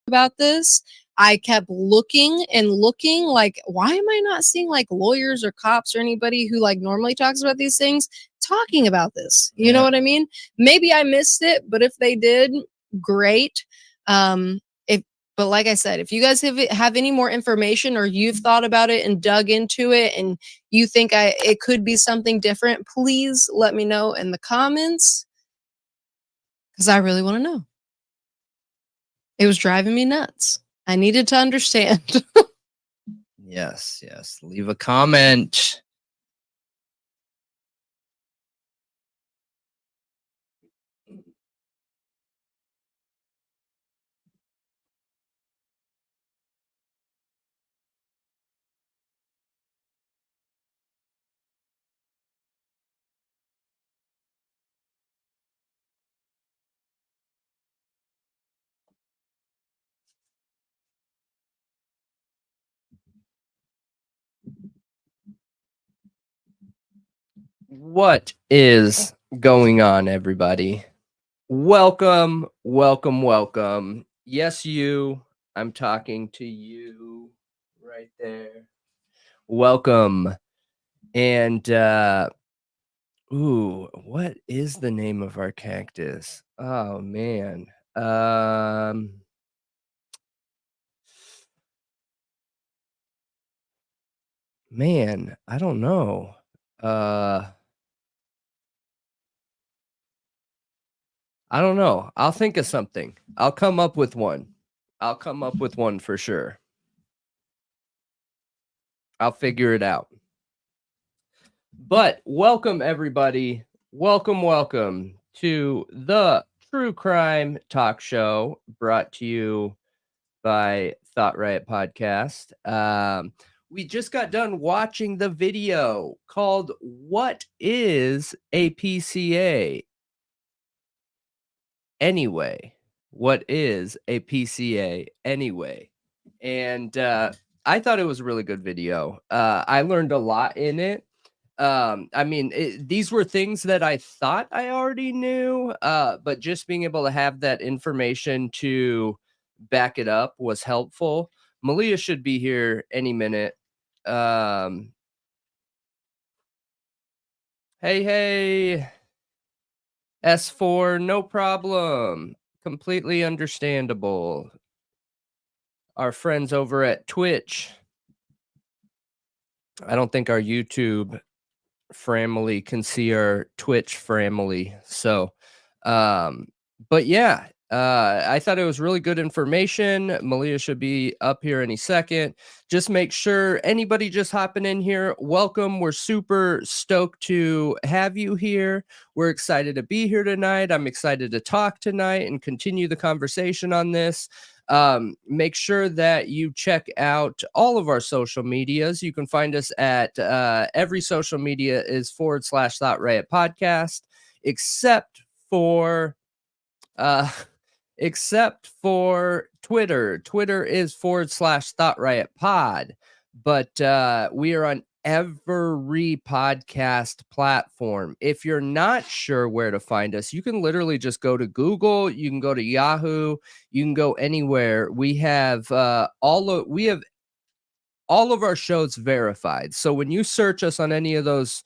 about this, I kept looking and looking, like, why am I not seeing like lawyers or cops or anybody who like normally talks about these things talking about this? You know what I mean? Maybe I missed it, but if they did, great. If but like I said, if you guys have any more information or you've thought about it and dug into it and you think it could be something different, please let me know in the comments because I really want to know. It was driving me nuts. I needed to understand. Yes, yes. Leave a comment. What is going on, everybody? Welcome, welcome, welcome. Yes, you. I'm talking to you right there. Welcome. And what is the name of our cactus? Oh man. Man, I don't know. I don't know. I'll think of something. I'll come up with one. I'll come up with one for sure. I'll figure it out. But welcome, everybody. Welcome, welcome to the True Crime Talk Show brought to you by Thought Riot Podcast. We just got done watching the video called What is a PCA? Anyway, what is a PCA anyway? And I thought it was a really good video. I learned a lot in it. I mean, these were things that I thought I already knew, but just being able to have that information to back it up was helpful. Malia should be here any minute. Hey, S4, no problem. Completely understandable. Our friends over at Twitch. I don't think our YouTube family can see our Twitch family. So, but yeah, I thought it was really good information. Malia should be up here any second. Just make sure anybody just hopping in here, welcome. We're super stoked to have you here. We're excited to be here tonight. I'm excited to talk tonight and continue the conversation on this. Make sure that you check out all of our social medias. You can find us at every social media is /Thought Riot Podcast, except for Twitter. Twitter is /Thought Riot Pod, but we are on every podcast platform. If you're not sure where to find us, you can literally just go to Google, you can go to Yahoo, you can go anywhere. We have all of our shows verified. So when you search us on any of those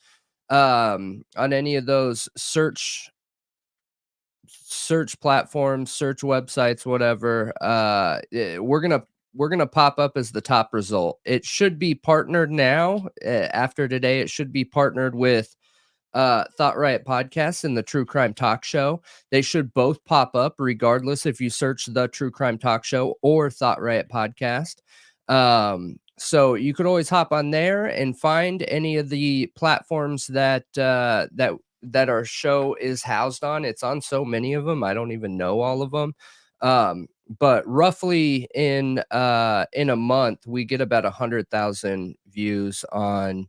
search platforms, search websites, whatever, we're gonna pop up as the top result. It should be partnered now. After today, it should be partnered with Thought Riot Podcast and the True Crime Talk Show. They should both pop up regardless if you search the True Crime Talk Show or Thought Riot Podcast. So you could always hop on there and find any of the platforms that our show is housed on. It's on so many of them. I don't even know all of them. But roughly in a month, we get about 100,000 views on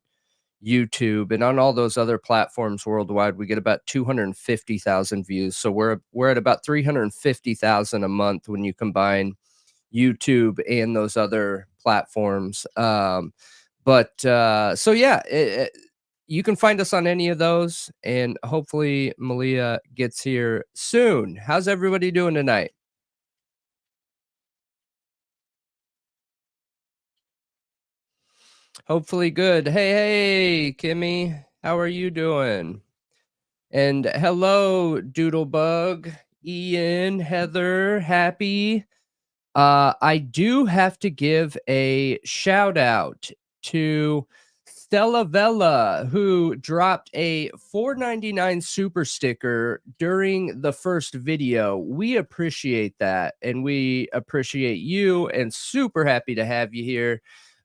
YouTube, and on all those other platforms worldwide, we get about 250,000 views. So we're at about 350,000 a month when you combine YouTube and those other platforms. So yeah, you can find us on any of those, and hopefully Malia gets here soon. How's everybody doing tonight? Hopefully good. Hey, Kimmy, how are you doing? And hello, Doodlebug, Ian, Heather, Happy. I do have to give a shout out to Stella Vella, who dropped a $4.99 super sticker during the first video. We appreciate that, and we appreciate you, and super happy to have you here.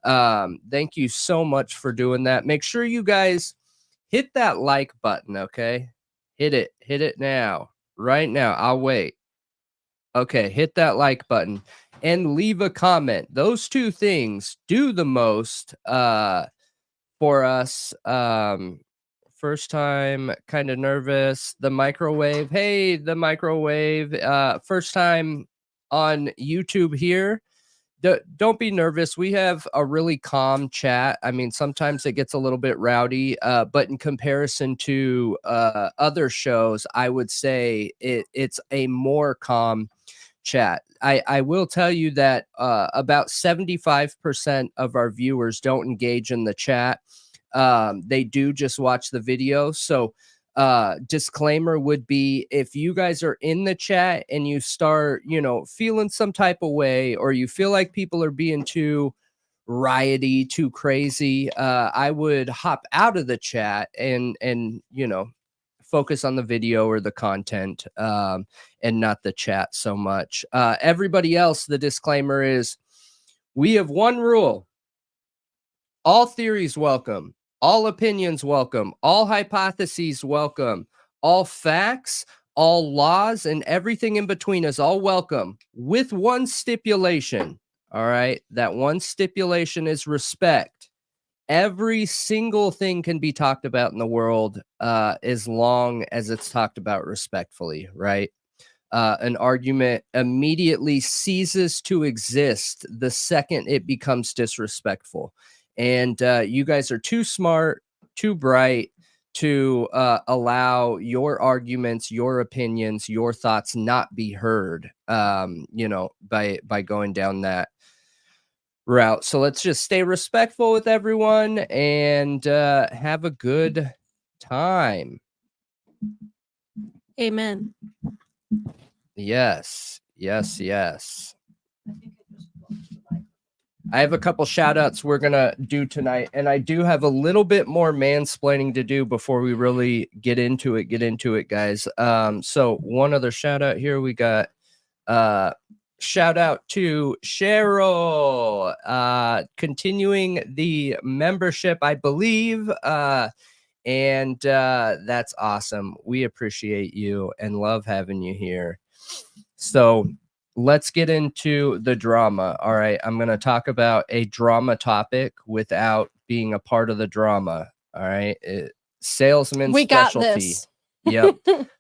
Thank you so much for doing that. Make sure you guys hit that like button, okay? Hit it now, right now. I'll wait. Okay, hit that like button and leave a comment. Those two things do the most for us. First time, kind of nervous. The microwave. Hey, the microwave. First time on YouTube here. Don't be nervous. We have a really calm chat. I mean, sometimes it gets a little bit rowdy, but in comparison to other shows, I would say it's a more calm chat. I will tell you that about 75% of our viewers don't engage in the chat. They do just watch the video. So disclaimer would be, if you guys are in the chat and you start, feeling some type of way, or you feel like people are being too rioty, too crazy, I would hop out of the chat and focus on the video or the content, and not the chat so much. Everybody else, the disclaimer is, we have one rule: all theories welcome, all opinions welcome, all hypotheses welcome, all facts, all laws, and everything in between is all welcome, with one stipulation. All right, that one stipulation is respect. Every single thing can be talked about in the world, as long as it's talked about respectfully, right? An argument immediately ceases to exist the second it becomes disrespectful. And you guys are too smart, too bright to allow your arguments, your opinions, your thoughts not be heard, by going down that route. So let's just stay respectful with everyone and have a good time. Amen. Yes. I have a couple shout outs we're gonna do tonight, and I do have a little bit more mansplaining to do before we really get into it, guys. So one other shout out here. We got shout out to Cheryl, continuing the membership, I believe. And that's awesome. We appreciate you and love having you here. So let's get into the drama. All right, I'm going to talk about a drama topic without being a part of the drama. All right, salesman We specialty. got this. Yep.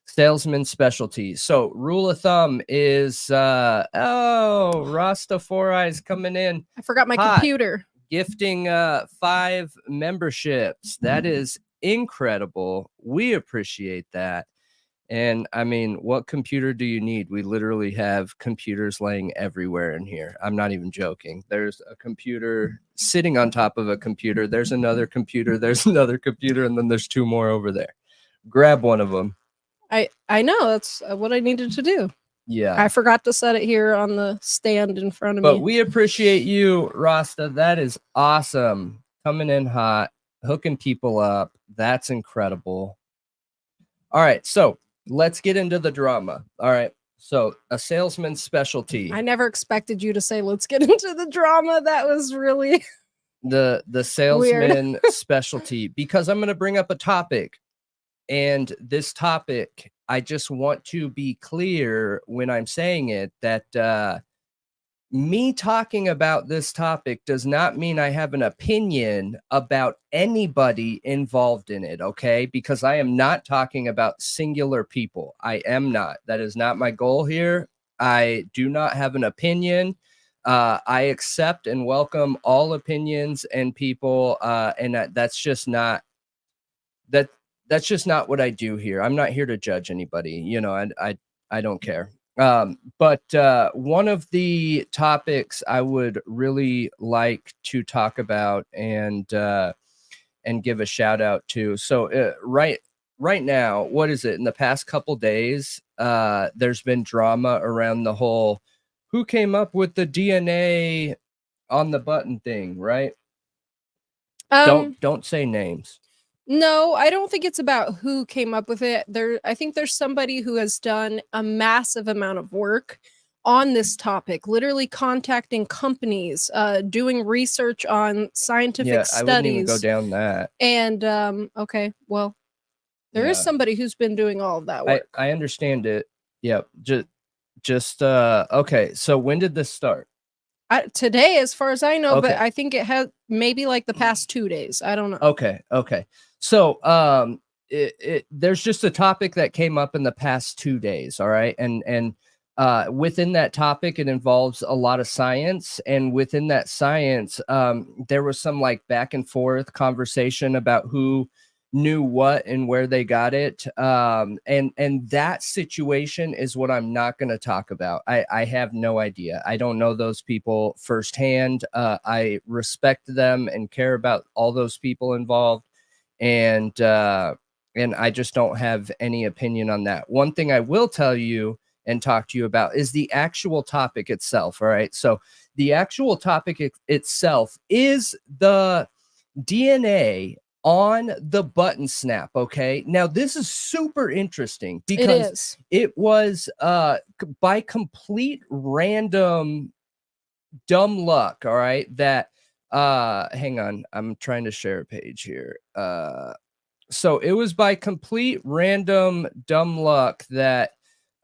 Salesman specialty. So rule of thumb is Rasta Four Eyes coming in. I forgot my computer. Gifting 5 memberships. That is incredible. We appreciate that. And I mean, what computer do you need? We literally have computers laying everywhere in here. I'm not even joking. There's a computer sitting on top of a computer. There's another computer. There's another computer. And then there's 2 more over there. Grab one of them. I know. That's what I needed to do. Yeah. I forgot to set it here on the stand in front of me. But we appreciate you, Rasta. That is awesome. Coming in hot, hooking people up. That's incredible. All right. So let's get into the drama. All right. So a salesman's specialty. I never expected you to say, let's get into the drama. That was really the salesman specialty, because I'm going to bring up a topic. And this topic, I just want to be clear when I'm saying it, that me talking about this topic does not mean I have an opinion about anybody involved in it, okay? Because I am not talking about singular people. I am not. That is not my goal here. I do not have an opinion. I accept and welcome all opinions and people, and that's just not that. That's just not what I do here. I'm not here to judge anybody. I don't care. But one of the topics I would really like to talk about and give a shout out to. So right now, what is it? In the past couple days, there's been drama around the whole who came up with the DNA on the button thing, right? Don't say names. No, I don't think it's about who came up with it. I think there's somebody who has done a massive amount of work on this topic, literally contacting companies, doing research on scientific I wouldn't even go studies. down that. And okay, well, there is somebody who's been doing all of that work. I understand it. Yep. Just okay. So when did this start? Today, as far as I know, Okay. but I think it had maybe like the past 2 days. I don't know. Okay. So there's just a topic that came up in the past 2 days. All right. And within that topic, it involves a lot of science. And within that science, there was some like back and forth conversation about who knew what and where they got it. And that situation is what I'm not going to talk about. I have no idea. I don't know those people firsthand. I respect them and care about all those people involved. And I just don't have any opinion on that. One thing I will tell you and talk to you about is the actual topic itself. All right. So the actual topic itself is the DNA on the button snap. Okay. Now this is super interesting because it was by complete random dumb luck. All right. That hang on, I'm trying to share a page here. So it was by complete random dumb luck that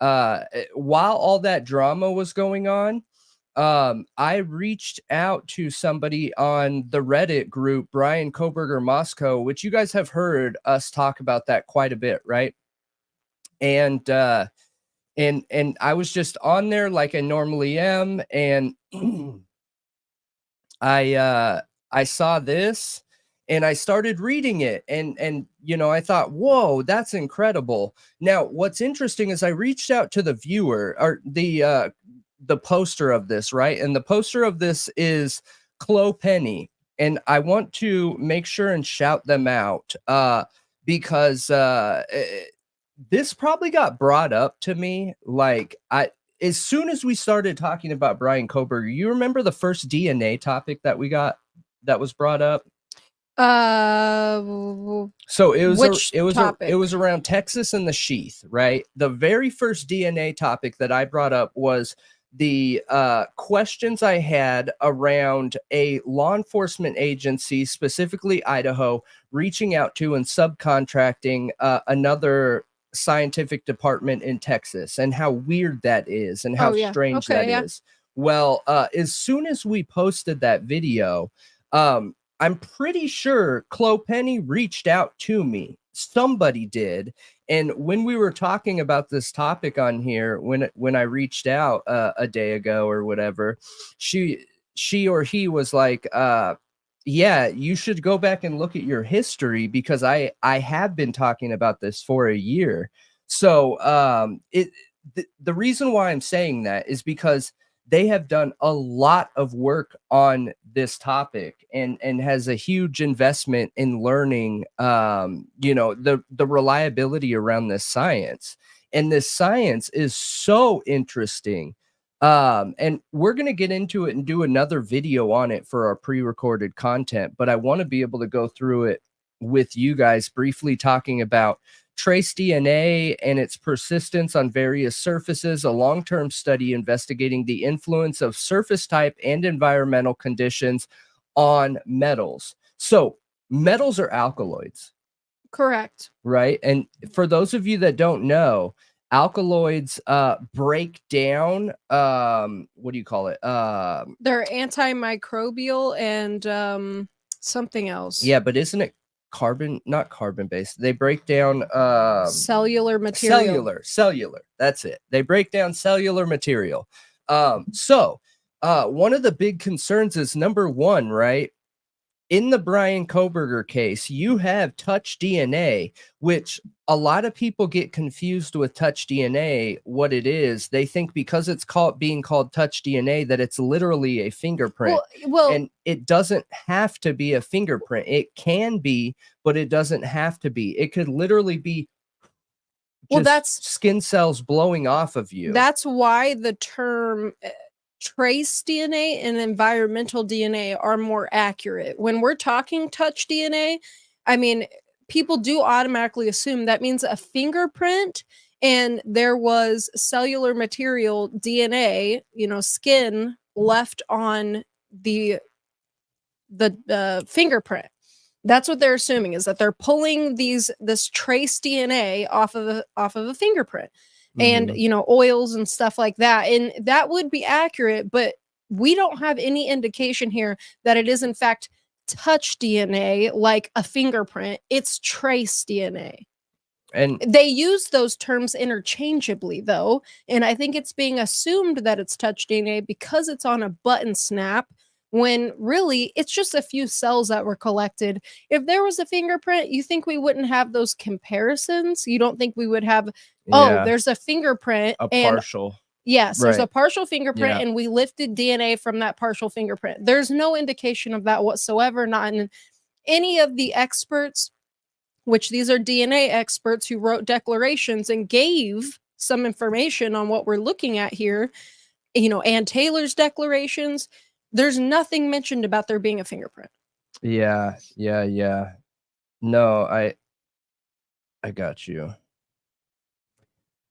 while all that drama was going on, I reached out to somebody on the Reddit group, Bryan Kohberger Moscow, which you guys have heard us talk about that quite a bit, right? And I was just on there like I normally am, and I saw this and I started reading it, and you know, I thought, whoa, that's incredible. Now, what's interesting is I reached out to the viewer or the poster of this, right? And the poster of this is Chloe Penny. And I want to make sure and shout them out because this probably got brought up to me. Like as soon as we started talking about Bryan Kohberger, you remember the first DNA topic that we got that was brought up? So it was around Texas and the sheath, right? The very first DNA topic that I brought up was the questions I had around a law enforcement agency, specifically Idaho, reaching out to and subcontracting another scientific department in Texas, and how weird that is and how strange that is. Well, as soon as we posted that video, I'm pretty sure Chloe Penny reached out to me. Somebody did. And when we were talking about this topic on here, when I reached out a day ago or whatever, she or he was like, yeah, you should go back and look at your history because I have been talking about this for a year. So the reason why I'm saying that is because they have done a lot of work on this topic and has a huge investment in learning, you know, the reliability around this science. And this science is so interesting. And we're going to get into it and do another video on it for our pre-recorded content, but I want to be able to go through it with you guys briefly, talking about trace DNA and its persistence on various surfaces, a long-term study investigating the influence of surface type and environmental conditions on metals. So metals are alkaloids. Correct. Right. And for those of you that don't know, alkaloids break down, what do you call it? They're antimicrobial and something else. Yeah, but isn't it not carbon based? They break down cellular material. Cellular. That's it. They break down cellular material. So one of the big concerns is number one, right? in the Bryan Kohberger case, you have touch DNA, which a lot of people get confused with touch DNA. What it is, they think because it's being called touch DNA that it's literally a fingerprint. Well, And it doesn't have to be a fingerprint. It can be, but it doesn't have to be. It could literally be just that's skin cells blowing off of you. That's why the term trace DNA and environmental DNA are more accurate. When we're talking touch DNA, I mean, people do automatically assume that means a fingerprint and there was cellular material, DNA, skin left on the fingerprint. That's what they're assuming, is that they're pulling this trace DNA off of a fingerprint. And oils and stuff like that, and that would be accurate, but we don't have any indication here that it is in fact touch DNA like a fingerprint. It's trace DNA. And they use those terms interchangeably, though, and I think it's being assumed that it's touch DNA because it's on a button snap, when really it's just a few cells that were collected. If there was a fingerprint, you think we wouldn't have those comparisons? You don't think we would have, there's a fingerprint, partial. Yes, right. There's a partial fingerprint, and we lifted DNA from that partial fingerprint. There's no indication of that whatsoever, not in any of the experts, which these are DNA experts who wrote declarations and gave some information on what we're looking at here, Ann Taylor's declarations. There's nothing mentioned about there being a fingerprint. Yeah. No, I got you.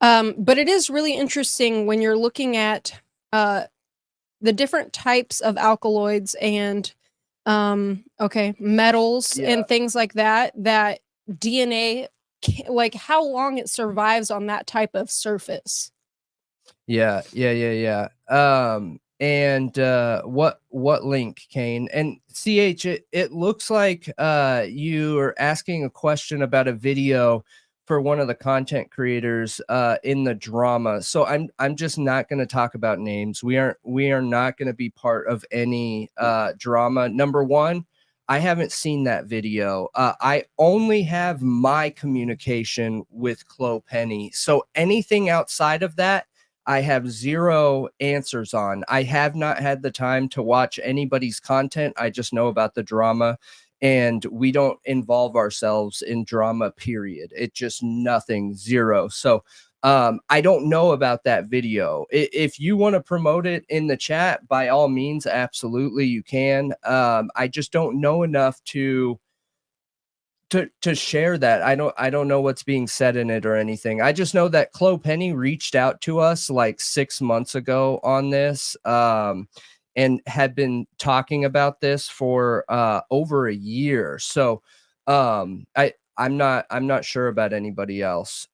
But it is really interesting when you're looking at the different types of alkaloids and metals and things like that DNA, like how long it survives on that type of surface. Yeah. And what link, Kane? And CH, it looks like you are asking a question about a video for one of the content creators in the drama. So I'm just not going to talk about names. We are not going to be part of any drama. Number one, I haven't seen that video. I only have my communication with Chloe Penny. So anything outside of that, I have zero answers on. I have not had the time to watch anybody's content. I just know about the drama, and we don't involve ourselves in drama, period. It just nothing, zero. So I don't know about that video. If you want to promote it in the chat, by all means, absolutely you can. I just don't know enough to share that. I don't know what's being said in it or anything. I just know that Chloe Penny reached out to us like 6 months ago on this, and had been talking about this for over a year. So I'm not sure about anybody else.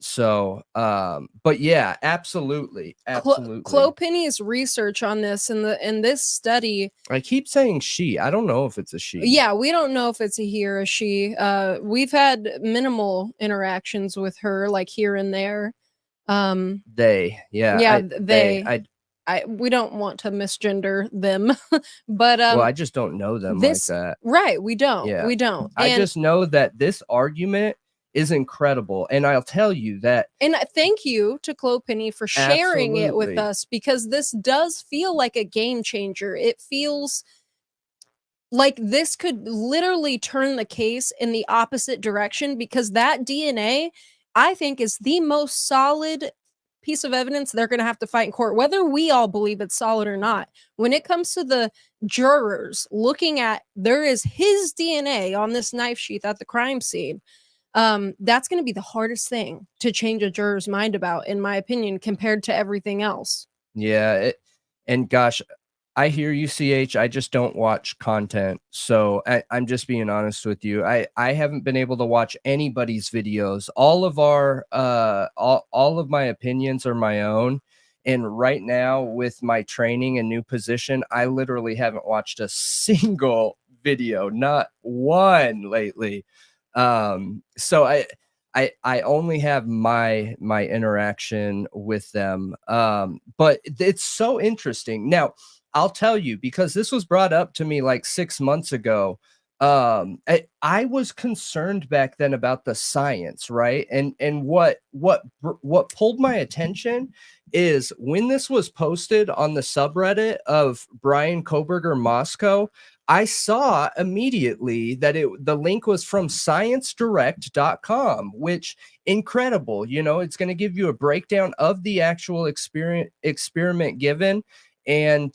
So but yeah, absolutely. Chloe Penny's research on this in this study, I keep saying she. I don't know if it's a she. Yeah, we don't know if it's a he or a she. We've had minimal interactions with her, like here and there. They. We don't want to misgender them, but well, I just don't know them like that. Right, we don't. Yeah. We don't. I just know that this argument is incredible, and I'll tell you that. And thank you to Chloe Penny for sharing it with us, because this does feel like a game changer. It feels like this could literally turn the case in the opposite direction, because that DNA, I think, is the most solid piece of evidence they're going to have to fight in court, whether we all believe it's solid or not. When it comes to the jurors looking at, there is his DNA on this knife sheath at the crime scene, that's going to be the hardest thing to change a juror's mind about, in my opinion, compared to everything else. Yeah. And gosh, I hear you, CH. I just don't watch content. So I'm just being honest with you. I haven't been able to watch anybody's videos. All of our all of my opinions are my own. And right now, with my training and new position, I literally haven't watched a single video, not one lately. So I only have my interaction with them. But it's so interesting. Now, I'll tell you, because this was brought up to me like 6 months ago. I was concerned back then about the science, right? And what pulled my attention is when this was posted on the subreddit of Bryan Kohberger Moscow, I saw immediately that the link was from sciencedirect.com, which incredible. You know, it's going to give you a breakdown of the actual experiment given. And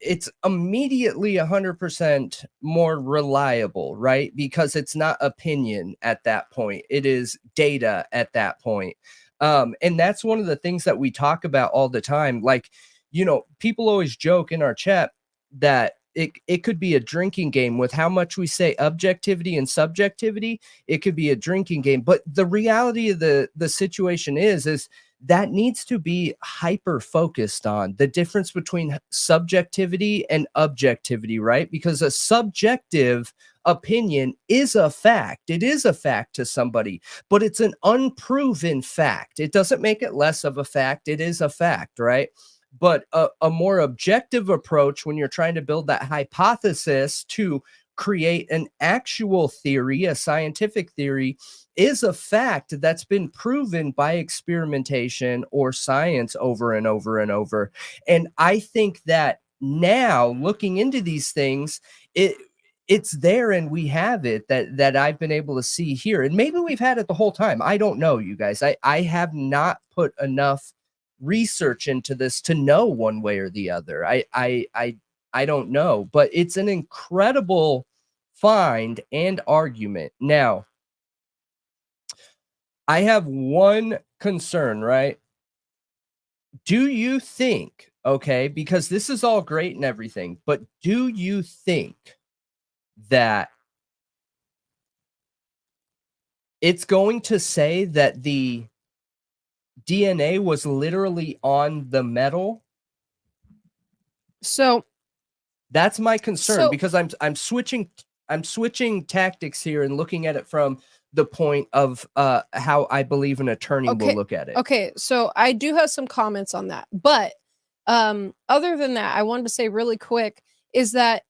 it's immediately 100% more reliable, right? Because it's not opinion at that point. It is data at that point. And that's one of the things that we talk about all the time. Like, you know, people always joke in our chat that it could be a drinking game with how much we say objectivity and subjectivity. It could be a drinking game, but the reality of the situation is that needs to be hyper focused on the difference between subjectivity and objectivity, right? Because a subjective opinion is a fact. It is a fact to somebody, but it's an unproven fact. It doesn't make it less of a fact. It is a fact, right? But a more objective approach when you're trying to build that hypothesis to create an actual theory, a scientific theory, is a fact that's been proven by experimentation or science over and over and over. And I think that now, looking into these things, it's there and we have it that I've been able to see here. And maybe we've had it the whole time. I don't know, you guys. I have not put enough research into this to know one way or the other. I don't know, but it's an incredible find and argument. Now, I have one concern, right? Do you think, okay, because this is all great and everything, but do you think that it's going to say that the DNA was literally on the metal? So that's my concern, because I'm switching tactics here and looking at it from the point of how I believe an attorney will look at it. Okay, so I do have some comments on that, but other than that, I wanted to say really quick is that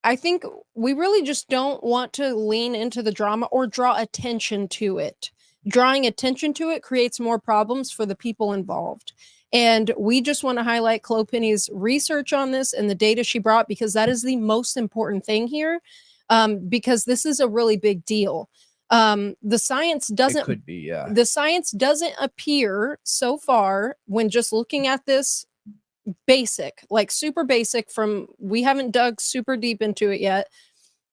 I think we really just don't want to lean into the drama or draw attention to it. Drawing attention to it creates more problems for the people involved. And we just want to highlight Chloe Penny's research on this and the data she brought, because that is the most important thing here, because this is a really big deal. The science doesn't, it could be, yeah. The science doesn't appear so far when just looking at this basic, like super basic we haven't dug super deep into it yet.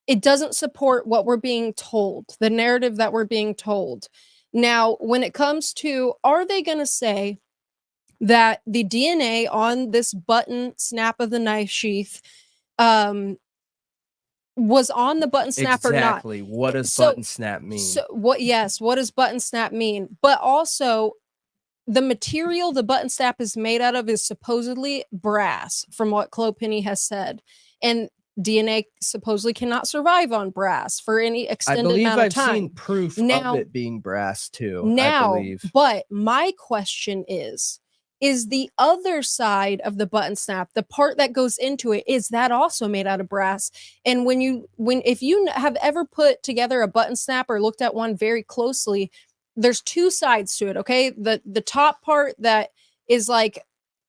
It doesn't support what we're being told, the narrative that we're being told. Now, when it comes to, are they going to say that the DNA on this button snap of the knife sheath was on the button snap or not? Exactly. What does button snap mean? So what does button snap mean? But also, the material the button snap is made out of is supposedly brass, from what Chloe Penny has said. And DNA supposedly cannot survive on brass for any extended amount of time. I've seen proof of it being brass too. I believe. But my question is the other side of the button snap, the part that goes into it, is that also made out of brass? And if you have ever put together a button snap or looked at one very closely, there's two sides to it. Okay, the top part that is like,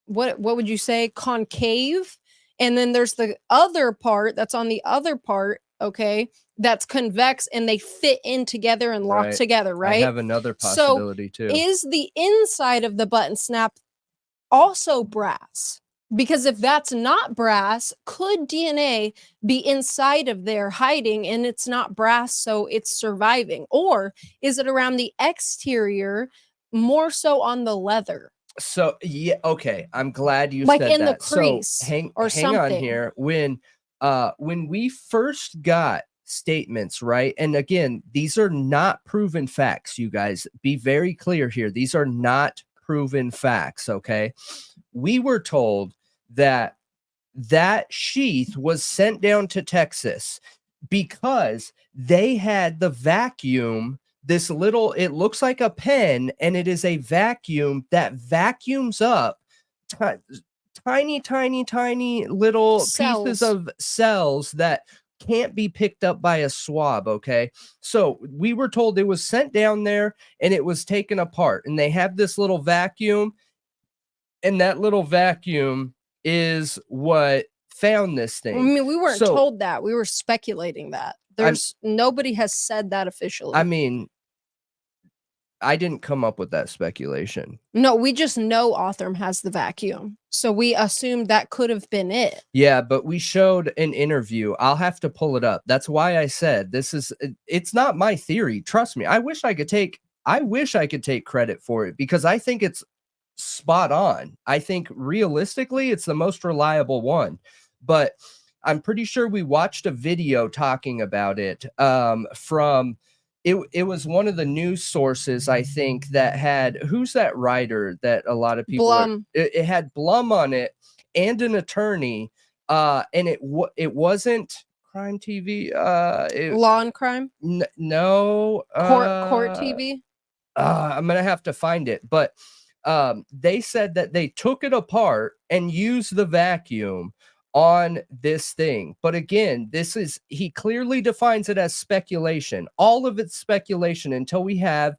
what would you say, concave, and then there's the other part that's on the other part, okay, that's convex, and they fit in together and lock together, right? I have another possibility too. Is the inside of the button snap also brass? Because if that's not brass, could DNA be inside of there hiding and it's not brass, so it's surviving? Or is it around the exterior, more so on the leather? So, yeah, okay. I'm glad you like said in that. The crease so hang something on here. When we first got statements, right? And again, these are not proven facts, you guys. Be very clear here. These are not proven facts, okay? We were told that sheath was sent down to Texas because they had the vacuum, this little, it looks like a pen, and it is a vacuum that vacuums up tiny, tiny, tiny little pieces of cells that can't be picked up by a swab. Okay. So we were told it was sent down there and it was taken apart, and they have this little vacuum, and that little vacuum is what found this I thing. mean, we weren't told that. We were speculating that. Nobody has said that officially. I mean, I didn't come up with that speculation. No, we just know Othram has the vacuum. So we assumed that could have been it. Yeah, but we showed an interview. I'll have to pull it up. That's why I said it's not my theory. Trust me. I wish I could take credit for it, because I think it's spot on. I think realistically it's the most reliable one. But I'm pretty sure we watched a video talking about it from it was one of the news sources, I think, that had, who's that writer that a lot of people Blum. It had Blum on it and an attorney, and it wasn't Crime TV, Law and Crime, no, court TV. I'm gonna have to find it, but they said that they took it apart and used the vacuum on this thing. But again, he clearly defines it as speculation. All of it's speculation until we have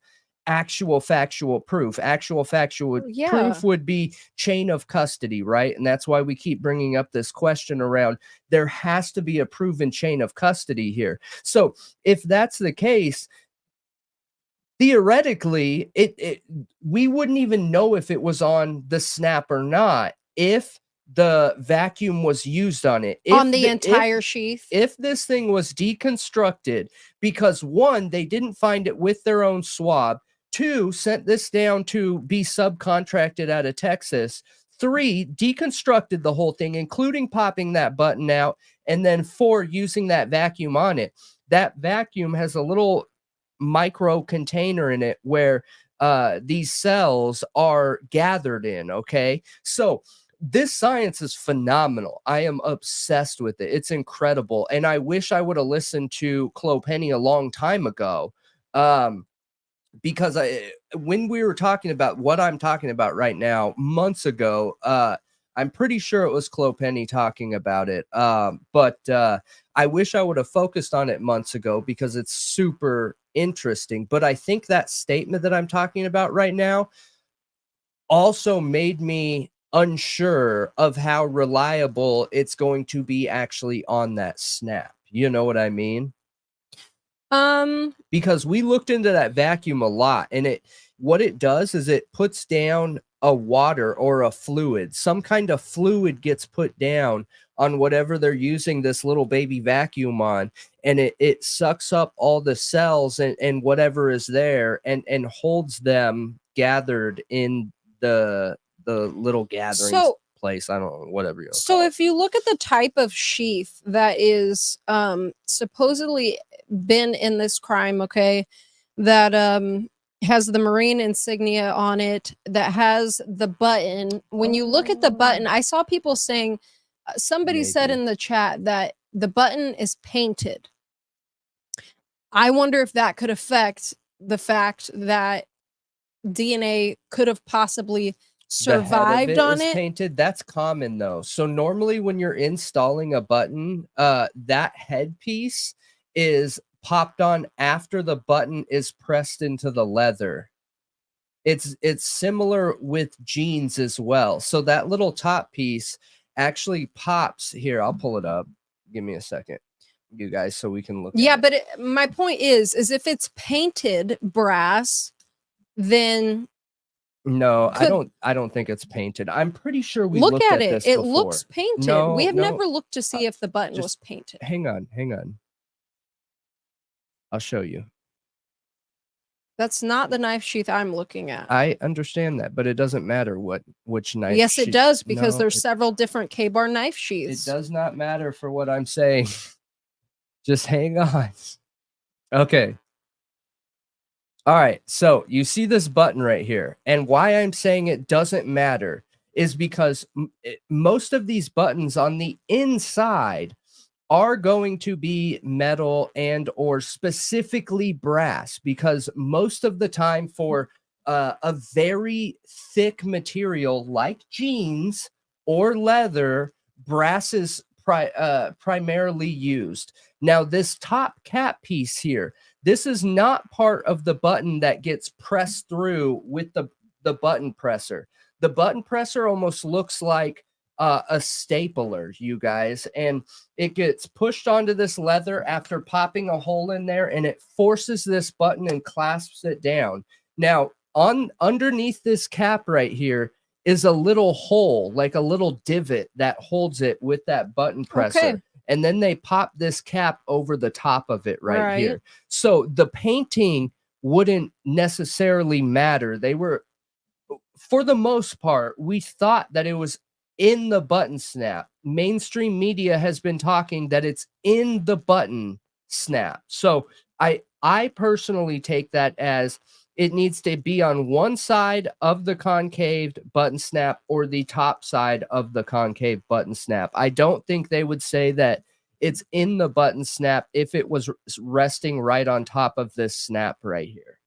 actual factual proof. Proof would be chain of custody, right? And that's why we keep bringing up this question around, there has to be a proven chain of custody here. So if that's the case, theoretically, we wouldn't even know if it was on the snap or not if the vacuum was used on it, on the entire sheath. If this thing was deconstructed, because 1, they didn't find it with their own swab, 2, sent this down to be subcontracted out of Texas, 3, deconstructed the whole thing, including popping that button out, and then 4, using that vacuum on it. That vacuum has a little micro container in it where these cells are gathered in. Okay, so this science is phenomenal. I am obsessed with it. It's incredible. And I wish I would have listened to Clopenny a long time ago. Because when we were talking about what I'm talking about right now, months ago, I'm pretty sure it was Clopenny talking about it. But I wish I would have focused on it months ago, because it's super interesting. But I think that statement that I'm talking about right now also made me unsure of how reliable it's going to be actually on that snap. You know what I mean? Because we looked into that vacuum a lot, and what it does is it puts down a water or a fluid. Some kind of fluid gets put down on whatever they're using this little baby vacuum on, and it sucks up all the cells and whatever is there, and holds them gathered in the little gathering place. I don't know, whatever you so if you look at the type of sheath that is supposedly been in this crime, okay, that has the Marine insignia on it, that has the button. When you look at the button, I saw people saying, somebody said in the chat that the button is painted. I wonder if that could affect the fact that DNA could have possibly survived on it. Painted. That's common though. So normally when you're installing a button, that headpiece is popped on after the button is pressed into the leather. It's similar with jeans as well. So that little top piece actually pops here. I'll pull it up. Give me a second, you guys, so we can look. Yeah, but my point is if it's painted brass, then no, I don't think it's painted. I'm pretty sure we look looked at it. This it before. Looks painted. No, we have never looked to see if the button was painted. Hang on. I'll show you. That's not the knife sheath I'm looking at. I understand that, but it doesn't matter which knife. Yes, it does, because there's several different K-bar knife sheaths. It does not matter for what I'm saying. Just hang on. Okay. All right. So you see this button right here, and why I'm saying it doesn't matter is because most of these buttons on the inside are going to be metal and or specifically brass, because most of the time for a very thick material like jeans or leather, brass is primarily used. Now, this top cap piece here, this is not part of the button that gets pressed through with the button presser. The button presser almost looks like a stapler, you guys, and it gets pushed onto this leather after popping a hole in there, and it forces this button and clasps it down. Now, underneath this cap right here is a little hole, like a little divot that holds it with that button presser. Okay. And then they pop this cap over the top of it right here. So the painting wouldn't necessarily matter. They were, for the most part, we thought that it was in the button snap. Mainstream media has been talking that it's in the button snap. So I personally take that as it needs to be on one side of the concave button snap or the top side of the concave button snap. I don't think they would say that it's in the button snap if it was resting right on top of this snap right here.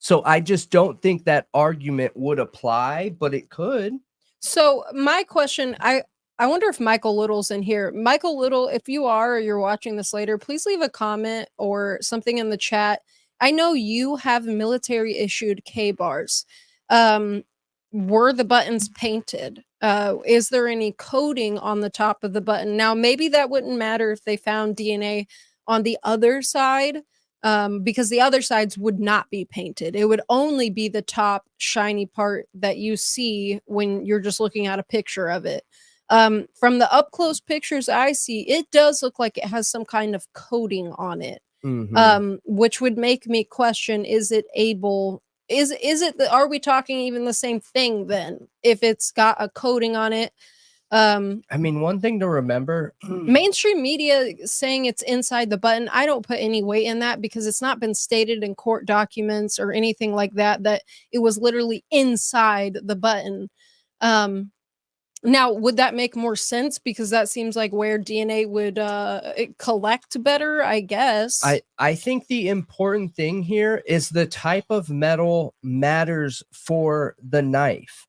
So I just don't think that argument would apply, but it could. So my question, I wonder if Michael Little's in here. Michael Little, if you are or you're watching this later, please leave a comment or something in the chat. I know you have military issued K-bars. Were the buttons painted? Is there any coating on the top of the button? Now, maybe that wouldn't matter if they found DNA on the other side, because the other sides would not be painted. It would only be the top shiny part that you see when you're just looking at a picture of it. From the up close pictures I see, it does look like it has some kind of coating on it. Which would make me question, is it able, is it, are we talking even the same thing then, if it's got a coating on it? I mean, one thing to remember, mainstream media saying it's inside the button, I don't put any weight in that, because it's not been stated in court documents or anything like that, that it was literally inside the button. Now, would that make more sense? Because that seems like where DNA would collect better, I guess. I think the important thing here is the type of metal matters for the knife.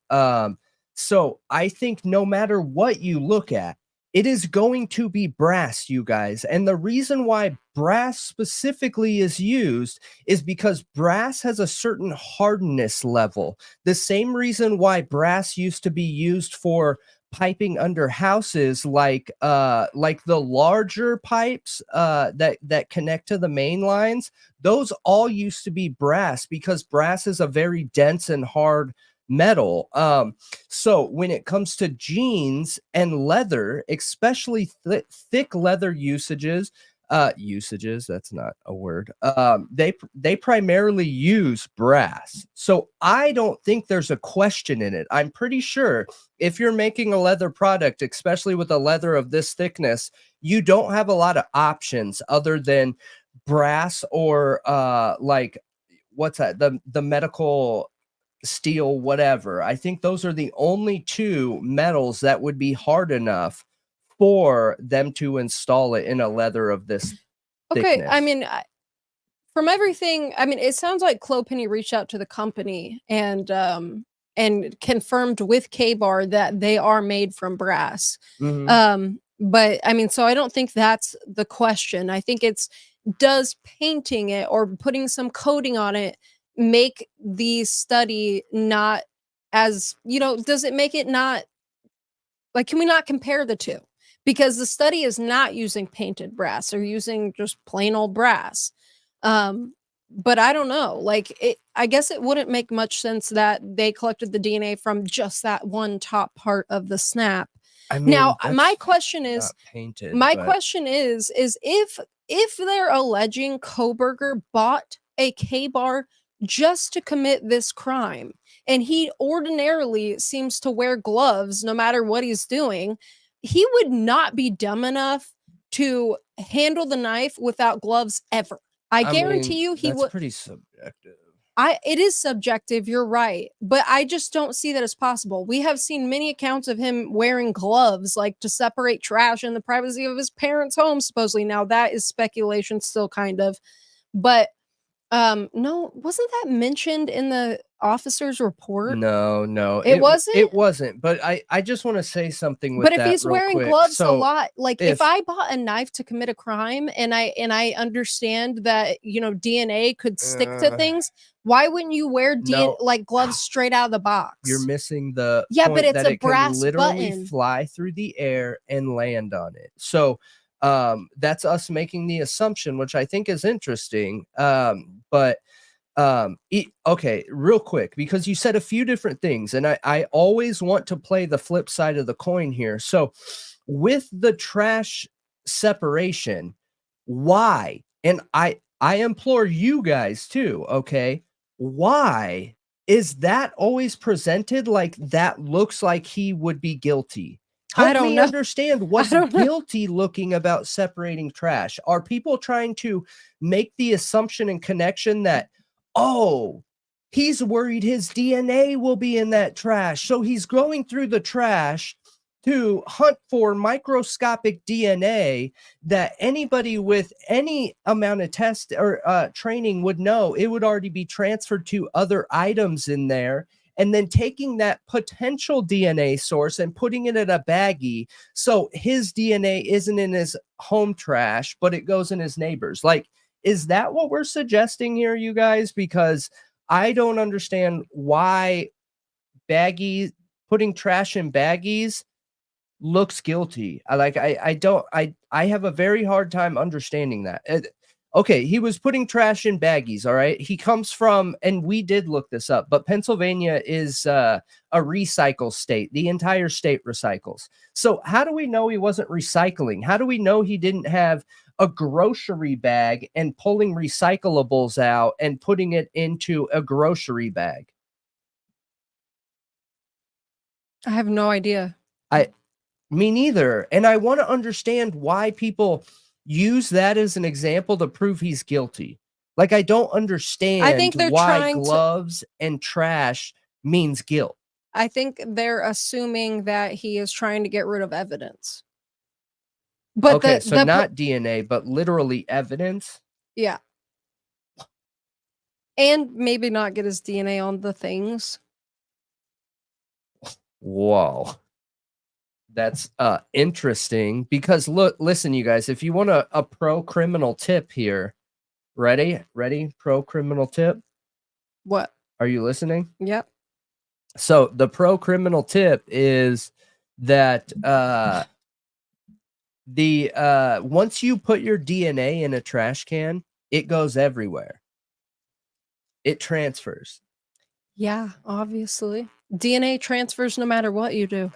So I think no matter what you look at, it is going to be brass, you guys. And the reason why brass specifically is used is because brass has a certain hardness level. The same reason why brass used to be used for piping under houses, like the larger pipes that connect to the main lines, those all used to be brass, because brass is a very dense and hard metal. So when it comes to jeans and leather, especially thick leather usages, that's not a word, they primarily use brass. So I don't think there's a question in it. I'm pretty sure if you're making a leather product, especially with a leather of this thickness, you don't have a lot of options other than brass or like, what's that, the medical steel, whatever. I think those are the only two metals that would be hard enough for them to install it in a leather of this thickness. I mean, from everything, I mean, it sounds like Clopenny reached out to the company and confirmed with K-Bar that they are made from brass. But I mean, so I don't think that's the question. I think it's, does painting it or putting some coating on it make the study not as, does it make it not, like, can we not compare the two? Because the study is not using painted brass. They're using just plain old brass. But I don't know. Like, I guess it wouldn't make much sense that they collected the DNA from just that one top part of the snap. I mean, now, my question is, painted, if they're alleging Kohberger bought a K-bar just to commit this crime, and he ordinarily seems to wear gloves no matter what he's doing, he would not be dumb enough to handle the knife without gloves ever. I guarantee you he would. That's pretty subjective. It is subjective, you're right, but I just don't see that as possible. We have seen many accounts of him wearing gloves, like to separate trash in the privacy of his parents' home, supposedly. Now that is speculation still, kind of, but no, wasn't that mentioned in the officer's report? No, It wasn't? It wasn't. But I just want to say something with But if that he's real wearing quick. gloves a So lot, like if if I bought a knife to commit a crime and I understand that, you know, DNA could stick to things, why wouldn't you wear no, like gloves straight out of the box? you're missing the Yeah, but point it's that a it can brass literally button. fly through the air and land on it. So that's us making the assumption, which I think is interesting. But okay, real quick, because you said a few different things, and I always want to play the flip side of the coin here. So with the trash separation, why? And I implore you guys too, okay? Why is that always presented like that looks like he would be guilty? I Help don't me know. understand what's don't know. guilty looking about separating trash. Are people trying to make the assumption and connection that, oh, he's worried his DNA will be in that trash, so he's going through the trash to hunt for microscopic DNA that anybody with any amount of test or training would know it would already be transferred to other items in there, and then taking that potential DNA source and putting it in a baggie so his DNA isn't in his home trash, but it goes in his neighbor's. Like, is that what we're suggesting here, you guys? Because I don't understand why baggies, putting trash in baggies looks guilty. I have a very hard time understanding that. Okay, he was putting trash in baggies, all right? He comes from, and we did look this up, but Pennsylvania is a recycle state. The entire state recycles. So how do we know he wasn't recycling? How do we know he didn't have a grocery bag and pulling recyclables out and putting it into a grocery bag? I have no idea. Me neither. And I want to understand why people use that as an example to prove he's guilty. Like, I don't understand they're why trying to- gloves and trash means guilt. I think they're assuming that he is trying to get rid of evidence. But Okay, so not DNA, but literally evidence. yeah. And maybe not get his DNA on the things. Whoa. That's interesting, because listen, you guys, if you want a pro criminal tip here, ready? Pro criminal tip. What? Are you listening? Yep. So the pro criminal tip is that once you put your DNA in a trash can, it goes everywhere. It transfers. Yeah, obviously. DNA transfers no matter what you do.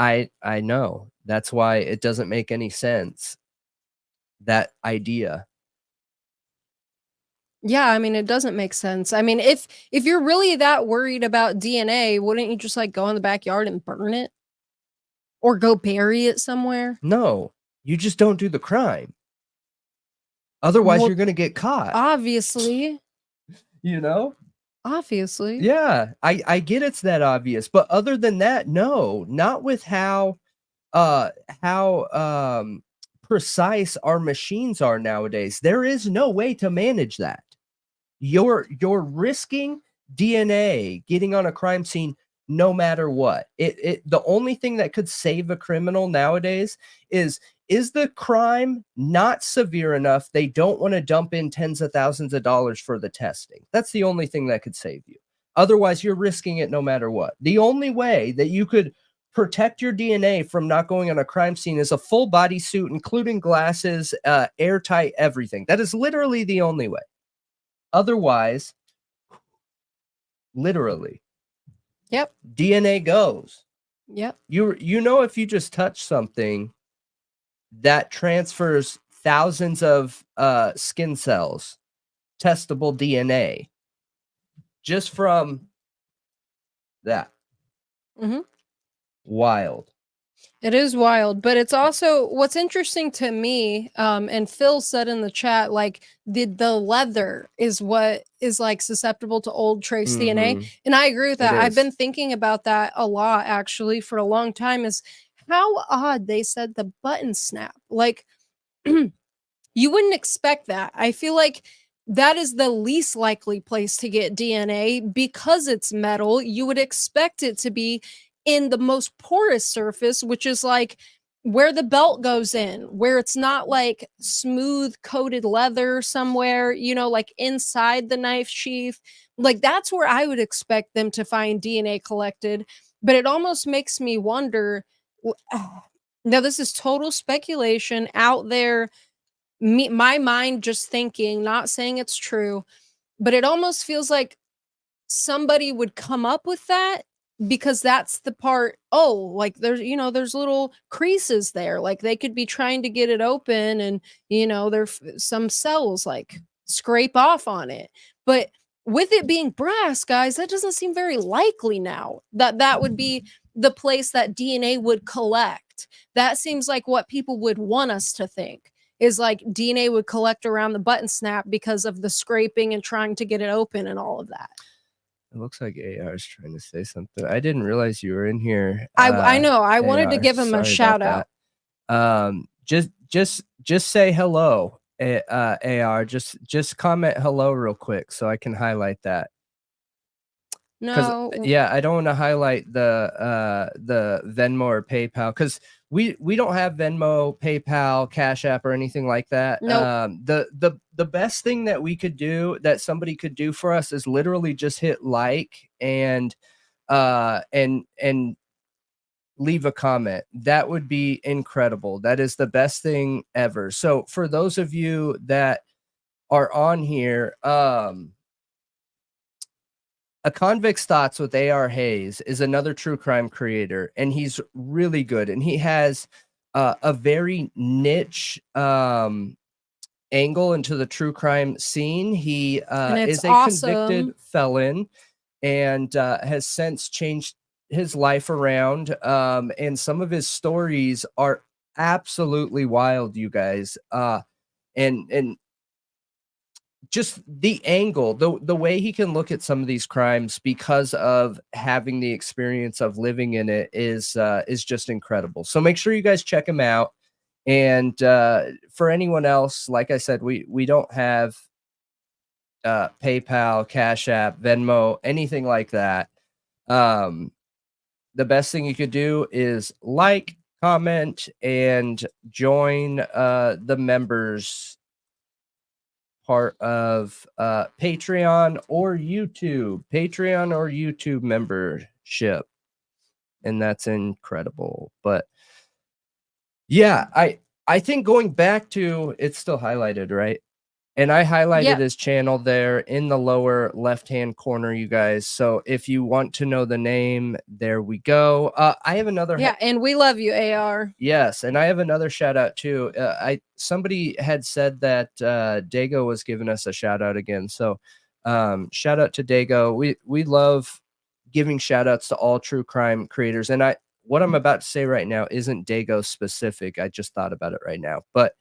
I know. That's why it doesn't make any sense. That idea. Yeah, I mean, it doesn't make sense. I mean, if you're really that worried about DNA, wouldn't you just like go in the backyard and burn it? Or go bury it somewhere? No, you just don't do the crime. Otherwise, Well, you're going to get caught. Obviously. You know? Obviously. Yeah, I get it's that obvious, but other than that, no, not with how precise our machines are nowadays. There is no way to manage that. You're risking DNA getting on a crime scene no matter what. The only thing that could save a criminal nowadays is the crime not severe enough they don't want to dump in tens of thousands of dollars for the testing. That's the only thing that could save you. Otherwise, you're risking it no matter what. The only way that you could protect your DNA from not going on a crime scene is a full body suit, including glasses, airtight, everything. That is literally the only way. Otherwise, literally, Yep. DNA goes. Yep. You know, if you just touch something that transfers thousands of skin cells, testable DNA, just from that. Mm-hmm. Wild. It is wild, but it's also what's interesting to me. And Phil said in the chat, like the leather is what is like susceptible to old trace DNA, and I agree with that. I've been thinking about that a lot actually for a long time. Is how odd they said the button snap. Like you wouldn't expect that. I feel like that is the least likely place to get DNA because it's metal. You would expect it to be in the most porous surface, which is like where the belt goes in, where it's not like smooth coated leather somewhere, you know, like inside the knife sheath. Like that's where I would expect them to find DNA collected. But it almost makes me wonder. Now, this is total speculation out there. My mind just thinking, not saying it's true, but it almost feels like somebody would come up with that because that's the part, oh, like there's, you know, there's little creases there, like they could be trying to get it open and, you know, there's some cells like scrape off on it. But with it being brass, guys, that doesn't seem very likely now that that would be the place that DNA would collect. That seems like what people would want us to think is like DNA would collect around the button snap because of the scraping and trying to get it open and all of that. It looks like AR is trying to say something. I didn't realize you were in here. I know. I wanted to AR, give him a sorry shout about out. that. Just say hello, AR. Just comment hello real quick so I can highlight that. No. Yeah, I don't want to highlight the Venmo or PayPal because we don't have Venmo, PayPal, Cash App, or anything like that. Nope. The best thing that we could do, that somebody could do for us, is literally just hit like and leave a comment. That would be incredible. That is the best thing ever. So for those of you that are on here, A Convict's Thoughts with A.R. Hayes is another true crime creator, and he's really good. And he has a very niche angle into the true crime scene. He is a convicted felon and has since changed his life around. And some of his stories are absolutely wild, you guys. And just the angle, the way he can look at some of these crimes because of having the experience of living in it is just incredible. So make sure you guys check him out. And for anyone else, like I said, we don't have PayPal, Cash App, Venmo, anything like that. The best thing you could do is like, comment, and join the members part of Patreon or YouTube membership, and that's incredible. But yeah, I think going back to, it's still highlighted, right? And I highlighted his channel there in the lower left-hand corner, you guys. So if you want to know the name, there we go. I have another. Yeah, and we love you, AR. Yes, and I have another shout out too. Somebody had said that Dago was giving us a shout out again. So shout out to Dago. We love giving shout outs to all true crime creators. And what I'm about to say right now isn't Dago specific. I just thought about it right now. But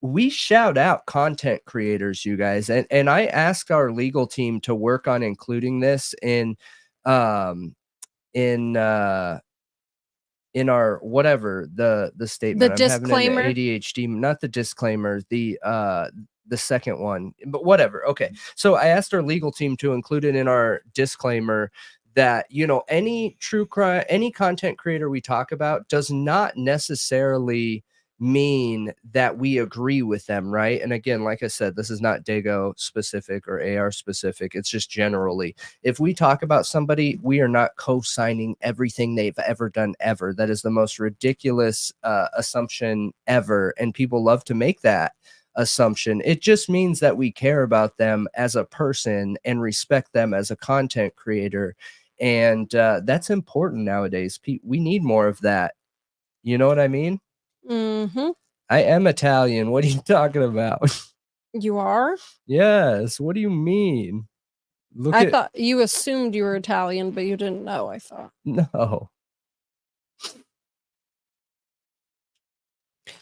we shout out content creators, you guys. And I asked our legal team to work on including this in our whatever the statement. The disclaimer. I'm having an ADHD, not the disclaimer, the second one, but whatever. Okay. So I asked our legal team to include it in our disclaimer that, you know, any true crime, any content creator we talk about does not necessarily mean that we agree with them, right? And again, like I said, this is not Dago specific or AR specific. It's just generally, if we talk about somebody, we are not co-signing everything they've ever done ever. That is the most ridiculous assumption ever, and people love to make that assumption. It just means that we care about them as a person and respect them as a content creator, and that's important nowadays. We need more of that. You know what I mean? Mm-hmm. I am Italian. What are you talking about? You are? Yes. What do you mean? I thought you assumed you were Italian, but you didn't know, I thought. No.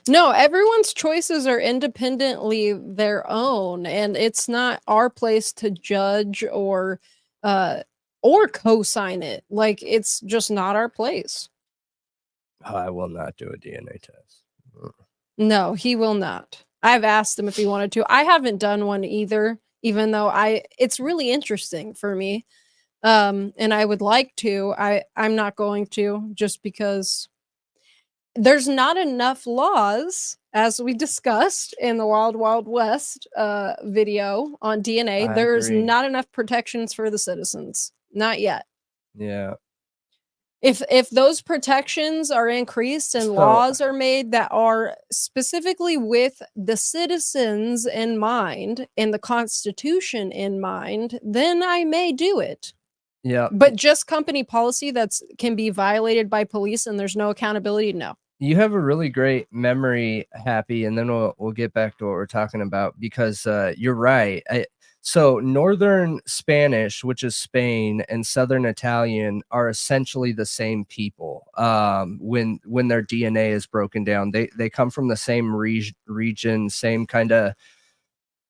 No, everyone's choices are independently their own, and it's not our place to judge or co-sign it. Like, it's just not our place. I will not do a DNA test. No, he will not. I've asked him if he wanted to. I haven't done one either, even though it's really interesting for me. And I would like to. I'm not going to, just because there's not enough laws, as we discussed in the Wild Wild West video on DNA. I There's agree. not enough protections for the citizens. Not yet. Yeah. If those protections are increased and laws are made that are specifically with the citizens in mind and the Constitution in mind, then I may do it. Yeah. But just company policy that's can be violated by police and there's no accountability, no. You have a really great memory, Happy, and then we'll get back to what we're talking about, because you're right. So Northern Spanish, which is Spain, and Southern Italian are essentially the same people. When their DNA is broken down, they come from the same region, same kind of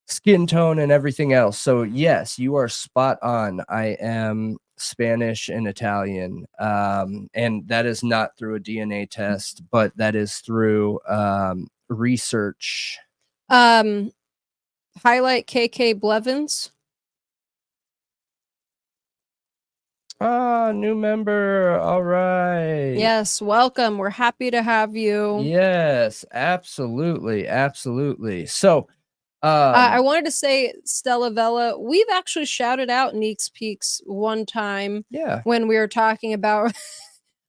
skin tone and everything else. So yes, you are spot on. I am Spanish and Italian, and that is not through a DNA test, but that is through research. Highlight KK Blevins. New member. All right. Yes, welcome. We're happy to have you. Yes, absolutely. So I wanted to say, Stella Vella, we've actually shouted out Neeks Peaks one time. Yeah. When we were talking about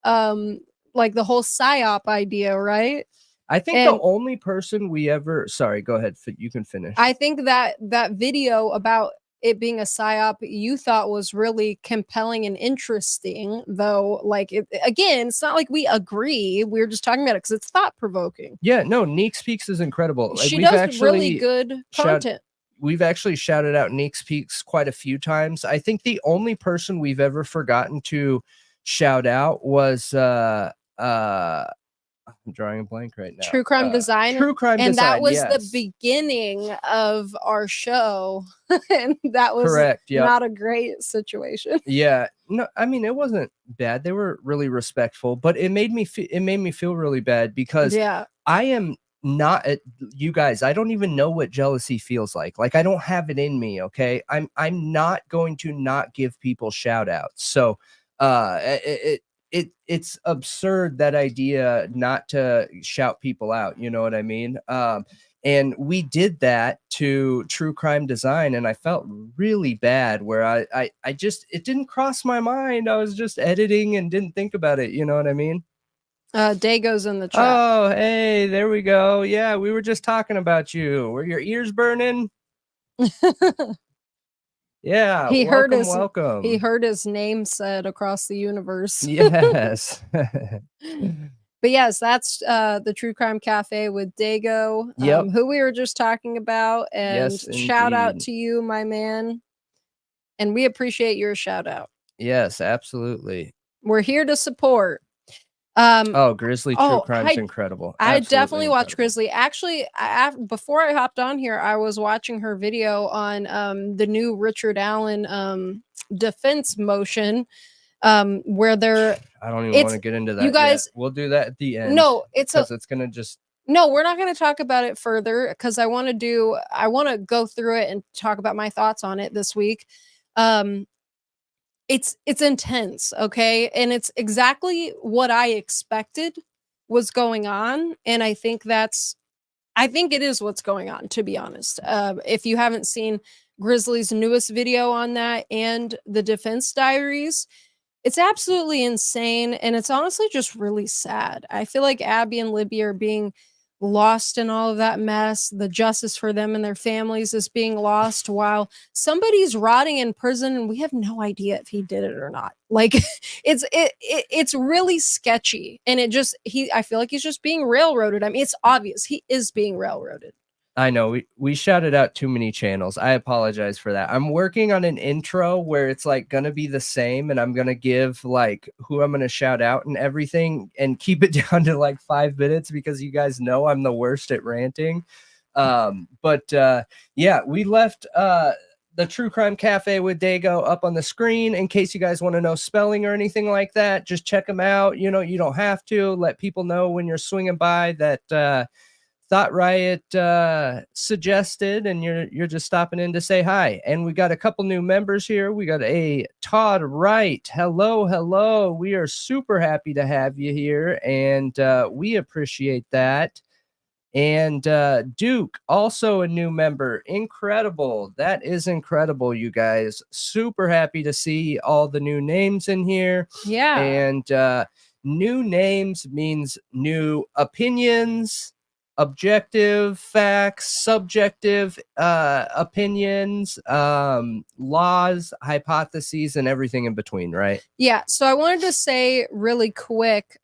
like the whole PSYOP idea, right? I think the only person we ever, sorry, go ahead. You can finish. I think that video about it being a PSYOP you thought was really compelling and interesting, though. Like, again, it's not like we agree. We're just talking about it because it's thought provoking. Yeah, no, Neeks Peaks is incredible. She does really good content. We've actually shouted out Neeks Peaks quite a few times. I think the only person we've ever forgotten to shout out was I'm drawing a blank right now. True Crime Design. True Crime Design, and that was yes. the beginning of our show. And that was correct. Yep. Not a great situation. Yeah. No, I mean, it wasn't bad. They were really respectful, but it made me feel really bad because I am not you guys. I don't even know what jealousy feels like. Like, I don't have it in me. Okay. I'm not going to not give people shout outs. So, it's absurd, that idea not to shout people out. You know what I mean? And we did that to True Crime Design, and I felt really bad where I just, it didn't cross my mind. I was just editing and didn't think about it. You know what I mean? Dago's in the chat. Oh, hey, there we go. Yeah, we were just talking about you. Were your ears burning? Yeah, he heard his welcome. He heard his name said across the universe. Yes. But yes, that's the True Crime Cafe with Dago, who we were just talking about. And yes, shout out to you, my man. And we appreciate your shout out. Yes, absolutely. We're here to support. Grizzly True Crime is incredible. I definitely watched Grizzly. Actually, before I hopped on here, I was watching her video on the new Richard Allen defense motion, where they're I don't even want to get into that. You guys, yet. We'll do that at the end. No, it's gonna just. No, we're not going to talk about it further because I want to go through it and talk about my thoughts on it this week. It's intense, okay? And it's exactly what I expected was going on. And I think it is what's going on, to be honest. If you haven't seen Grizzly's newest video on that and the Defense Diaries, it's absolutely insane. And it's honestly just really sad. I feel like Abby and Libby are being lost in all of that mess. The justice for them and their families is being lost while somebody's rotting in prison and we have no idea if he did it or not. Like, it's really sketchy. And I feel like he's just being railroaded. I mean, it's obvious he is being railroaded. I know we shouted out too many channels. I apologize for that. I'm working on an intro where it's like gonna be the same, and I'm gonna give like who I'm gonna shout out and everything, and keep it down to like 5 minutes because you guys know I'm the worst at ranting. Yeah, we left the True Crime Cafe with Dago up on the screen in case you guys want to know spelling or anything like that. Just check them out. You know, you don't have to. Let people know when you're swinging by that Thought Riot suggested, and you're just stopping in to say hi. And we got a couple new members here. We got a Todd Wright. Hello. We are super happy to have you here, and we appreciate that. And Duke, also a new member. Incredible. That is incredible, you guys. Super happy to see all the new names in here. Yeah. And new names means new opinions, objective facts, subjective opinions, laws, hypotheses, and everything in between, right? Yeah. So I wanted to say really quick,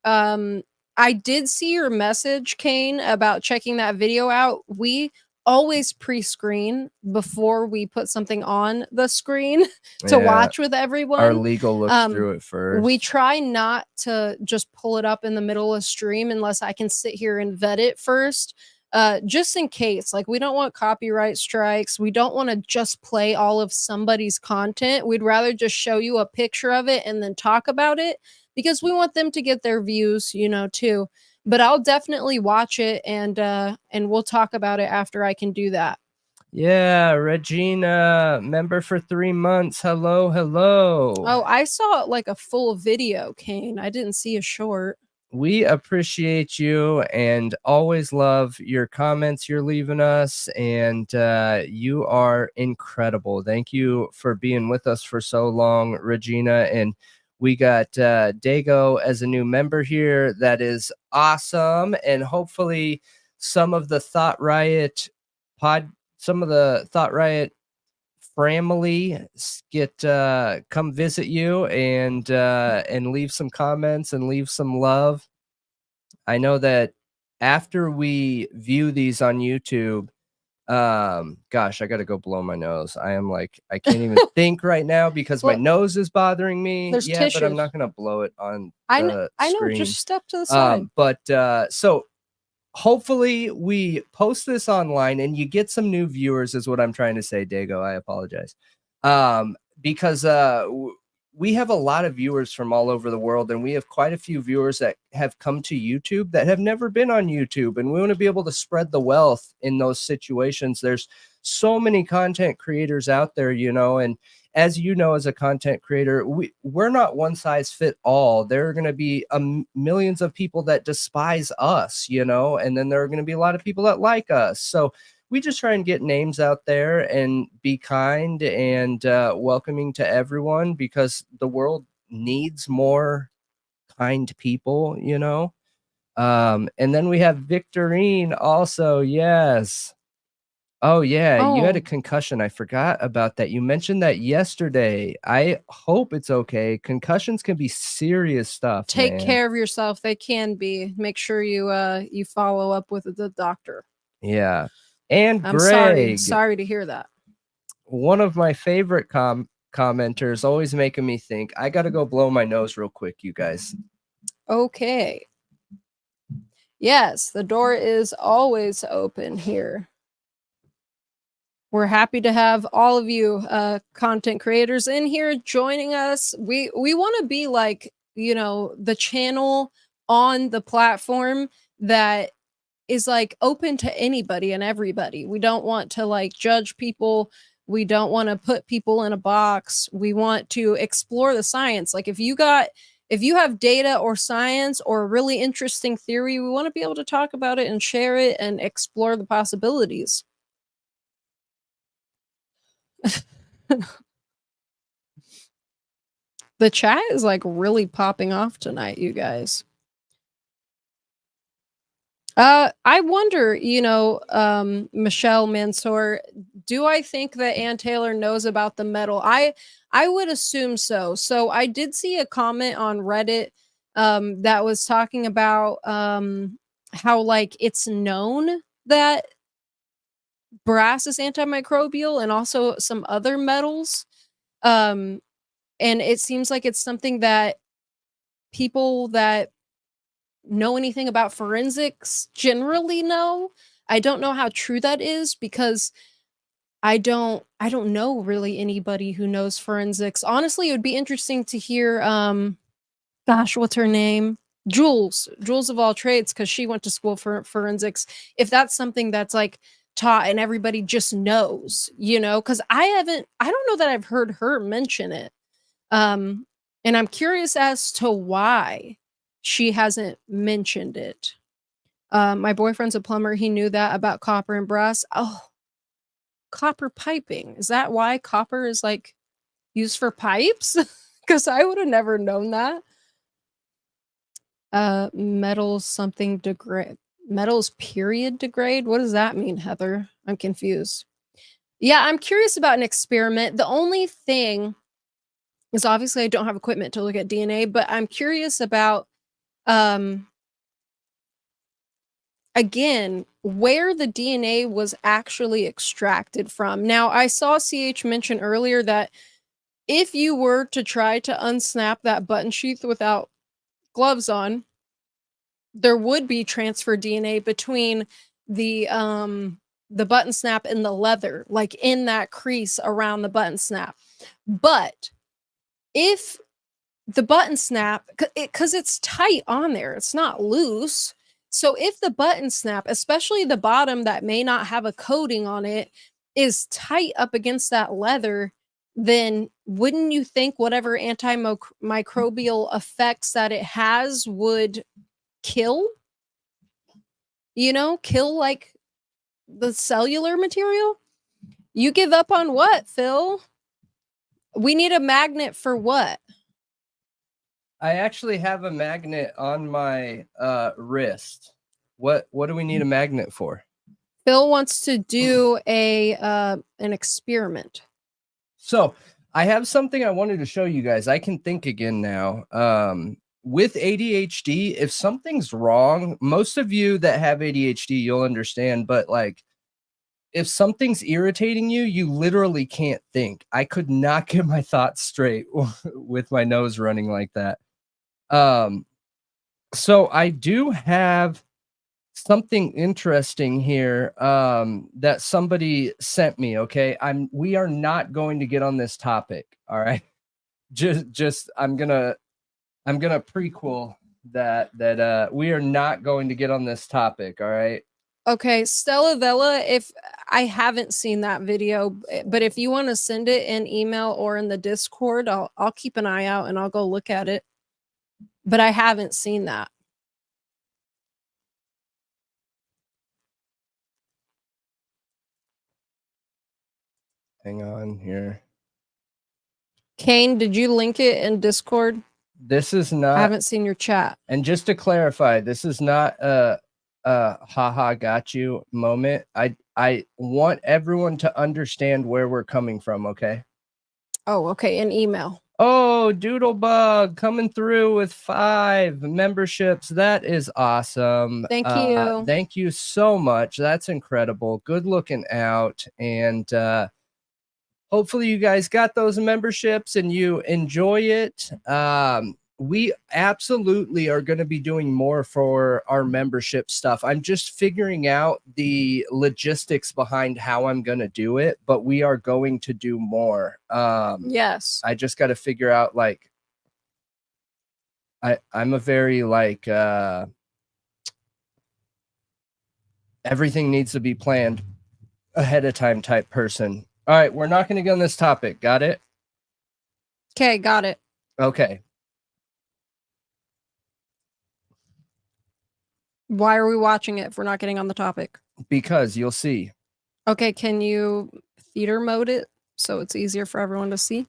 I did see your message, Kane, about checking that video out. We always pre-screen before we put something on the screen to watch with everyone. Our legal looks through it first. We try not to just pull it up in the middle of stream unless I can sit here and vet it first. Just in case, like, we don't want copyright strikes. We don't want to just play all of somebody's content. We'd rather just show you a picture of it and then talk about it, because we want them to get their views, you know, too. But I'll definitely watch it, and we'll talk about it after I can do that. Yeah, Regina, member for 3 months. Hello. Oh, I saw like a full video, Kane. I didn't see a short. We appreciate you and always love your comments you're leaving us, and you are incredible. Thank you for being with us for so long, Regina. And we got Dago as a new member here. That is awesome. And hopefully some of the Thought Riot family get come visit you and leave some comments and leave some love. I know that after we view these on YouTube, gosh, I gotta go blow my nose. I am like, I can't even think right now because my nose is bothering me. There's But I'm not gonna blow it on the I know, screen. just step to the side. But so hopefully we post this online and you get some new viewers, is what I'm trying to say, Dago. I apologize. Because we have a lot of viewers from all over the world, and we have quite a few viewers that have come to YouTube that have never been on YouTube, and we want to be able to spread the wealth in those situations. There's so many content creators out there, you know, and as you know, as a content creator, we're not one size fit all. There are going to be millions of people that despise us, you know, and then there are going to be a lot of people that like us. So we just try and get names out there and be kind and welcoming to everyone, because the world needs more kind people, you know. And then we have Victorine also. Yes. Oh, yeah. You had a concussion. I forgot about that. You mentioned that yesterday. I hope it's okay. Concussions can be serious stuff. Take care of yourself. They can be. Make sure you follow up with the doctor. Yeah. And I'm Greg, sorry to hear that. One of my favorite commenters, always making me think. I got to go blow my nose real quick, you guys. Okay. Yes, the door is always open here. We're happy to have all of you content creators in here joining us. We want to be like, you know, the channel on the platform that is like open to anybody and everybody. We don't want to like judge people. We don't want to put people in a box. We want to explore the science. Like if you have data or science or a really interesting theory, we want to be able to talk about it and share it and explore the possibilities. The chat is like really popping off tonight, you guys. I wonder, you know, Michelle Mansour, do I think that Ann Taylor knows about the metal? I would assume so. So I did see a comment on Reddit that was talking about how like it's known that brass is antimicrobial and also some other metals. And it seems like it's something that people that know anything about forensics generally know. I don't know how true that is because I don't know really anybody who knows forensics. Honestly, it would be interesting to hear gosh, what's her name? Jules of all trades, because she went to school for forensics, if that's something that's like taught and everybody just knows, you know, because I don't know that I've heard her mention it. And I'm curious as to why she hasn't mentioned it. My boyfriend's a plumber. He knew that about copper and brass. Oh, copper piping. Is that why copper is like used for pipes? Because I would have never known that. Metals something degrade. Metals period degrade. What does that mean, Heather? I'm confused. Yeah, I'm curious about an experiment. The only thing is obviously I don't have equipment to look at DNA, but I'm curious about again, where the DNA was actually extracted from. Now, I saw CH mention earlier that if you were to try to unsnap that button sheath without gloves on, there would be transfer DNA between the button snap and the leather, like in that crease around the button snap. But if the button snap, because it's tight on there, it's not loose. So if the button snap, especially the bottom that may not have a coating on it, is tight up against that leather, then wouldn't you think whatever antimicrobial effects that it has would kill? You know, kill like the cellular material? You give up on what, Phil? We need a magnet for what? I actually have a magnet on my wrist. What do we need a magnet for? Phil wants to do an experiment. So I have something I wanted to show you guys. I can think again now. With ADHD, if something's wrong, most of you that have ADHD, you'll understand, but like if something's irritating you, you literally can't think. I could not get my thoughts straight with my nose running like that. So I do have something interesting here that somebody sent me. Okay, we are not going to get on this topic. All right, just I'm gonna prequel that we are not going to get on this topic. All right. Okay, Stella Vella, if I haven't seen that video, but if you want to send it in email or in the Discord, I'll keep an eye out and I'll go look at it. But I haven't seen that. Hang on here. Kane, did you link it in Discord? This is not. I haven't seen your chat. And just to clarify, this is not a haha got you moment. I want everyone to understand where we're coming from, okay? Oh, okay, an email. Oh, Doodlebug coming through with 5 memberships. That is awesome. Thank you. Thank you so much. That's incredible. Good looking out. And hopefully you guys got those memberships and you enjoy it. We absolutely are going to be doing more for our membership stuff. I'm just figuring out the logistics behind how I'm going to do it, but we are going to do more. Yes. I just got to figure out, like, I'm a very, like, everything needs to be planned ahead of time type person. All right, we're not going to get on this topic. Got it? Okay, got it. Okay. Why are we watching it if we're not getting on the topic? Because you'll see. Okay, can you theater mode it so it's easier for everyone to see?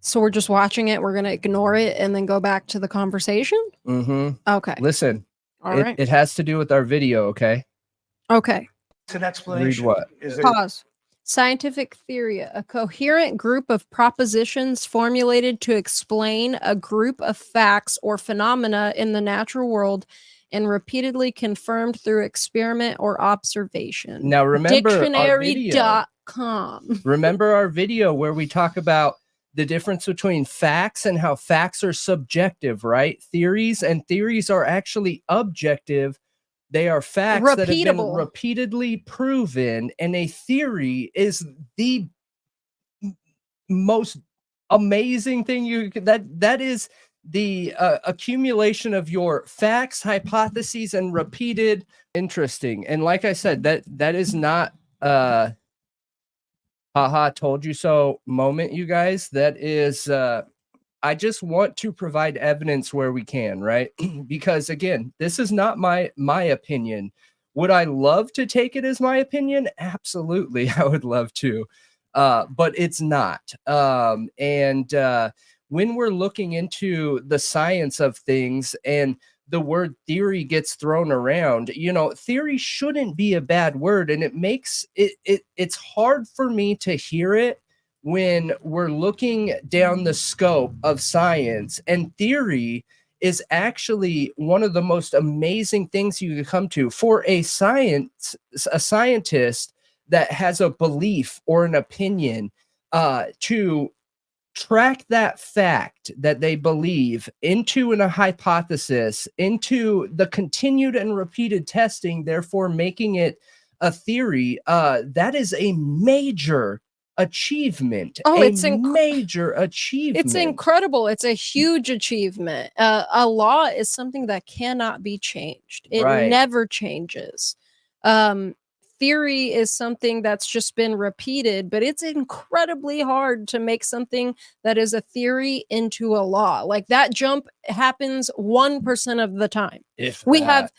So we're just watching it, we're going to ignore it and then go back to the conversation? Mm-hmm. Okay. Listen, All right. It has to do with our video, okay? Okay. It's an explanation. Read what? Pause. Scientific theory, a coherent group of propositions formulated to explain a group of facts or phenomena in the natural world and repeatedly confirmed through experiment or observation. Now remember Dictionary.com. Remember our video where we talk about the difference between facts and how facts are subjective, right? Theories are actually objective. They are facts that have been repeatedly proven, and a theory is the most amazing thing you could, that is the accumulation of your facts, hypotheses, and repeated interesting. And like I said, that is not haha told you so moment, you guys. That is I just want to provide evidence where we can, right? Because again, this is not my opinion. Would I love to take it as my opinion? Absolutely, I would love to. But it's not. And when we're looking into the science of things and the word theory gets thrown around, you know, theory shouldn't be a bad word, and it makes it's hard for me to hear it when we're looking down the scope of science. And theory is actually one of the most amazing things you could come to for a scientist that has a belief or an opinion, to track that fact that they believe into a hypothesis, into the continued and repeated testing, therefore making it a theory. That is a major achievement. Oh, major achievement. It's incredible. It's a huge achievement. A law is something that cannot be changed. It never changes. Theory is something that's just been repeated, but it's incredibly hard to make something that is a theory into a law. Like that jump happens 1% of the time. We have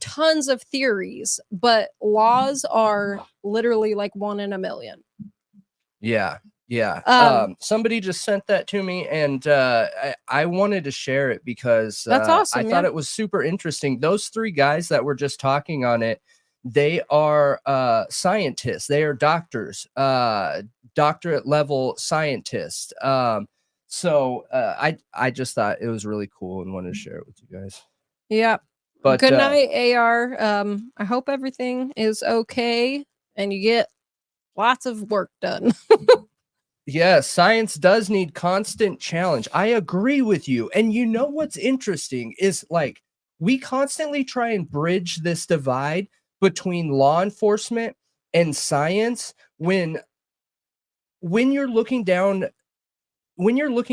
tons of theories, but laws are literally like 1 in a million. Yeah. Somebody just sent that to me, and I wanted to share it because that's awesome. I thought it was super interesting. Those 3 guys that were just talking on it, they are scientists. They are doctors, doctorate level scientists. So I just thought it was really cool and wanted to share it with you guys. Yeah. But good night, AR. I hope everything is okay and you get lots of work done. Yeah, science does need constant challenge. I agree with you. And you know what's interesting is like we constantly try and bridge this divide between law enforcement and science when you're looking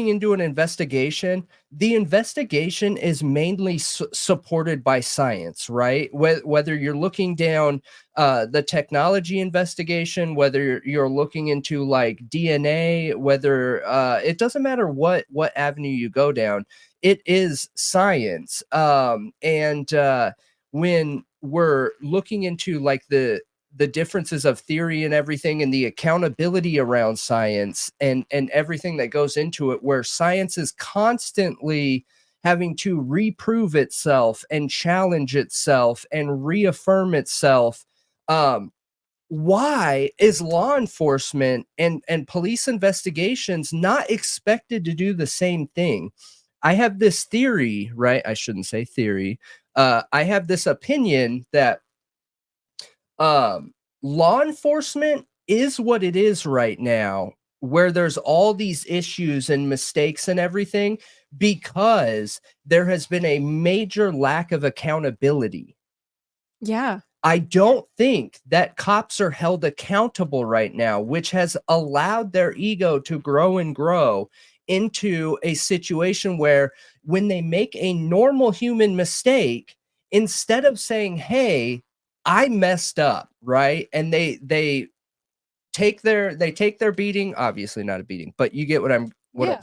into an investigation, the investigation is mainly supported by science, right? Whether you're looking down the technology investigation, whether you're looking into like DNA, whether it doesn't matter what avenue you go down, it is science. And when we're looking into like the differences of theory and everything and the accountability around science and everything that goes into it, where science is constantly having to reprove itself and challenge itself and reaffirm itself. Why is law enforcement and police investigations not expected to do the same thing? I have this theory, right? I shouldn't say theory. I have this opinion that law enforcement is what it is right now, where there's all these issues and mistakes and everything, because there has been a major lack of accountability. Yeah. I don't think that cops are held accountable right now, which has allowed their ego to grow and grow into a situation where when they make a normal human mistake, instead of saying, hey, I messed up, right? And they take their beating, obviously not a beating, but you get what I'm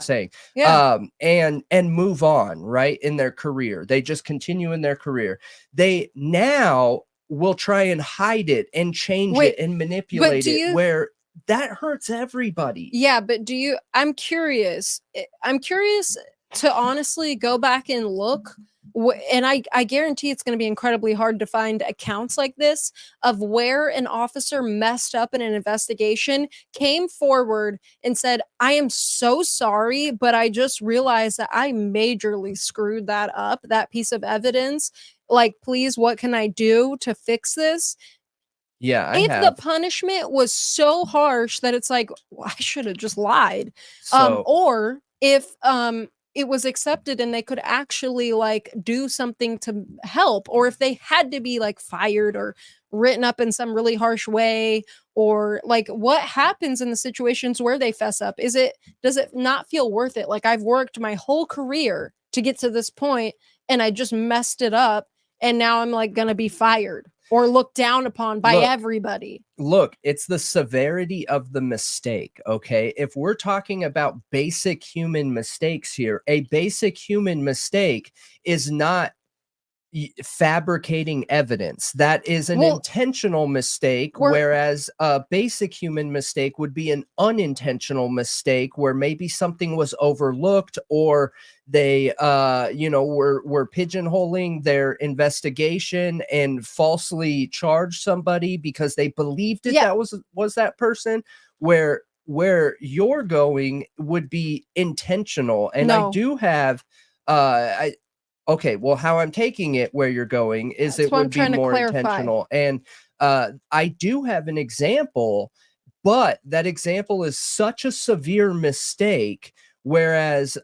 saying. Yeah. And move on, right? In their career. They just continue in their career. They now will try and hide it and change it and manipulate it, where that hurts everybody. Yeah, but I'm curious to honestly go back and look, and I guarantee it's going to be incredibly hard to find accounts like this of where an officer messed up in an investigation, came forward and said, I am so sorry, but I just realized that I majorly screwed that up, that piece of evidence. Like, please, what can I do to fix this? Yeah, if the punishment was so harsh that it's like, well, I should have just lied. Or if it was accepted and they could actually like do something to help, or if they had to be like fired or written up in some really harsh way, or like what happens in the situations where they fess up? Does it not feel worth it? Like, I've worked my whole career to get to this point, and I just messed it up, and now I'm like gonna be fired or looked down upon by everybody. Look, it's the severity of the mistake, okay? If we're talking about basic human mistakes here, a basic human mistake is not fabricating evidence. That is an intentional mistake, whereas a basic human mistake would be an unintentional mistake where maybe something was overlooked, or they were pigeonholing their investigation and falsely charged somebody because they believed it that was that person. Where you're going would be intentional. And I do have okay, well, how I'm taking it where you're going is it would be more intentional. And I do have an example, but that example is such a severe mistake, whereas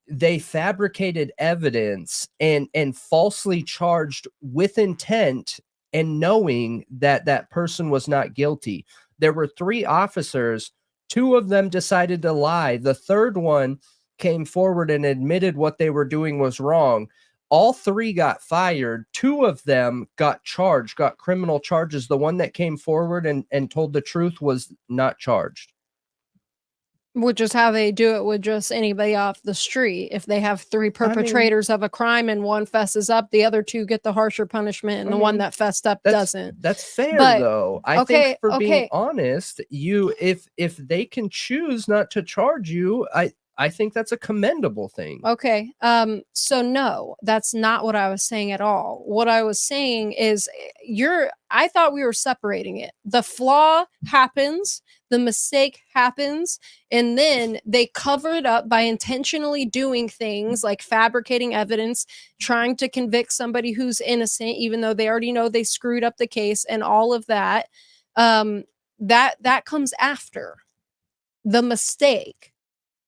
they fabricated evidence and falsely charged with intent and knowing that that person was not guilty. There were 3 officers. 2 of them decided to lie. The third one came forward and admitted what they were doing was wrong. All 3 got fired. 2 of them got charged, got criminal charges. The one that came forward and told the truth was not charged. Which is how they do it with just anybody off the street. If they have 3 perpetrators of a crime and one fesses up, the other 2 get the harsher punishment, and the one that fessed up doesn't. That's fair, though. I think for being honest, if they can choose not to charge you, I think that's a commendable thing. Okay. So no, that's not what I was saying at all. What I was saying is I thought we were separating it. The flaw happens, the mistake happens, and then they cover it up by intentionally doing things like fabricating evidence, trying to convict somebody who's innocent, even though they already know they screwed up the case and all of that. That comes after the mistake.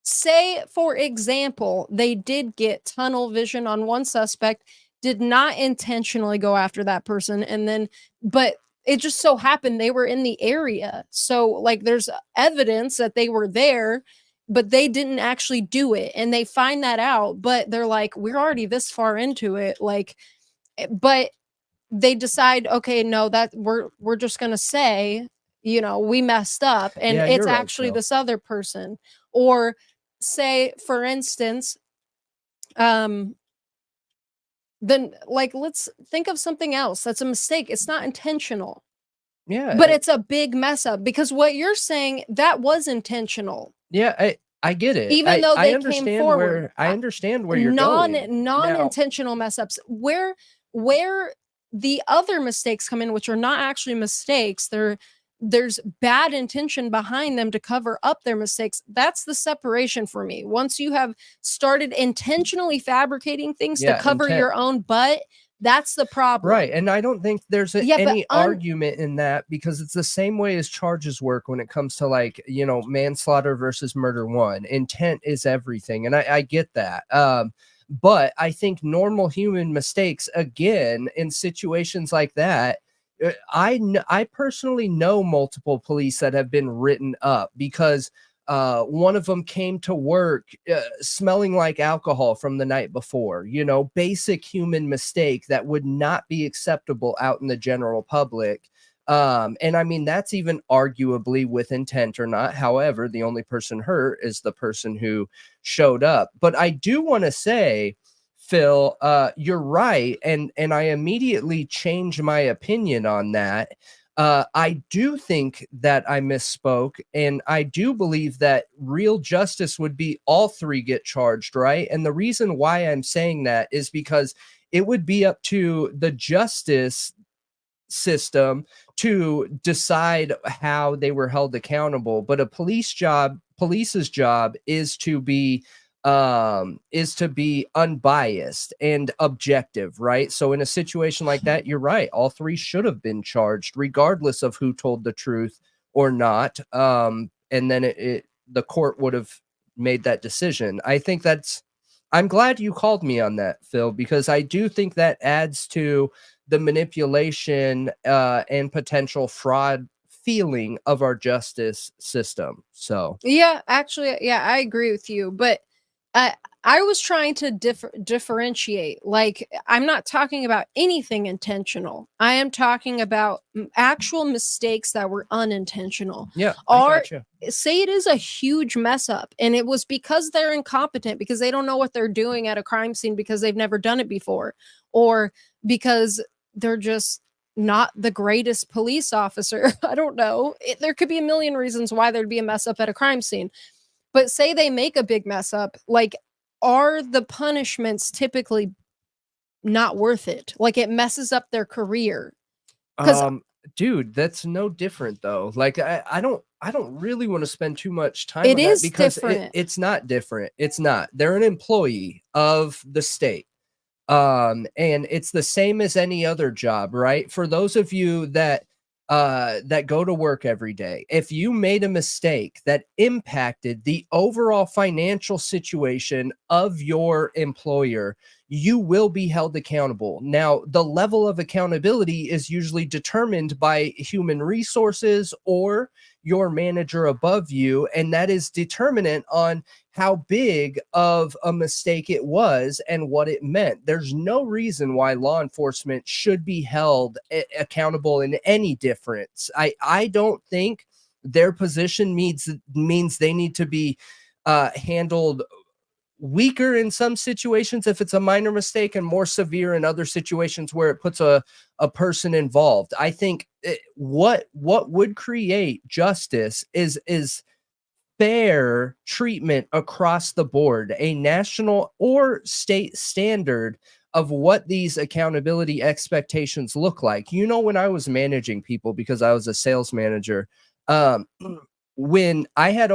Say, for example, they did get tunnel vision on one suspect, did not intentionally go after that person, but it just so happened they were in the area. So, like, there's evidence that they were there, but they didn't actually do it. And they find that out, but they're like, we're already this far into it. Like, but they decide, okay, no, that we're just going to say, we messed up, and it's actually this other person. Or say, for instance, then, like, let's think of something else that's a mistake. It's not intentional. Yeah. But it's a big mess up, because what you're saying, that was intentional. Yeah, I get it. Even though they came forward. I understand where you're going. Non-intentional mess ups. Where the other mistakes come in, which are not actually mistakes, there's bad intention behind them to cover up their mistakes. That's the separation for me. Once you have started intentionally fabricating things to cover your own butt, that's the problem. Right. And I don't think there's any argument in that, because it's the same way as charges work when it comes to, like, manslaughter versus murder 1. Intent is everything. And I get that. But I think normal human mistakes, again, in situations like that, I personally know multiple police that have been written up because one of them came to work smelling like alcohol from the night before. Basic human mistake that would not be acceptable out in the general public. And I mean, that's even arguably with intent or not. However, the only person hurt is the person who showed up. But I do want to say, Phil, you're right. And I immediately changed my opinion on that. I do think that I misspoke, and I do believe that real justice would be all 3 get charged, right? And the reason why I'm saying that is because it would be up to the justice system to decide how they were held accountable. But a police's job is to be unbiased and objective, right? So in a situation like that, you're right, all 3 should have been charged regardless of who told the truth or not. And then the court would have made that decision. I think I'm glad you called me on that, Phil, because I do think that adds to the manipulation and potential fraud feeling of our justice system. So yeah, actually, yeah, I agree with you. But I was trying to differentiate. Like, I'm not talking about anything intentional. I am talking about actual mistakes that were unintentional. Yeah, I Or gotcha. say it is a huge mess up and it was because they're incompetent, because they don't know what they're doing at a crime scene because they've never done it before, or because they're just not the greatest police officer. I don't know. There could be a million reasons why there'd be a mess up at a crime scene. But say they make a big mess up, like, are the punishments typically not worth it? Like, it messes up their career. Because Um, dude, that's no different though. Like I don't really want to spend too much time it on that is because different. it's not different. It's not. They're an employee of the state. And it's the same as any other job, right? For those of you that go to work every day, if you made a mistake that impacted the overall financial situation of your employer, you will be held accountable. Now, the level of accountability is usually determined by human resources or your manager above you, and that is determinant on how big of a mistake it was and what it meant. There's no reason why law enforcement should be held accountable in any difference. I don't think their position means they need to be handled weaker in some situations if it's a minor mistake and more severe in other situations where it puts a person involved. I think what would create justice is fair treatment across the board, a national or state standard of what these accountability expectations look like. You know, when I was managing people, because I was a sales manager, um, when I had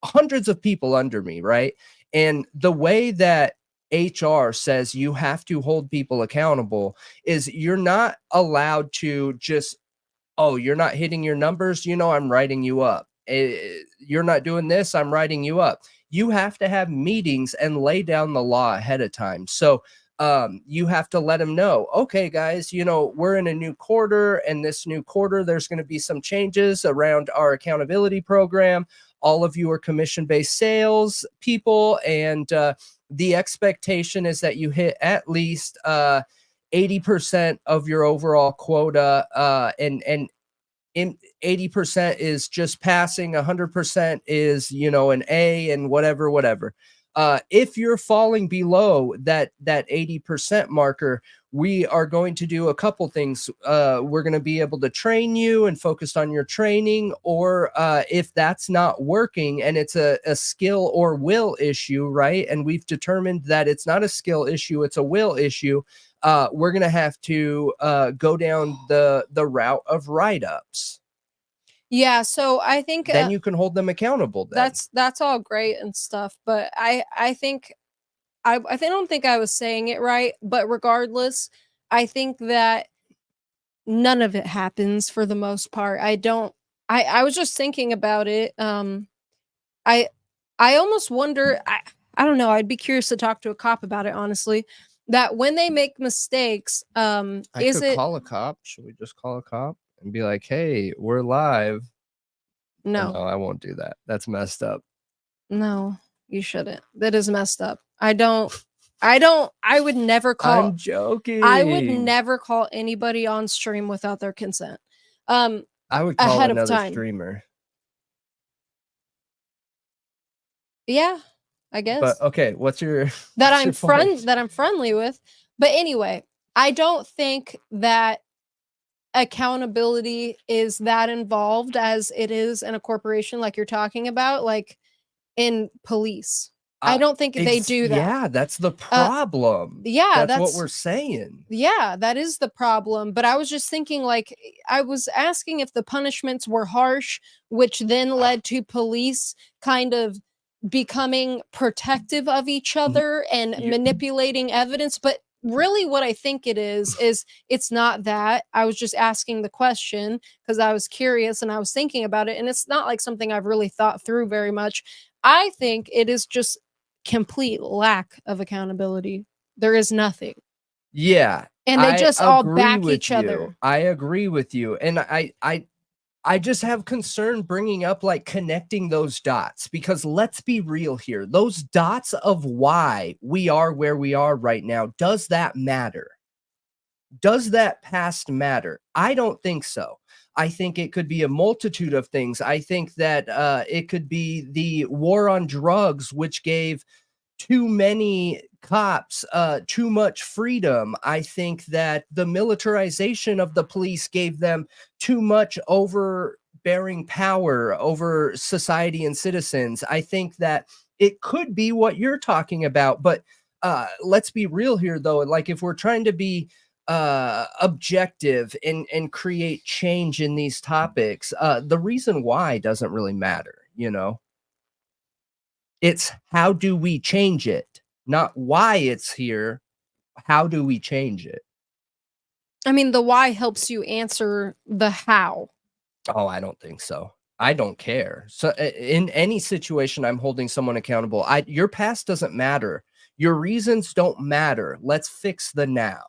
hundreds of people under me, right? And the way that HR says you have to hold people accountable is you're not allowed to just, oh, you're not hitting your numbers, I'm writing you up. You're not doing this, I'm writing you up. You have to have meetings and lay down the law ahead of time. So you have to let them know, okay, guys, we're in a new quarter, and this new quarter, there's going to be some changes around our accountability program. All of you are commission-based sales people, and the expectation is that you hit at least 80% of your overall quota, and 80% is just passing, 100% is an A, and whatever. If you're falling below that 80% marker, we are going to do a couple things. We're going to be able to train you and focus on your training, or if that's not working and it's a skill or will issue, right? And we've determined that it's not a skill issue, it's a will issue. We're going to have to go down the route of write-ups. Yeah, so I think Then you can hold them accountable then. that's all great and stuff, but I think don't think I was saying it right, but regardless, I think that none of it happens for the most part. I was just thinking about it. I I almost wonder, I don't know, I'd be curious to talk to a cop about it, honestly, that when they make mistakes, I is could it call a cop. Should we just call a cop and be like, hey, we're live? No, no. I won't do that. That's messed up. No, you shouldn't. That is messed up. I would never call I'm joking. I would never call anybody on stream without their consent. I would call Ahead of another time. streamer. Yeah, I guess. But okay, what's your that what's your point? I'm friendly with. But anyway, I don't think that accountability is that involved as it is in a corporation like you're talking about, like in police. I don't think they do that. Yeah, that's the problem. Yeah, that's what we're saying. Yeah, that is the problem. But I was just thinking, like, I was asking if the punishments were harsh, which then led to police kind of becoming protective of each other and manipulating evidence. But really, what I think it is it's not that. I was just asking the question because I was curious and I was thinking about it. And it's not like something I've really thought through very much. I think it is just complete lack of accountability. There is nothing. Yeah. And they just all back each other. I agree with you. And I just have concern bringing up like connecting those dots, because let's be real here. Those dots of why we are where we are right now, does that matter? Does that past matter? I don't think so. I think it could be a multitude of things. I think that it could be the war on drugs, which gave too many cops too much freedom. I think that the militarization of the police gave them too much overbearing power over society and citizens. I think that it could be what you're talking about, but let's be real here though. Like if we're trying to be objective and create change in these topics, the reason why doesn't really matter, you know. It's how do we change it, not why it's here. How do we change it? I mean, the why helps you answer the how. Oh, I don't think so. I don't care. So in any situation, I'm holding someone accountable. Your past doesn't matter. Your reasons don't matter. Let's fix the now.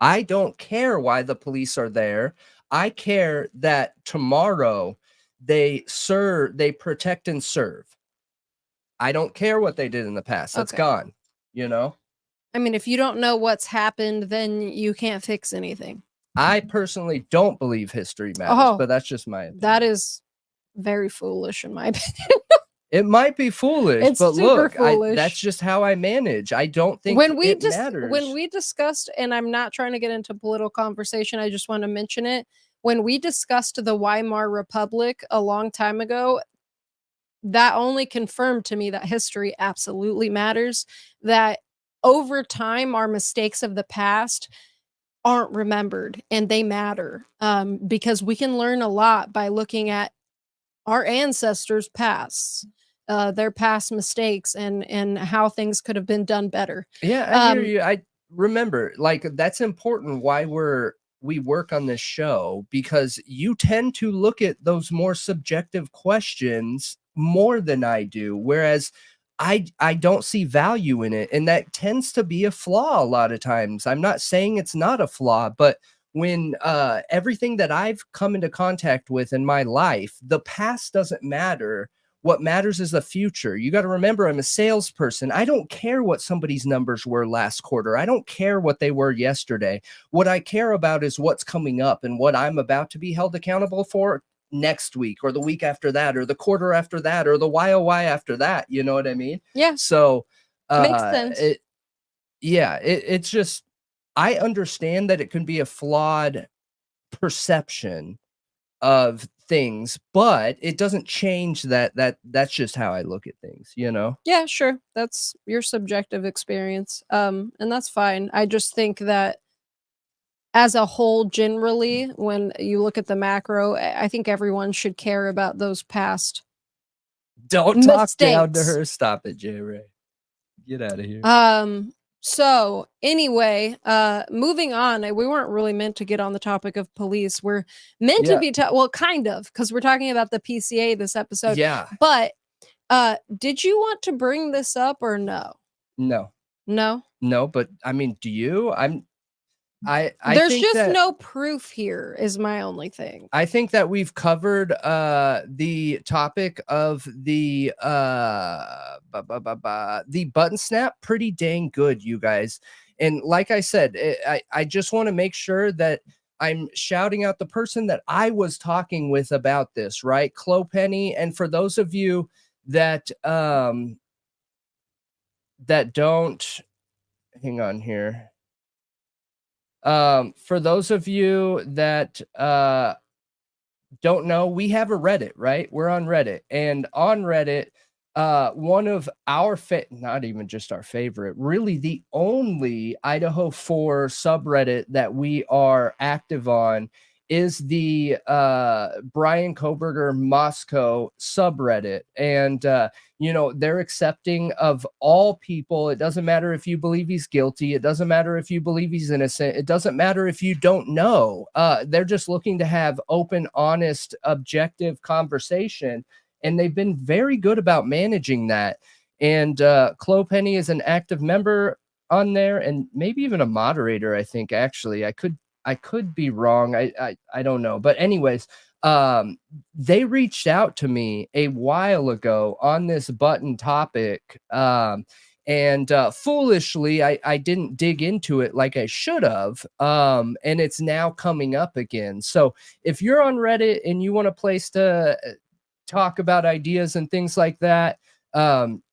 I don't care why the police are there. I care that tomorrow they protect and serve. I don't care what they did in the past. That's gone, you know? I mean, if you don't know what's happened, then you can't fix anything. I personally don't believe history matters, but that's just my opinion. That is very foolish in my opinion. It might be foolish, It's but super look, foolish. that's just how I manage. I don't think When we matters. when we discussed, and I'm not trying to get into political conversation, I just want to mention it. When we discussed the Weimar Republic a long time ago, that only confirmed to me that history absolutely matters, that over time our mistakes of the past aren't remembered and they matter, because we can learn a lot by looking at our ancestors' past, their past mistakes and how things could have been done better. Yeah, I hear you. I remember, like, that's important why we work on this show, because you tend to look at those more subjective questions more than I do, whereas I don't see value in it, and that tends to be a flaw a lot of times. I'm not saying it's not a flaw, but when everything that I've come into contact with in my life, the past doesn't matter. What matters is the future. You got to remember, I'm a salesperson. I don't care what somebody's numbers were last quarter. I don't care what they were yesterday. What I care about is what's coming up and what I'm about to be held accountable for next week or the week after that or the quarter after that or the YOY after that. You know what I mean? Yeah. So makes sense. It's just, I understand that it can be a flawed perception of things, but it doesn't change that's just how I look at things, you know? Yeah, sure. That's your subjective experience. And that's fine. I just think that as a whole, generally, when you look at the macro, I think everyone should care about those past Don't talk down to mistakes. her. Stop it, J. Ray. Get out of here. So anyway, moving on, we weren't really meant to get on the topic of police. We're meant to be, well, kind of, because we're talking about the PCA this episode. Yeah. But did you want to bring this up or no? No. No? No, but I mean, do you? There's think just that, no proof here is my only thing. I think that we've covered the topic of the button snap pretty dang good, you guys. And like I said, I just want to make sure that I'm shouting out the person that I was talking with about this, right? Clopenny. And for those of you that that don't, hang on here. For those of you that don't know, we have a Reddit, right? We're on Reddit, and on Reddit, one of our not even just our favorite, really the only Idaho 4 subreddit that we are active on is the Bryan Kohberger Moscow subreddit. And you know, they're accepting of all people. It doesn't matter if you believe he's guilty. It doesn't matter if you believe he's innocent. It doesn't matter if you don't know. They're just looking to have open, honest, objective conversation. And they've been very good about managing that. And Clopenny is an active member on there and maybe even a moderator, I think, actually. I could I could be wrong. I don't know. But anyways, they reached out to me a while ago on this button topic. And foolishly, I didn't dig into it like I should have. And it's now coming up again. So if you're on Reddit and you want a place to talk about ideas and things like that,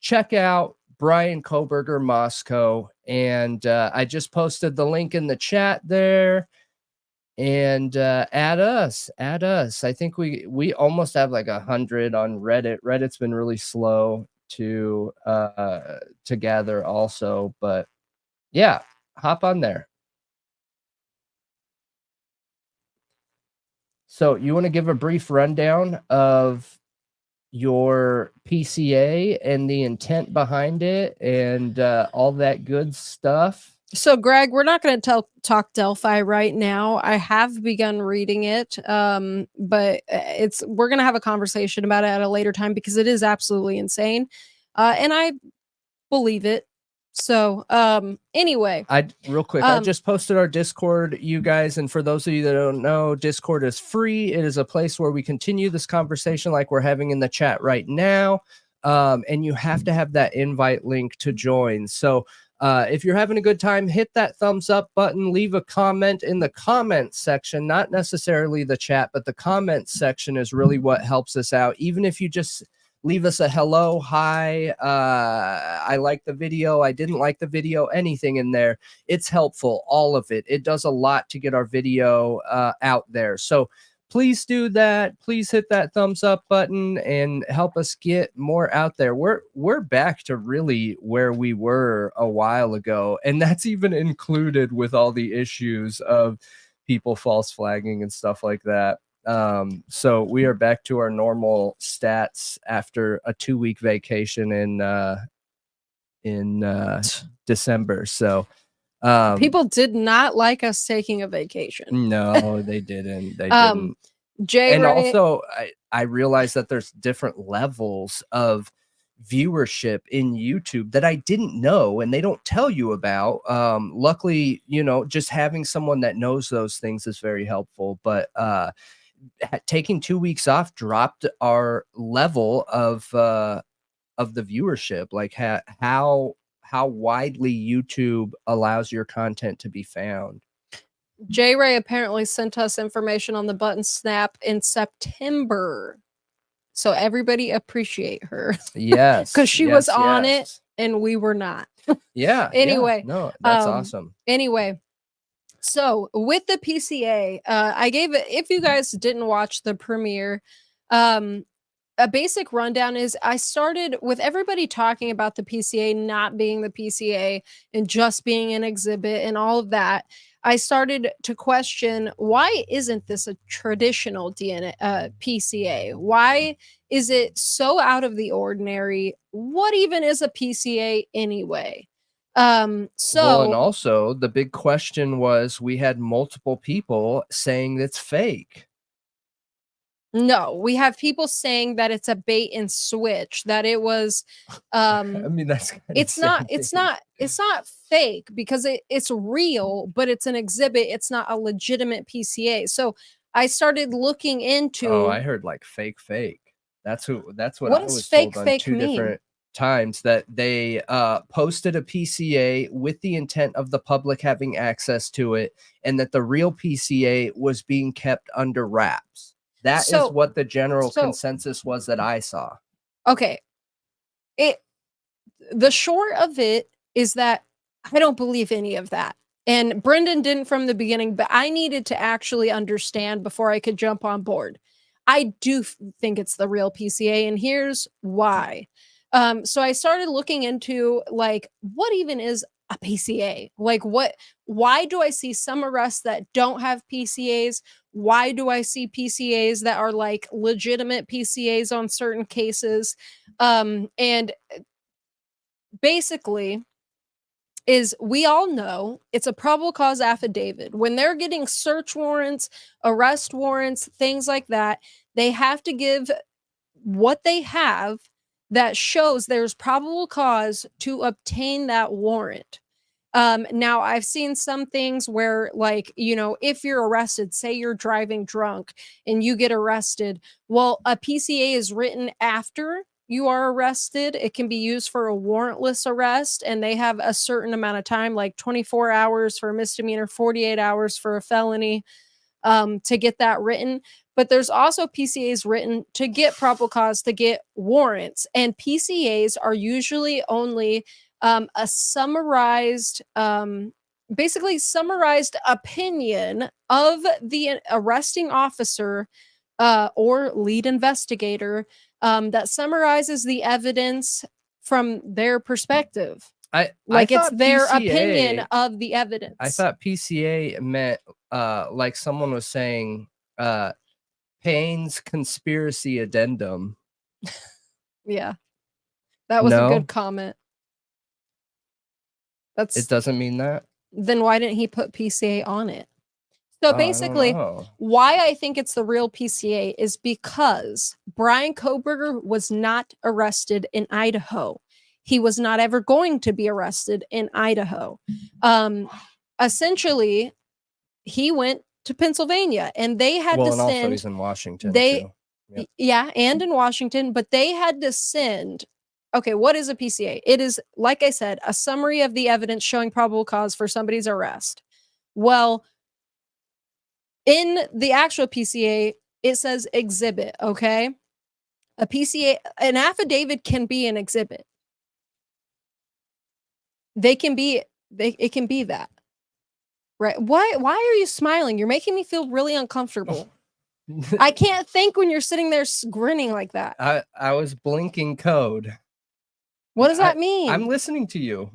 check out Bryan Kohberger Moscow. And I just posted the link in the chat there. And add us. I think we almost have like 100 on Reddit. Reddit's been really slow to gather also, but yeah, hop on there. So you want to give a brief rundown of your PCA and the intent behind it and all that good stuff? So, Greg, we're not going to talk Delphi right now. I have begun reading it, but we're going to have a conversation about it at a later time because it is absolutely insane, and I believe it. So, anyway, real quick, I just posted our Discord, you guys, and for those of you that don't know, Discord is free. It is a place where we continue this conversation like we're having in the chat right now, and you have to have that invite link to join. So if you're having a good time, hit that thumbs up button, leave a comment in the comment section, not necessarily the chat, but the comment section is really what helps us out. Even if you just leave us a hello, hi, I like the video, I didn't like the video, anything in there, it's helpful, all of it. It does a lot to get our video out there. So please do that. Please hit that thumbs up button and help us get more out there. We're back to really where we were a while ago, and that's even included with all the issues of people false flagging and stuff like that. So we are back to our normal stats after a 2-week vacation in December. So people did not like us taking a vacation. No, they didn't. They didn't. And also, I realized that there's different levels of viewership in YouTube that I didn't know, and they don't tell you about. Luckily, just having someone that knows those things is very helpful. But taking 2 weeks off dropped our level of the viewership, like how widely YouTube allows your content to be found. J Ray apparently sent us information on the button snap in September. So everybody appreciate her. Yes. Because she was on it and we were not. Yeah. Anyway. Yeah. No, that's awesome. Anyway. So with the PCA, I gave it, if you guys didn't watch the premiere, a basic rundown is I started with everybody talking about the PCA not being the PCA and just being an exhibit and all of that. I started to question, why isn't this a traditional DNA PCA? Why is it so out of the ordinary? What even is a PCA anyway? And also the big question was, we had multiple people saying it's fake. No, we have people saying that it's a bait and switch, that it was I mean, that's it's not fake because it's real, but it's an exhibit. It's not a legitimate PCA. So I stared looking into I heard like fake. That's what I was told on two different times, that they posted a PCA with the intent of the public having access to it, and that the real PCA was being kept under wraps. That is what the general consensus was that I saw. Okay. The short of it is that I don't believe any of that. And Brendan didn't from the beginning, but I needed to actually understand before I could jump on board. I do think it's the real PCA, and here's why. So I started looking into, like, what even is a PCA? Like, why do I see some arrests that don't have PCAs? Why do I see PCAs that are like legitimate PCAs on certain cases? And basically is, we all know it's a probable cause affidavit. When they're getting search warrants, arrest warrants, things like that, they have to give what they have that shows there's probable cause to obtain that warrant. Now I've seen some things where, like, you know, if you're arrested, say you're driving drunk and you get arrested, well, a PCA is written after you are arrested. It can be used for a warrantless arrest, and they have a certain amount of time, like 24 hours for a misdemeanor, 48 hours for a felony, to get that written. But there's also PCAs written to get probable cause, to get warrants. And PCAs are usually only a summarized, basically summarized opinion of the arresting officer or lead investigator, that summarizes the evidence from their perspective. Like, it's their opinion of the evidence. I thought PCA meant like someone was saying Payne's conspiracy addendum. Yeah, that was a good comment. It doesn't mean that. Then why didn't he put PCA on it? So basically, why I think it's the real PCA is because Bryan Kohberger was not arrested in Idaho. He was not ever going to be arrested in Idaho. Essentially, he went to Pennsylvania, and they had to send. And also he's in Washington too. Yep. Yeah, and in Washington, but they had to send. Okay, what is a PCA? It is, like I said, a summary of the evidence showing probable cause for somebody's arrest. Well, in the actual PCA, it says exhibit, okay? A PCA, an affidavit can be an exhibit. It can be that. Right? Why are you smiling? You're making me feel really uncomfortable. I can't think when you're sitting there grinning like that. I was blinking code. What does that mean? I'm listening to you.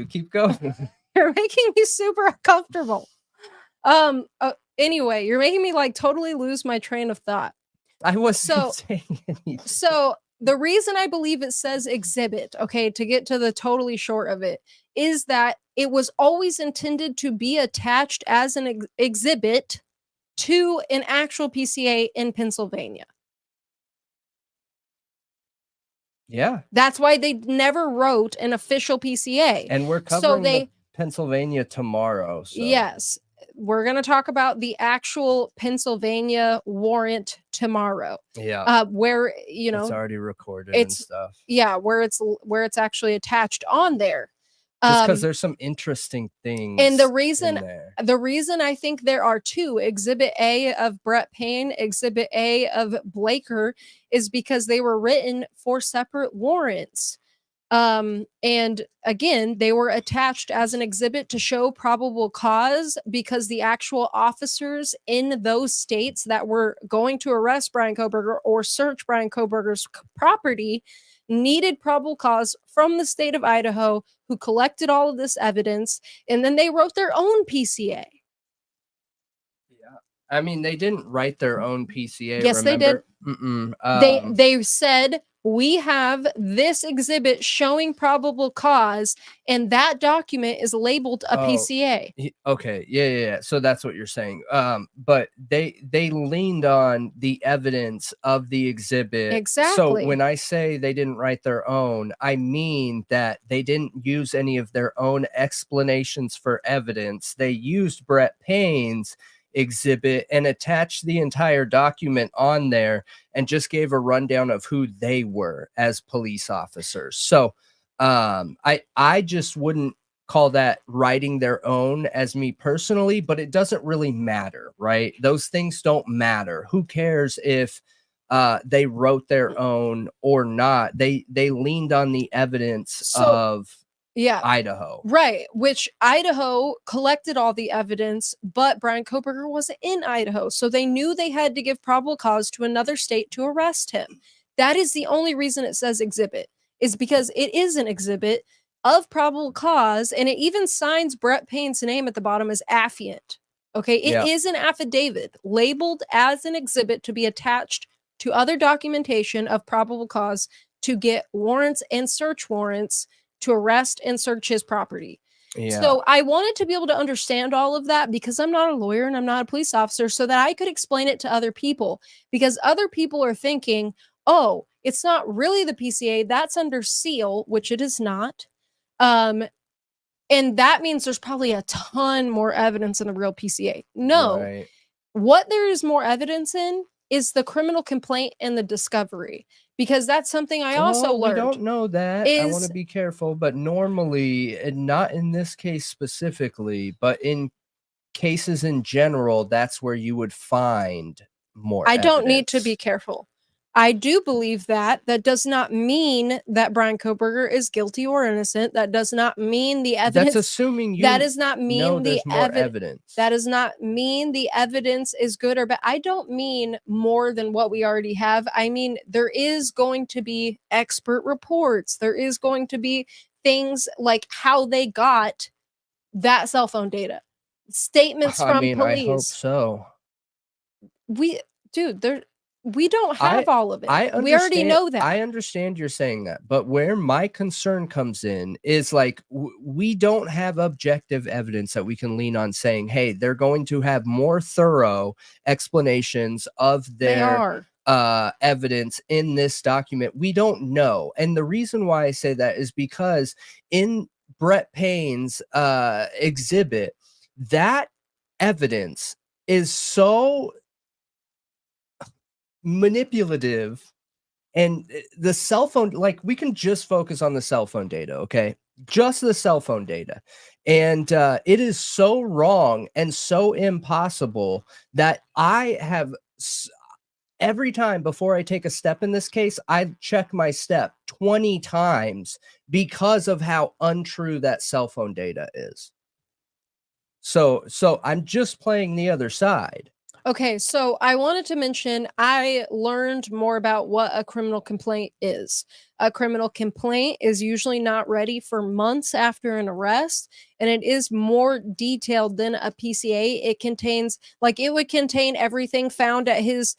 Keep going. You're making me super uncomfortable. Anyway, you're making me like totally lose my train of thought. I wasn't saying anything. So the reason I believe it says exhibit, okay, to get to the totally short of it, is that it was always intended to be attached as an exhibit to an actual PCA in Pennsylvania. Yeah. That's why they never wrote an official PCA. And we're covering the Pennsylvania tomorrow. So. Yes. We're going to talk about the actual Pennsylvania warrant tomorrow. Yeah. Where, you know, it's already recorded and stuff. Yeah, where it's actually attached on there. Just because there's some interesting things. And the reason I think there are two, Exhibit A of Brett Payne, Exhibit A of Blaker, is because they were written for separate warrants. And again, they were attached as an exhibit to show probable cause because the actual officers in those states that were going to arrest Bryan Kohberger or search Bryan Kohberger's property needed probable cause from the state of Idaho, who collected all of this evidence, and then they wrote their own PCA. Yeah. I mean, they didn't write their own PCA. Yes, remember? They did. They said, we have this exhibit showing probable cause, and that document is labeled a PCA. Okay. Yeah. So that's what you're saying. But they leaned on the evidence of the exhibit. Exactly. So when I say they didn't write their own, I mean that they didn't use any of their own explanations for evidence. They used Brett Payne's exhibit and attached the entire document on there and just gave a rundown of who they were as police officers. So I just wouldn't call that writing their own as me personally, but it doesn't really matter, right? Those things don't matter. Who cares if they wrote their own or not? They leaned on the evidence of Idaho. Right, which Idaho collected all the evidence, but Bryan Kohberger wasn't in Idaho, so they knew they had to give probable cause to another state to arrest him. That is the only reason it says exhibit, is because it is an exhibit of probable cause, and it even signs Brett Payne's name at the bottom as affiant. Okay, it is an affidavit labeled as an exhibit to be attached to other documentation of probable cause to get warrants and search warrants to arrest and search his property. Yeah. So I wanted to be able to understand all of that because I'm not a lawyer and I'm not a police officer, so that I could explain it to other people, because other people are thinking, oh, it's not really the PCA, that's under seal, which it is not. And that means there's probably a ton more evidence in the real PCA. No, Right. what there is more evidence in is the criminal complaint and the discovery, because that's something I also Well, we learned. don't know that. I want to Is be careful, but normally, and not in this case specifically, but in cases in general, that's where you would find more I don't need to evidence. be careful. I do believe that. That does not mean that Bryan Kohberger is guilty or innocent. That does not mean the That's evidence. assuming you That does not know mean the there's more evidence. That does not mean the evidence is good or bad. I don't mean more than what we already have. I mean, there is going to be expert reports. There is going to be things like how they got that cell phone data, statements I from mean, I hope police. so. We don't have all of it. I We already understand. know that. I understand you're saying that, but where my concern comes in is like we don't have objective evidence that we can lean on saying, hey, they're going to have more thorough explanations of They their are. evidence in this document. We don't know. And the reason why I say that is because in Brett Payne's exhibit, that evidence is so manipulative, and the cell phone, like, we can just focus on the cell phone data, okay, just the cell phone data, and it is so wrong and so impossible that I have every time before I take a step in this case, I check my step 20 times because of how untrue that cell phone data is. So I'm just playing the other side. Okay, so I wanted to mention I learned more about what a criminal complaint is. A criminal complaint is usually not ready for months after an arrest, and it is more detailed than a PCA. It contains, like, it would contain everything found at his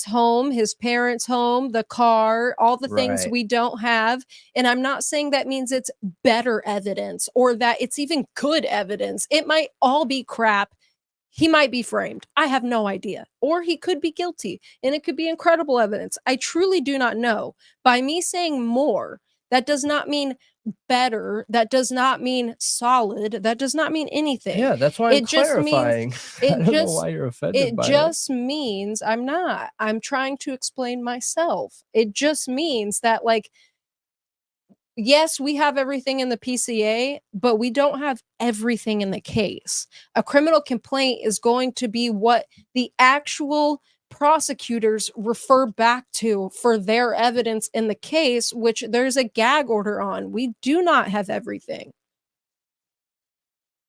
home, his parents' home, the car, all the things Right. we don't have. And I'm not saying that means it's better evidence or that it's even good evidence. It might all be crap. He might be framed. I have no idea. Or he could be guilty, and it could be incredible evidence. I truly do not know. By me saying more, that does not mean better. That does not mean solid. That does not mean anything. Yeah, that's why I'm It just means clarifying. I it don't know why just you're offended by it. just means I'm not. I'm trying to explain myself. It just means that, like, yes, we have everything in the PCA, but we don't have everything in the case. A criminal complaint is going to be what the actual prosecutors refer back to for their evidence in the case, which there's a gag order on. We do not have everything.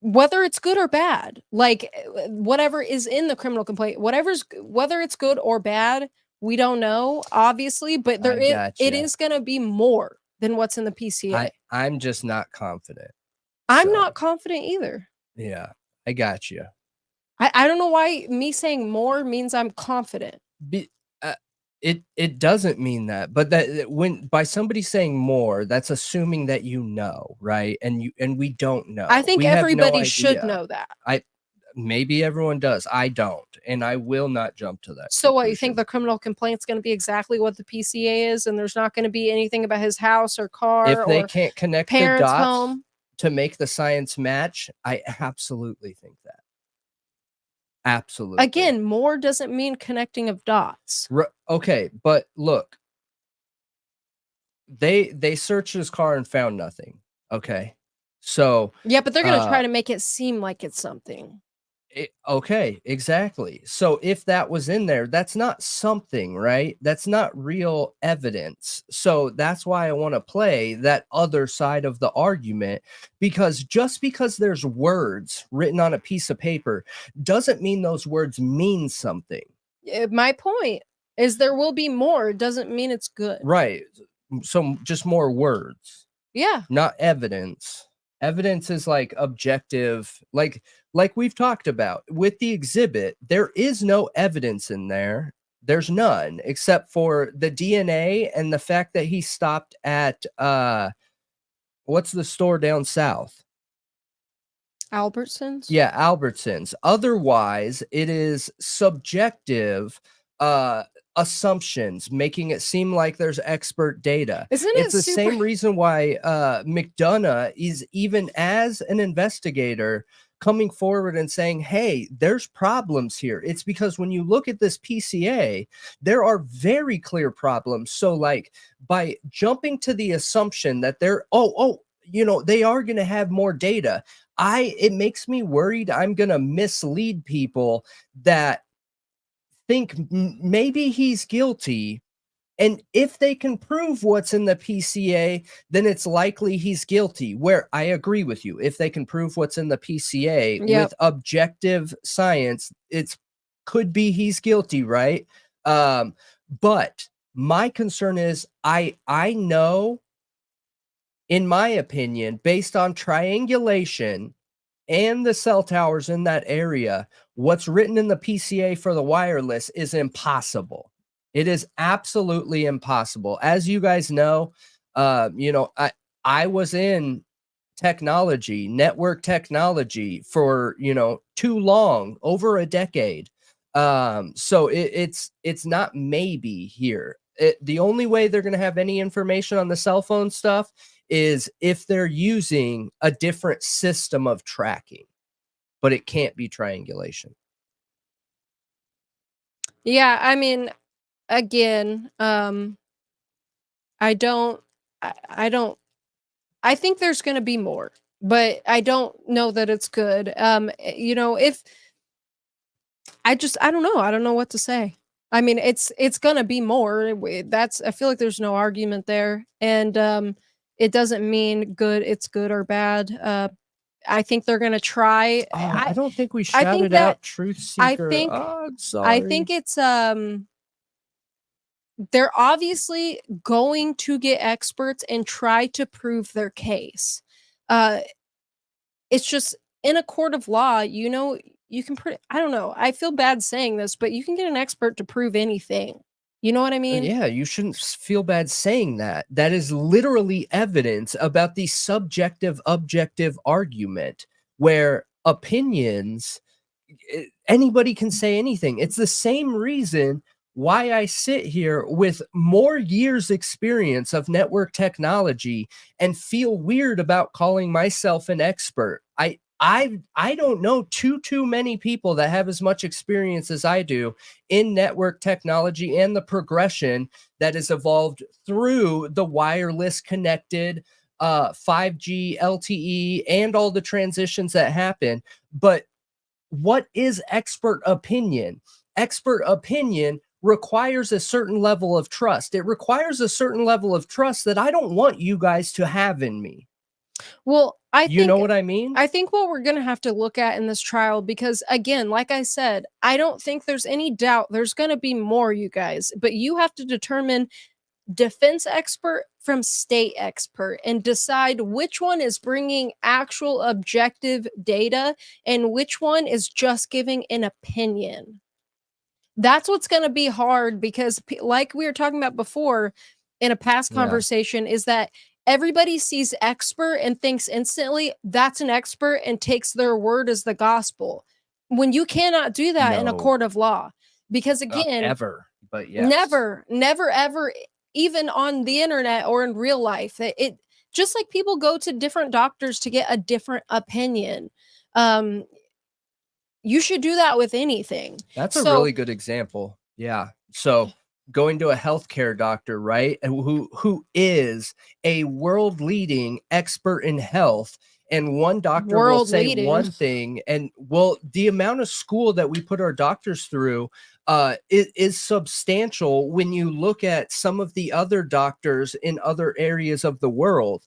Whether it's good or bad, like, whatever is in the criminal complaint, whether it's good or bad, we don't know, obviously, but I it gotcha. is going to be more than what's in the PCA. I'm just not confident. I'm So, not confident either. yeah, I got you. I don't know why me saying more means I'm confident. It doesn't mean that, but that when by somebody saying more, that's assuming that you know, right? And we don't know. I think We have no everybody should idea. know that. Maybe everyone does. I don't, and I will not jump to that. So what, you think conclusion. the criminal complaint's going to be exactly what the PCA is, and there's not going to be anything about his house or car If they or can't connect the parents' dots home? to make the science match, I absolutely think that. Absolutely. Again, more doesn't mean connecting of dots. Okay, but look, they searched his car and found nothing. Okay, so Yeah, but they're going to try to make it seem like it's something. okay, exactly. So if that was in there, that's not something, right? That's not real evidence. So that's why I want to play that other side of the argument, because just because there's words written on a piece of paper doesn't mean those words mean something. My point is there will be more. It doesn't mean it's good. Right. So just more words. Yeah. Not evidence. Evidence is like objective, like we've talked about with the exhibit. There is no evidence in there. There's none except for the DNA and the fact that he stopped at what's the store down south? Albertsons? Yeah, Albertsons. Otherwise, it is subjective assumptions, making it seem like there's expert data. Isn't It's it the super? same reason why McDonough is, even as an investigator, coming forward and saying, hey, there's problems here. It's because when you look at this PCA, there are very clear problems. So like, by jumping to the assumption that they're, they are going to have more data, it makes me worried I'm going to mislead people that think maybe he's guilty. And if they can prove what's in the PCA, then it's likely he's guilty. Where I agree with you. If they can prove what's in the PCA with objective science, it's could be he's guilty, right? But my concern is I know, in my opinion, based on triangulation and the cell towers in that area, what's written in the PCA for the wireless is impossible. It is absolutely impossible. As you guys know, I was in technology, network technology for, too long, over a decade. So it's not maybe here. The only way they're going to have any information on the cell phone stuff is if they're using a different system of tracking, but it can't be triangulation. Yeah, I mean, again, I don't, I don't, I think there's going to be more, but I don't know that it's good. If I don't know. I don't know what to say. I mean, it's going to be more. I feel like there's no argument there. And, it doesn't mean good. It's good or bad. I think they're going to try. Oh, I don't think we I think shouted that out Truth I Seeker. think Oh, I'm I sorry. think it's they're obviously going to get experts and try to prove their case. Uh it's just in a court of law, you can I don't know. I feel bad saying this, but you can get an expert to prove anything. You know what I mean? Yeah, you shouldn't feel bad saying that. That is literally evidence about the subjective objective argument, where opinions, anybody can say anything. It's the same reason why I sit here with more years experience of network technology and feel weird about calling myself an expert. I don't know too many people that have as much experience as I do in network technology and the progression that has evolved through the wireless connected 5G, LTE, and all the transitions that happen. But what is expert opinion? Expert opinion requires a certain level of trust. It requires a certain level of trust that I don't want you guys to have in me. Well, You know what I mean? I think what we're going to have to look at in this trial, because again, like I said, I don't think there's any doubt there's going to be more, you guys, but you have to determine defense expert from state expert and decide which one is bringing actual objective data and which one is just giving an opinion. That's what's going to be hard, because like we were talking about before in a past conversation, is that everybody sees expert and thinks instantly that's an expert and takes their word as the gospel, when you cannot do that in a court of law. Because again, ever, but yes. never ever, even on the internet or in real life, it just like people go to different doctors to get a different opinion. You should do that with anything. That's a really good example. Yeah. So going to a healthcare doctor, right? And who is a world leading expert in health. And one doctor will say one thing, and well, the amount of school that we put our doctors through is substantial when you look at some of the other doctors in other areas of the world.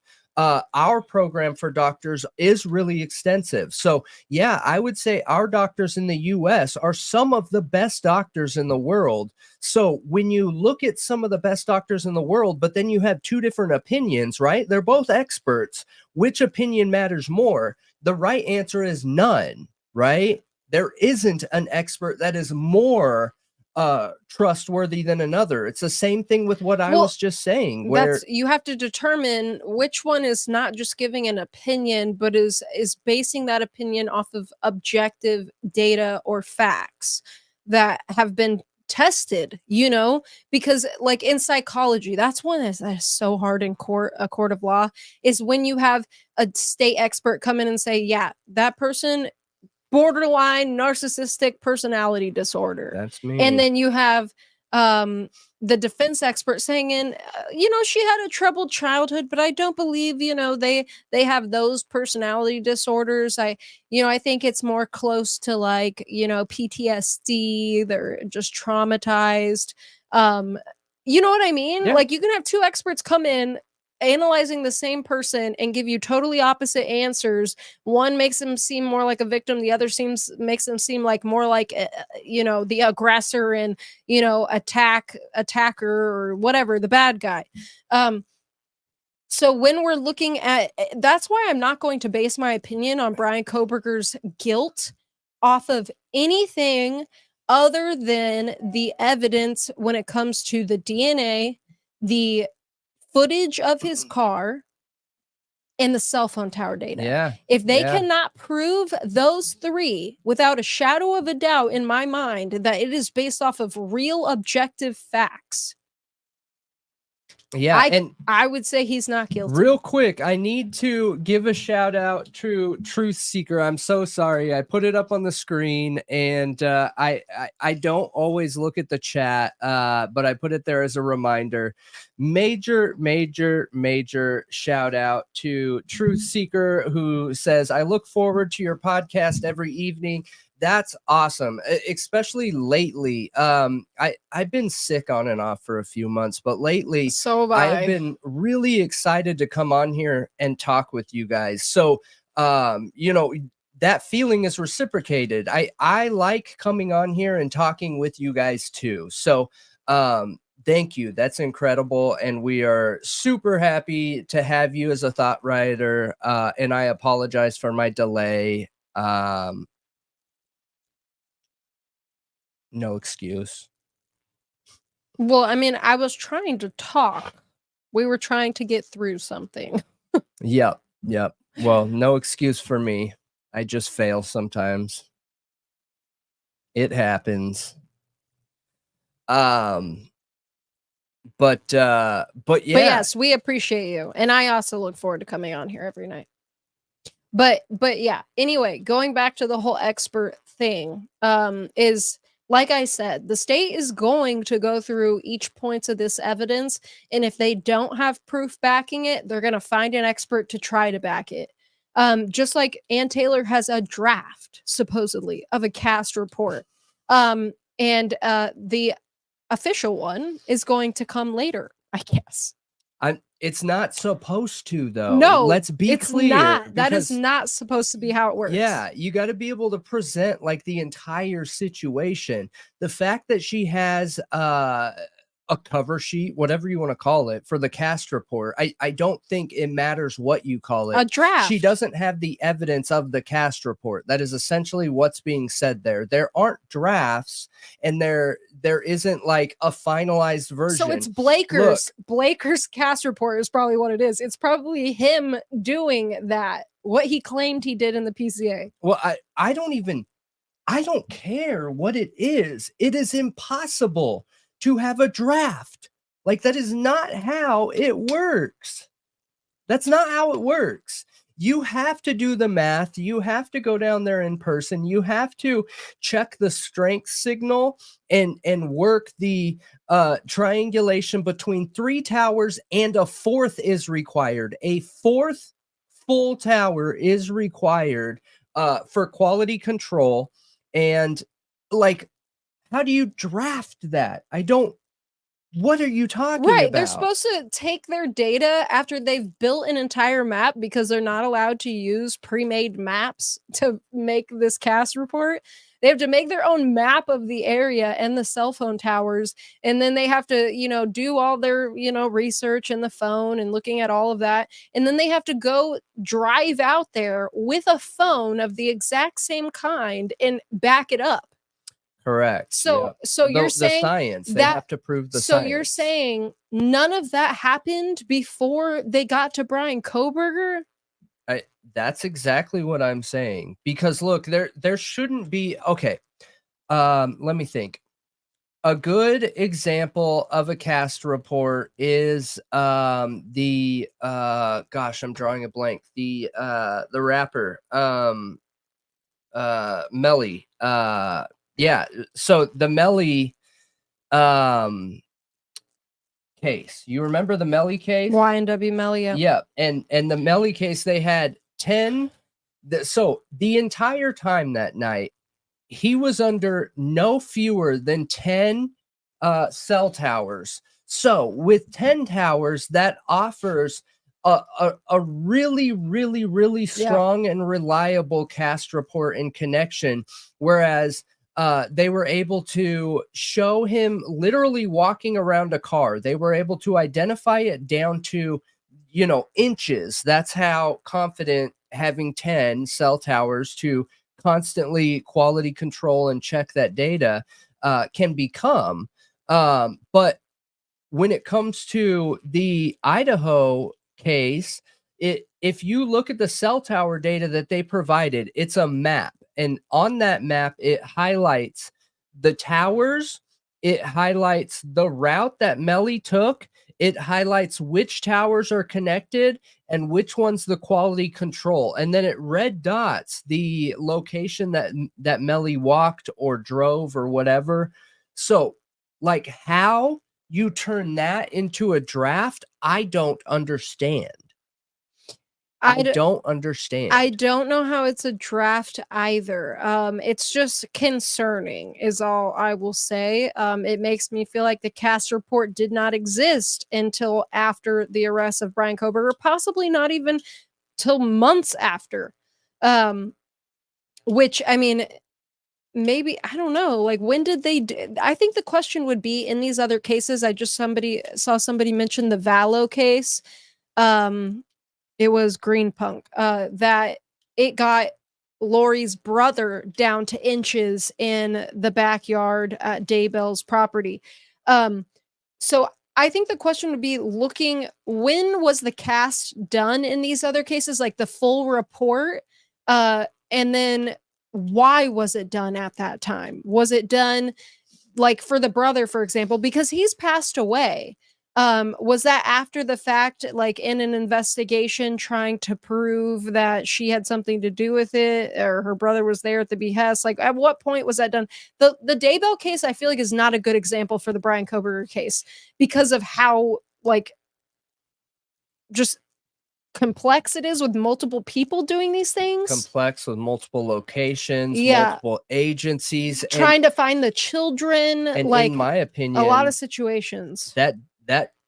Our program for doctors is really extensive. So yeah, I would say our doctors in the US are some of the best doctors in the world. So when you look at some of the best doctors in the world, but then you have two different opinions, right? They're both experts. Which opinion matters more? The right answer is none, right? There isn't an expert that is more trustworthy than another. It's the same thing with what I was just saying, where you have to determine which one is not just giving an opinion, but is basing that opinion off of objective data or facts that have been tested, because like in psychology, that's one that's so hard in a court of law, is when you have a state expert come in and say, yeah, that person borderline narcissistic personality disorder. That's me. And then you have the defense expert saying, she had a troubled childhood, but I don't believe, they have those personality disorders. I think it's more close to like, PTSD. They're just traumatized. You know what I mean? Yeah. Like, you can have two experts come in analyzing the same person and give you totally opposite answers. One makes him seem more like a victim, the other makes him seem like more like the aggressor and attacker or whatever, the bad guy. So when we're looking at, that's why I'm not going to base my opinion on Bryan Kohberger's guilt off of anything other than the evidence when it comes to the DNA, the footage of his car, and the cell phone tower data. Yeah. If they cannot prove those three without a shadow of a doubt in my mind that it is based off of real objective facts, and I would say he's not guilty. Real quick, I need to give a shout out to Truth Seeker. I'm so sorry. I put it up on the screen, and I don't always look at the chat, but I put it there as a reminder. Major shout out to Truth Seeker, who says, I look forward to your podcast every evening. That's awesome, especially lately. I've been sick on and off for a few months, but lately I have been really excited to come on here and talk with you guys. So, that feeling is reciprocated. I like coming on here and talking with you guys too. So, thank you. That's incredible. And we are super happy to have you as a thought writer. And I apologize for my delay. No excuse. Well, I mean, I was trying to talk. We were trying to get through something. Yep. Well, no excuse for me. I just fail sometimes. It happens. But yes, we appreciate you. And I also look forward to coming on here every night. But yeah, anyway, going back to the whole expert thing, is, like I said, the state is going to go through each points of this evidence, and if they don't have proof backing it, they're going to find an expert to try to back it. Just like Ann Taylor has a draft, supposedly, of a cast report. And the official one is going to come later, I guess. It's not supposed to, though. No, let's be clear. Not. That is not supposed to be how it works. Yeah, you got to be able to present like the entire situation. The fact that she has a cover sheet, whatever you want to call it, for the cast report, I don't think it matters what you call it. A draft. She doesn't have the evidence of the cast report. That is essentially what's being said there. There aren't drafts, and there isn't like a finalized version. So it's Blaker's cast report is probably what it is. It's probably him doing that, what he claimed he did in the PCA. Well, I don't care what it is. It is impossible to have a draft. Like, that is not how it works. That's not how it works. You have to do the math. You have to go down there in person. You have to check the strength signal and work the triangulation between three towers, and a fourth is required. A fourth full tower is required for quality control. And like, how do you draft that? What are you talking about? Right. They're supposed to take their data after they've built an entire map, because they're not allowed to use pre-made maps to make this cast report. They have to make their own map of the area and the cell phone towers. And then they have to, do all their, research in the phone and looking at all of that. And then they have to go drive out there with a phone of the exact same kind and back it up. Correct. So you're saying the science, they have to prove the science. So you're saying none of that happened before they got to Bryan Kohberger? That's exactly what I'm saying. Because look, there shouldn't be, okay. Let me think. a good example of a cast report is the gosh, I'm drawing a blank. The rapper Melly. Yeah, so the Melly case. You remember the Melly case? YNW Melly. Yeah, and the Melly case, they had 10. So the entire time that night, he was under no fewer than 10 cell towers. So with 10 towers, that offers a really, really, really strong and reliable cast report and connection. Whereas they were able to show him literally walking around a car. They were able to identify it down to, inches. That's how confident having 10 cell towers to constantly quality control and check that data can become. But when it comes to the Idaho case, if you look at the cell tower data that they provided, it's a map. And on that map, it highlights the towers, it highlights the route that Melly took, it highlights which towers are connected and which one's the quality control. And then it red dots the location that Melly walked or drove or whatever. So, like, how you turn that into a draft, I don't understand. I don't understand. I don't know how it's a draft either. It's just concerning is all I will say. It makes me feel like the cast report did not exist until after the arrest of Bryan Kohberger, possibly not even till months after. Which, I mean, maybe, I don't know, like, when did they I think the question would be in these other cases. I just saw somebody mention the Vallow case. It was Green Punk, that it got Lori's brother down to inches in the backyard at Daybell's property. So I think the question would be looking, when was the cast done in these other cases, like the full report? And then why was it done at that time? Was it done, like, for the brother, for example, because he's passed away? Was that after the fact, like in an investigation trying to prove that she had something to do with it, or her brother was there at the behest? Like, at what point was that done? The Daybell case, I feel like, is not a good example for the Bryan Kohberger case because of how, like, just complex it is with multiple people doing these things. Complex with multiple locations, multiple agencies, trying to find the children. And like, in my opinion, a lot of situations that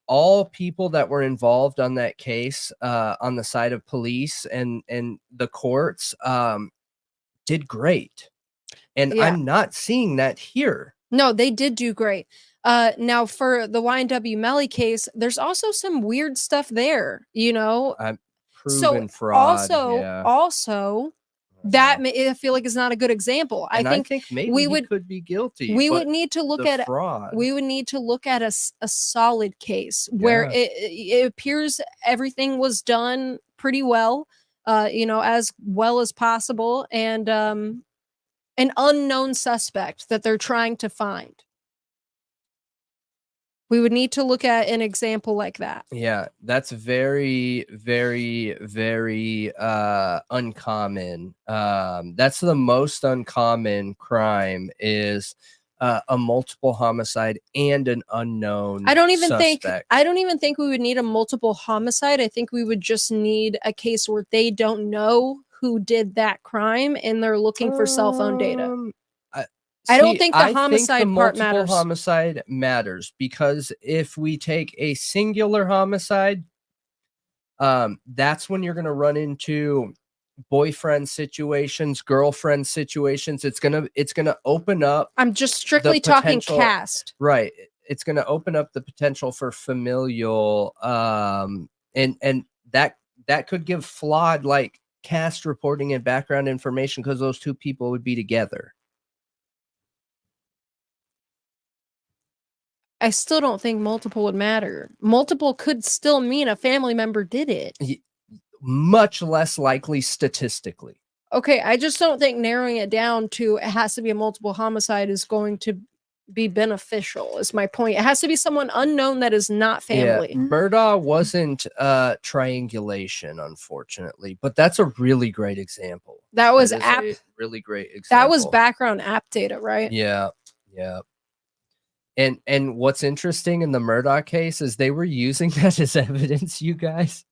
all people that were involved on that case, on the side of police and the courts, did great. And I'm not seeing that here. No, they did do great. Now for the YNW Melly case, there's also some weird stuff there, Proven fraud. Also, that I feel like is not a good example. I think maybe he could be guilty. We would need to look at fraud. We would need to look at a solid case where it appears everything was done pretty well, as well as possible, and an unknown suspect that they're trying to find. We would need to look at an example like that. Yeah, that's very, very, very uncommon. That's the most uncommon crime is a multiple homicide and an unknown I don't even suspect. think we would need a multiple homicide. I think we would just need a case where they don't know who did that crime and they're looking for cell phone data. I don't think the homicide part matters. Homicide matters because if we take a singular homicide, that's when you're going to run into boyfriend situations, girlfriend situations. It's gonna open up. I'm just strictly talking cast. Right. It's going to open up the potential for familial, and that could give flawed, like, cast reporting and background information because those two people would be together. I still don't think multiple would matter. Multiple could still mean a family member did it. Much less likely statistically. Okay, I just don't think narrowing it down to it has to be a multiple homicide is going to be beneficial is my point. It has to be someone unknown that is not family. Yeah, Murdaugh wasn't triangulation, unfortunately, but that's a really great example. That was really great example. That was background app data, right? Yeah. And what's interesting in the Murdaugh case is they were using that as evidence, you guys,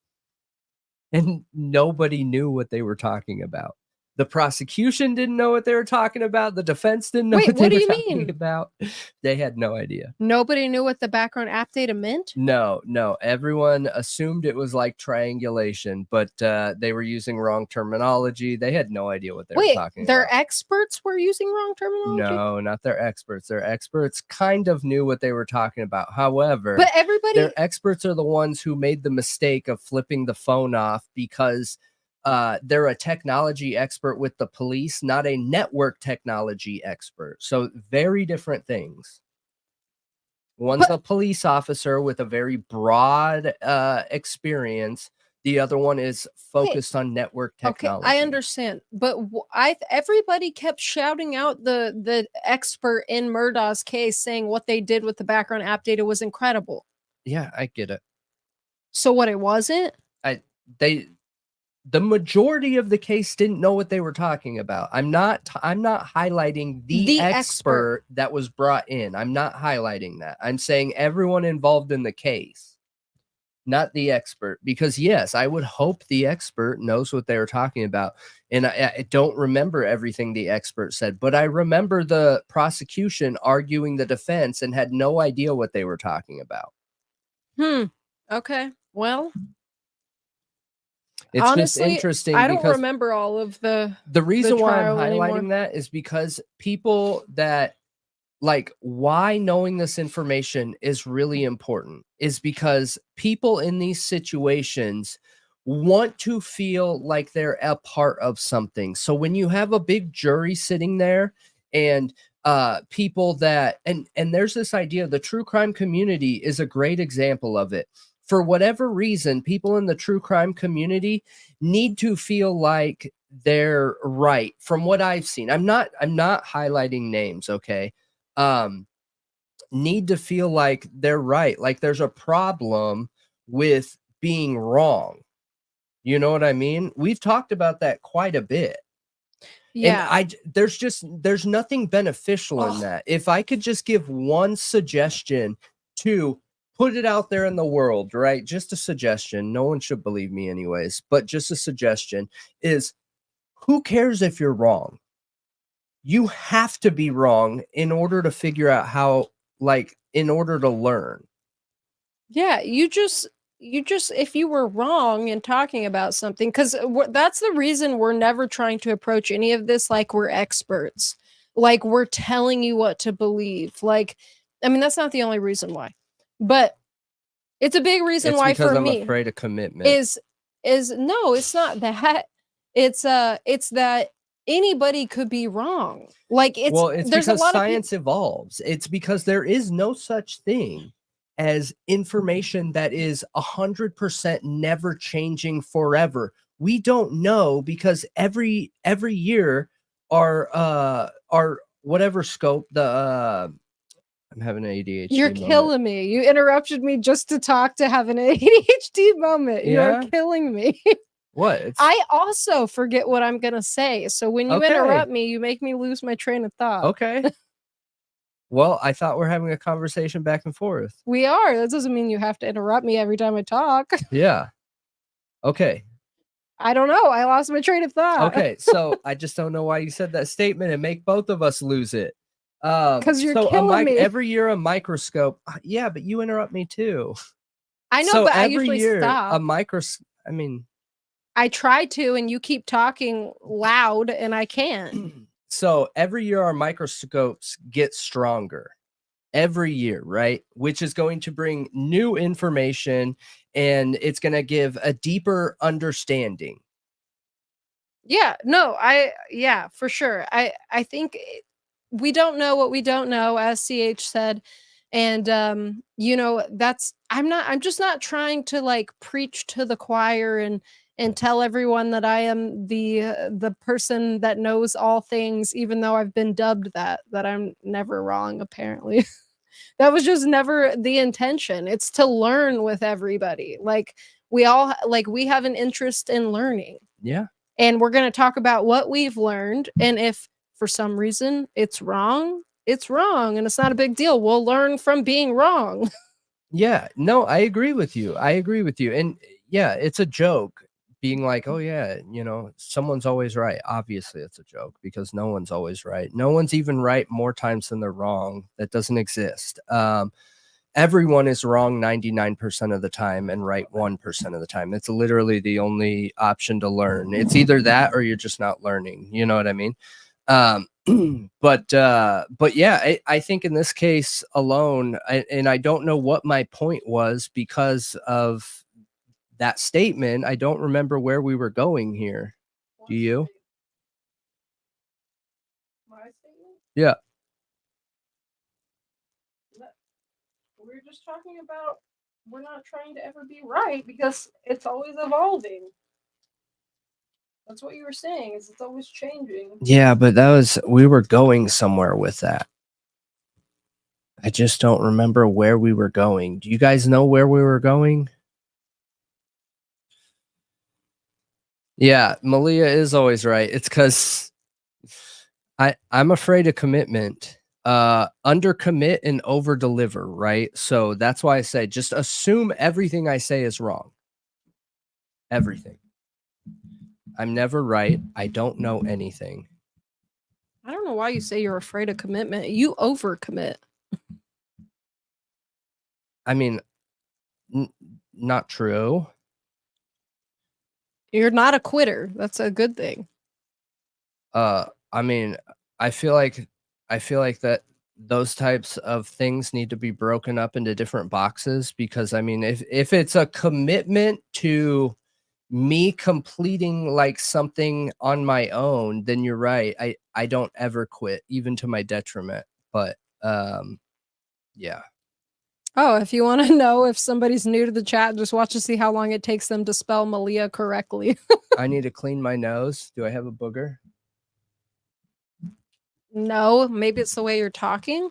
and nobody knew what they were talking about. The prosecution didn't know what they were talking about. The defense didn't know what they were talking about. They had no idea. Nobody knew what the background app data meant? No. Everyone assumed it was like triangulation, but they were using wrong terminology. They had no idea what they were talking about. Their experts were using wrong terminology? No, not their experts. Their experts kind of knew what they were talking about. However, but their experts are the ones who made the mistake of flipping the phone off because they're a technology expert with the police, not a network technology expert. So very different things. One's a police officer with a very broad experience. The other one is focused on network technology. Okay, I understand, but everybody kept shouting out the expert in Murdaugh's case, saying what they did with the background app data was incredible. Yeah, I get it. So what it wasn't? The majority of the case didn't know what they were talking about. I'm not highlighting the expert that was brought in. I'm not highlighting that. I'm saying everyone involved in the case, not the expert, because yes, I would hope the expert knows what they were talking about. And I don't remember everything the expert said, but I remember the prosecution arguing the defense and had no idea what they were talking about. Okay. Well, it's honestly just interesting. I don't remember all of the reason why I'm highlighting that is because people that like why knowing this information is really important is because people in these situations want to feel like they're a part of something. So when you have a big jury sitting there and people that and there's this idea, the true crime community is a great example of it. For whatever reason, people in the true crime community need to feel like they're right. From what I've seen, I'm not highlighting names, okay? Need to feel like they're right, like there's a problem with being wrong. You know what I mean? We've talked about that quite a bit. Yeah. And there's nothing beneficial in that. If I could just give one suggestion to put it out there in the world, right? Just a suggestion. No one should believe me anyways, but just a suggestion is, who cares if you're wrong? You have to be wrong in order to figure out how, like, in order to learn. Yeah, you just if you were wrong in talking about something, because that's the reason we're never trying to approach any of this like we're experts, like we're telling you what to believe. Like, I mean, that's not the only reason why, but it's a big reason why for I'm me afraid of commitment. Is no, it's not that. It's that anybody could be wrong. Like it's because science evolves. It's because there is no such thing as information that is 100% never changing forever. We don't know because every year our whatever scope I'm having an ADHD You're moment. killing me. You interrupted me just to talk to have an ADHD moment. Yeah? You're killing me. What? I also forget what I'm going to say. So when you interrupt me, you make me lose my train of thought. Okay. Well, I thought we're having a conversation back and forth. We are. That doesn't mean you have to interrupt me every time I talk. Yeah. Okay. I don't know. I lost my train of thought. Okay. So I just don't know why you said that statement and make both of us lose it. Because you're killing me. Every year a microscope. Yeah, but you interrupt me too. I know, so but I every usually year stop. A microscope. I mean, I try to, and you keep talking loud, and I can't. So every year our microscopes get stronger. Every year, right? Which is going to bring new information, and it's going to give a deeper understanding. Yeah. No. Yeah, for sure. I think we don't know what we don't know, as CH said. And you know, I'm just not trying to like preach to the choir and and tell everyone that I am the person that knows all things, even though I've been dubbed that I'm never wrong, apparently. That was just never the intention. It's to learn with everybody. Like we all like we have an interest in learning. Yeah. And we're going to talk about what we've learned, and if for some reason it's wrong, it's wrong and it's not a big deal. We'll learn from being wrong. Yeah, no, I agree with you. I agree with you. And yeah, it's a joke being like, oh, yeah, you know, someone's always right. Obviously, it's a joke because no one's always right. No one's even right more times than they're wrong. That doesn't exist. Everyone is wrong 99% of the time and right 1% of the time. It's literally the only option to learn. It's either that or you're just not learning. You know what I mean? But yeah, I think in this case alone, and I don't know what my point was because of that statement. I don't remember where we were going here. Do you? My statement? Yeah. We're just talking about we're not trying to ever be right because it's always evolving. That's what you were saying, is it's always changing. Yeah, but we were going somewhere with that. I just don't remember where we were going. Do you guys know where we were going? Yeah, Malia is always right. It's because I'm afraid of commitment. Under commit and over deliver, right? So that's why I say just assume everything I say is wrong. Everything. I'm never right. I don't know anything. I don't know why you say you're afraid of commitment. You overcommit. I mean, not true. You're not a quitter. That's a good thing. I mean, I feel like that those types of things need to be broken up into different boxes because I mean, if it's a commitment to me completing like something on my own, then you're right. I don't ever quit, even to my detriment. But yeah. Oh, if you want to know if somebody's new to the chat, just watch to see how long it takes them to spell Malia correctly. I need to clean my nose. Do I have a booger? No, maybe it's the way you're talking.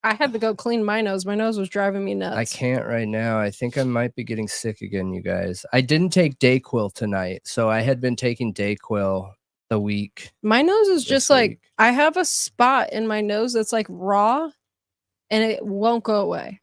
I had to go clean my nose. My nose was driving me nuts. I can't right now. I think I might be getting sick again, you guys. I didn't take Dayquil tonight, so I had been taking Dayquil the week. My nose is just like, I have a spot in my nose that's like raw and it won't go away.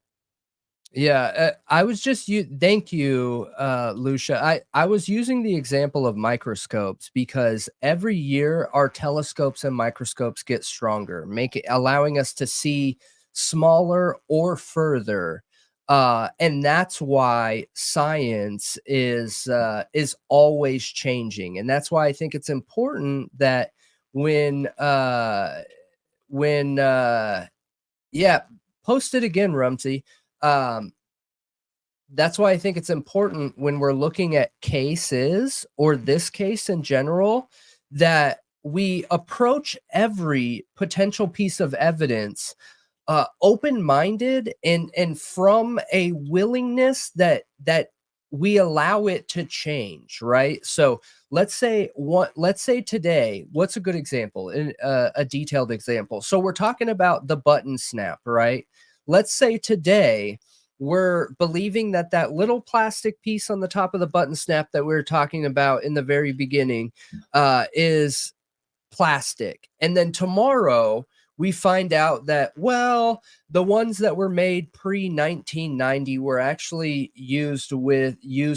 Yeah, I was just thank you, Lucia. I was using the example of microscopes because every year our telescopes and microscopes get stronger, allowing us to see smaller or further. And that's why science is always changing. And that's why I think it's important that when yeah, post it again, Rumsey. That's why I think it's important when we're looking at cases or this case in general, that we approach every potential piece of evidence open-minded and from a willingness that we allow it to change, right? So let's say today, what's a good example, a detailed example? So we're talking about the button snap, right? Let's say today we're believing that little plastic piece on the top of the button snap that we were talking about in the very beginning is plastic. And then tomorrow we find out that, well, the ones that were made pre-1990 were actually used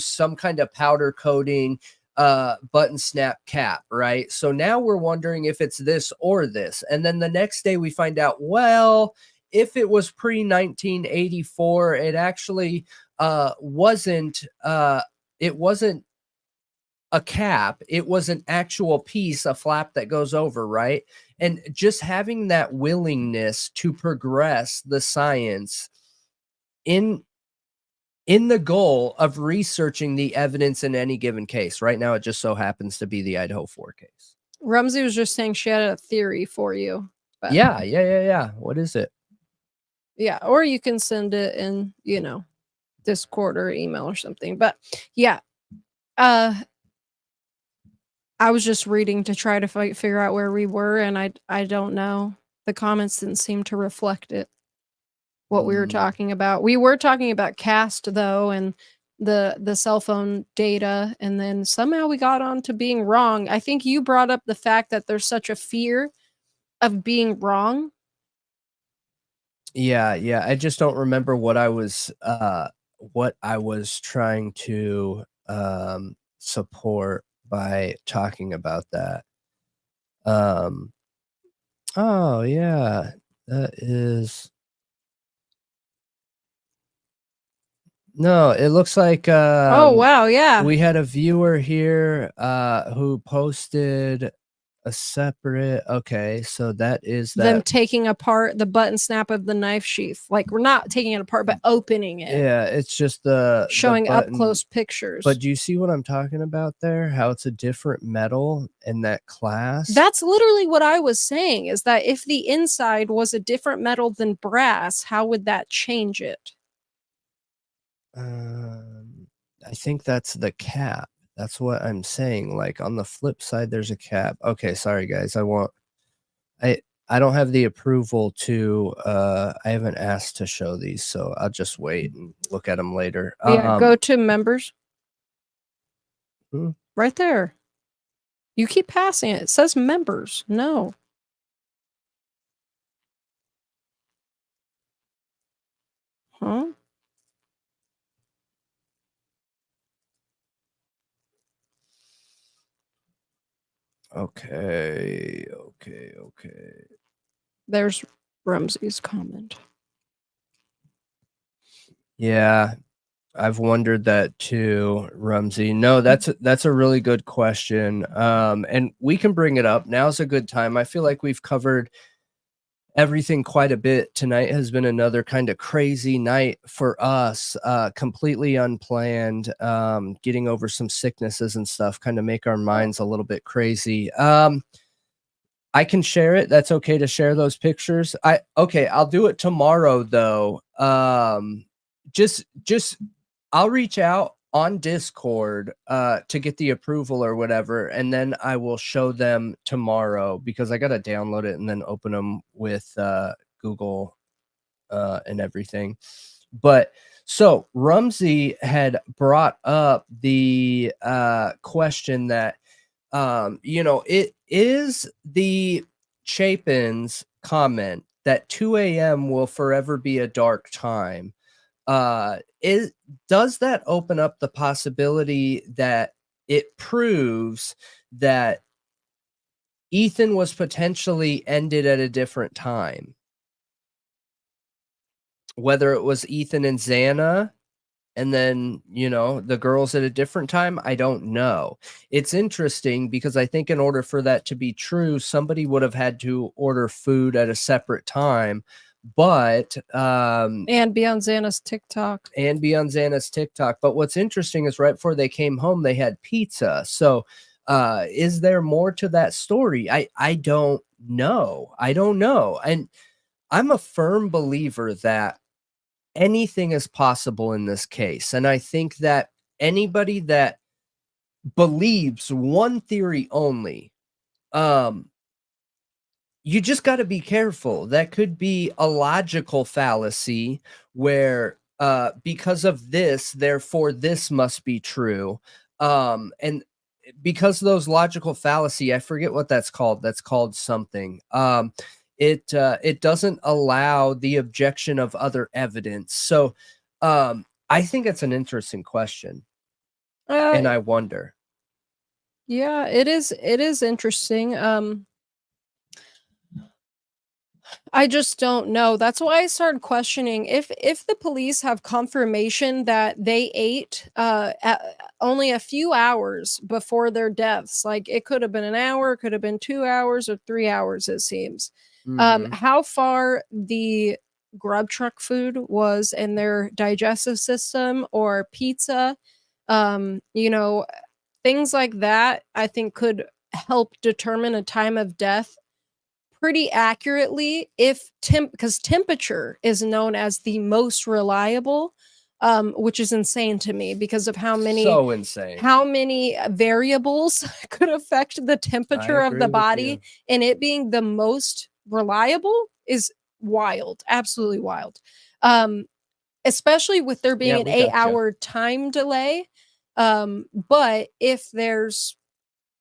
some kind of powder coating button snap cap, right? So now we're wondering if it's this or this. And then the next day we find out, well, if it was pre-1984, it actually wasn't a cap, it was an actual piece, a flap that goes over, right? And just having that willingness to progress the science in the goal of researching the evidence in any given case. Right now, it just so happens to be the Idaho 4 case. Rumsey was just saying she had a theory for you. But yeah. What is it? Yeah, or you can send it in, Discord or email or something. But yeah, I was just reading to try to figure out where we were, and I don't know. The comments didn't seem to reflect it. What we were talking about. We were talking about cast though, and the cell phone data, and then somehow we got on to being wrong. I think you brought up the fact that there's such a fear of being wrong. Yeah, yeah. I just don't remember what I was trying to support by talking about that. Oh yeah. That is No, it looks like Oh wow, yeah. we had a viewer here who posted a separate. Okay, so that is Them that. taking apart the button snap of the knife sheath. Like we're not taking it apart, but opening it. Yeah, it's just the Showing up button. close pictures. But do you see what I'm talking about there? How it's a different metal in that class? That's literally what I was saying, is that if the inside was a different metal than brass, how would that change it? I think that's the cap. That's what I'm saying. Like on the flip side, there's a cap. Okay, sorry guys. I don't have the approval to I haven't asked to show these, so I'll just wait and look at them later. Yeah, go to members. Hmm. Right there. You keep passing it. It says members. No. Huh? Okay. There's Rumsey's comment. Yeah, I've wondered that too, Rumsey. No, that's a really good question. And we can bring it up. Now's a good time. I feel like we've covered everything quite a bit. Tonight has been another kind of crazy night for us, completely unplanned, getting over some sicknesses and stuff, kind of make our minds a little bit crazy. I can share it. That's okay to share those pictures. Okay, I'll do it tomorrow though. Just I'll reach out on Discord to get the approval or whatever, and then I will show them tomorrow because I gotta download it and then open them with Google and everything. But so Rumsey had brought up the question that it is the Chapin's comment that 2 a.m. will forever be a dark time. Does that open up the possibility that it proves that Ethan was potentially ended at a different time? Whether it was Ethan and Xana, and then, the girls at a different time, I don't know. It's interesting because I think in order for that to be true, somebody would have had to order food at a separate time. But and be on Xana's TikTok. But what's interesting is right before they came home, they had pizza. So is there more to that story? I don't know. And I'm a firm believer that anything is possible in this case. And I think that anybody that believes one theory only, you just got to be careful. That could be a logical fallacy where because of this, therefore this must be true. And because of those logical fallacy, I forget what that's called. That's called something. It doesn't allow the objection of other evidence. So I think it's an interesting question. And I wonder. Yeah, it is interesting. I just don't know. That's why I started questioning if the police have confirmation that they ate only a few hours before their deaths. Like it could have been an hour, could have been 2 hours or 3 hours, it seems. How far the grub truck food was in their digestive system or pizza, things like that, I think could help determine a time of death pretty accurately if because temperature is known as the most reliable which is insane to me because of how many So insane. variables could affect the temperature of the body, and it being the most reliable is wild, absolutely wild. Especially with there being an 8-hour time delay. But if there's,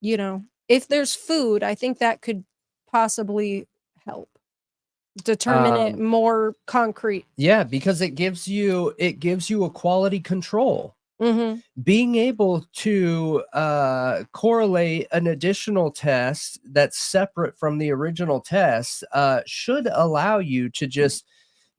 if there's food, I think that could possibly help determine it more concrete. Yeah, because it gives you a quality control. Mm-hmm. Being able to correlate an additional test that's separate from the original test should allow you to just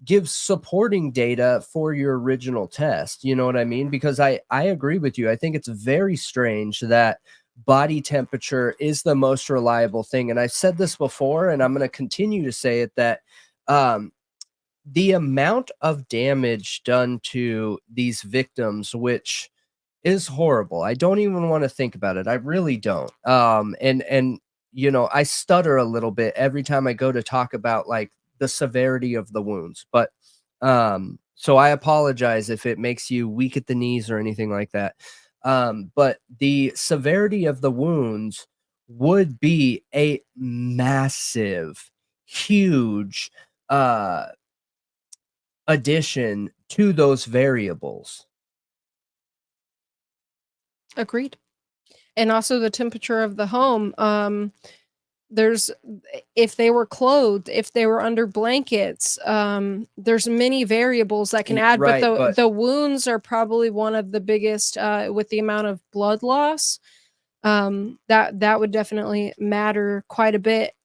give supporting data for your original test. You know what I mean? Because I agree with you. I think it's very strange that body temperature is the most reliable thing. And I've said this before, and I'm going to continue to say it, that the amount of damage done to these victims, which is horrible. I don't even want to think about it. I really don't. And I stutter a little bit every time I go to talk about like the severity of the wounds. But so I apologize if it makes you weak at the knees or anything like that. But the severity of the wounds would be a massive, huge addition to those variables. Agreed. And also the temperature of the home. There's, if they were clothed, if they were under blankets, there's many variables that can add, right, but the wounds are probably one of the biggest, with the amount of blood loss. That would definitely matter quite a bit.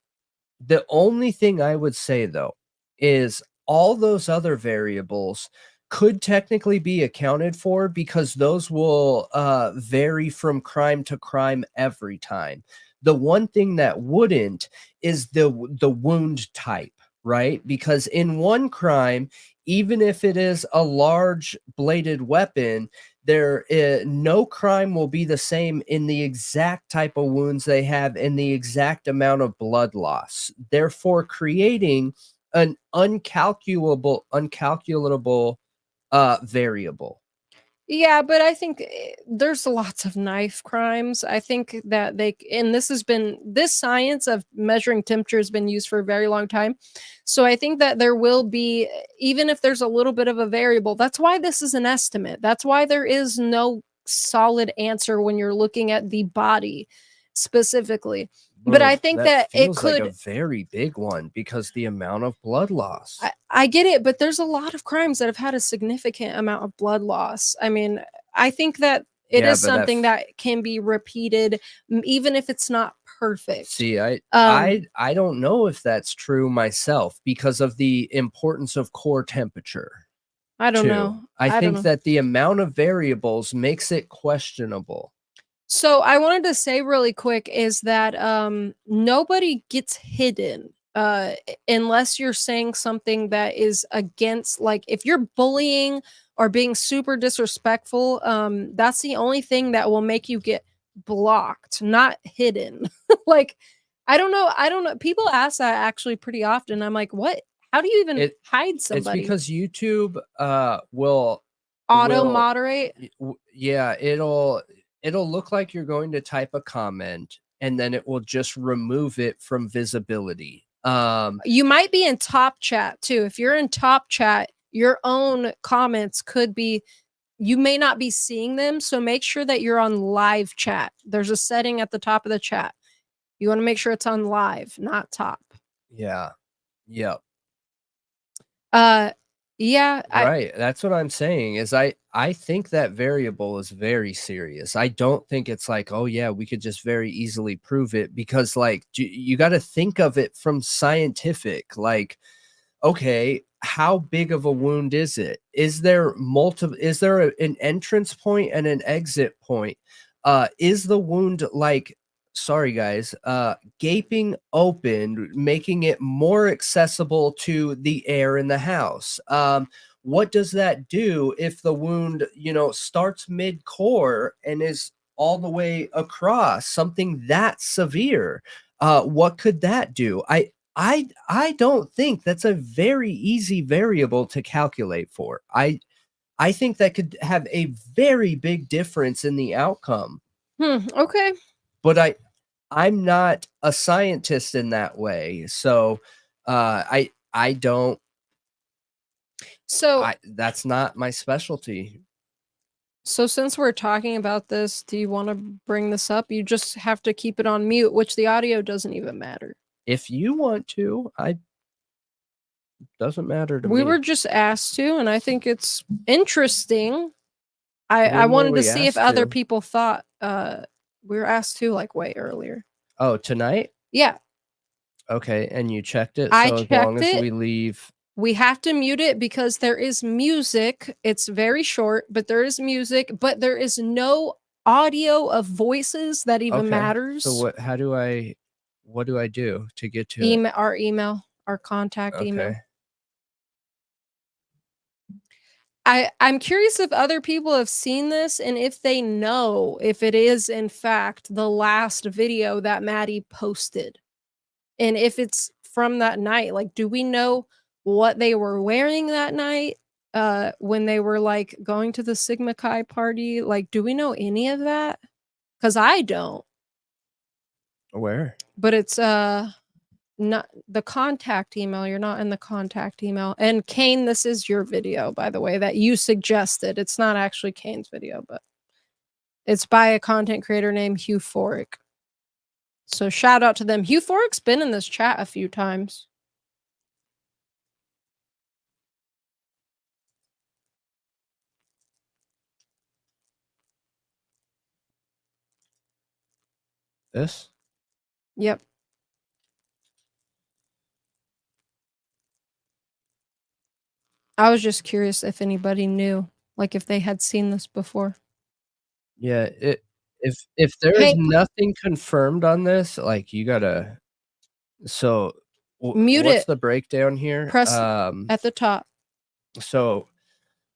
The only thing I would say though is all those other variables could technically be accounted for because those will vary from crime to crime every time. The one thing that wouldn't is the wound type, right? Because in one crime, even if it is a large bladed weapon, no crime will be the same in the exact type of wounds they have and the exact amount of blood loss, therefore creating an uncalculable variable. Yeah, but I think there's lots of knife crimes. I think that and this science of measuring temperature has been used for a very long time. So I think that there will be, even if there's a little bit of a variable, that's why this is an estimate. That's why there is no solid answer when you're looking at the body specifically. But I think that it could, like a very big one because the amount of blood loss. I get it, but there's a lot of crimes that have had a significant amount of blood loss. I mean, I think that it is something that can be repeated, even if it's not perfect. See, I don't know if that's true myself because of the importance of core temperature. I don't know. I think that the amount of variables makes it questionable. So I wanted to say really quick is that nobody gets hidden unless you're saying something that is against, like if you're bullying or being super disrespectful, that's the only thing that will make you get blocked, not hidden. Like I don't know. People ask that actually pretty often. I'm like, what? How do you even hide somebody? It's because YouTube will auto moderate. Yeah, it'll look like you're going to type a comment and then it will just remove it from visibility. You might be in top chat too. If you're in top chat, your own comments could be, you may not be seeing them. So make sure that you're on live chat. There's a setting at the top of the chat. You want to make sure it's on live, not top. Yeah. Yep. Yeah. Right. That's what I'm saying is I think that variable is very serious. I don't think it's like, oh yeah, we could just very easily prove it because like you got to think of it from scientific, like, okay, how big of a wound is it? Is there an entrance point and an exit point? Is the wound like, sorry guys, gaping open, making it more accessible to the air in the house? What does that do if the wound, starts mid-core and is all the way across, something that severe? What could that do? I don't think that's a very easy variable to calculate for. I think that could have a very big difference in the outcome. Okay. But I'm not a scientist in that way. So I don't So that's not my specialty. So since we're talking about this, do you want to bring this up? You just have to keep it on mute, which the audio doesn't even matter. If you want to, doesn't matter to We me. were just asked to, and I think it's interesting. I When were wanted to we see if asked other to? people thought we were asked to like way earlier. Oh, tonight? Yeah, Okay, and you checked it. I So as long checked as it. we leave, We have to mute it because there is music. It's very short, but there is music, but there is no audio of voices that even okay. matters. So what do I do to get to it? Our contact email. Okay. I'm curious if other people have seen this and if they know if it is in fact the last video that Maddie posted. And if it's from that night, like, do we know what they were wearing that night? When they were like going to the Sigma Chi party? Like, do we know any of that? Because I don't. Where? But it's not the contact email. You're not in the contact email. And Kane, this is your video, by the way, that you suggested. It's not actually Kane's video, but it's by a content creator named Euphoric. So shout out to them. Euphoric's been in this chat a few times. This? Yep. I was just curious if anybody knew, like if they had seen this before. Yeah, if there is Hey, nothing confirmed on this, like you gotta. So mute what's it. the breakdown here? Press at the top. So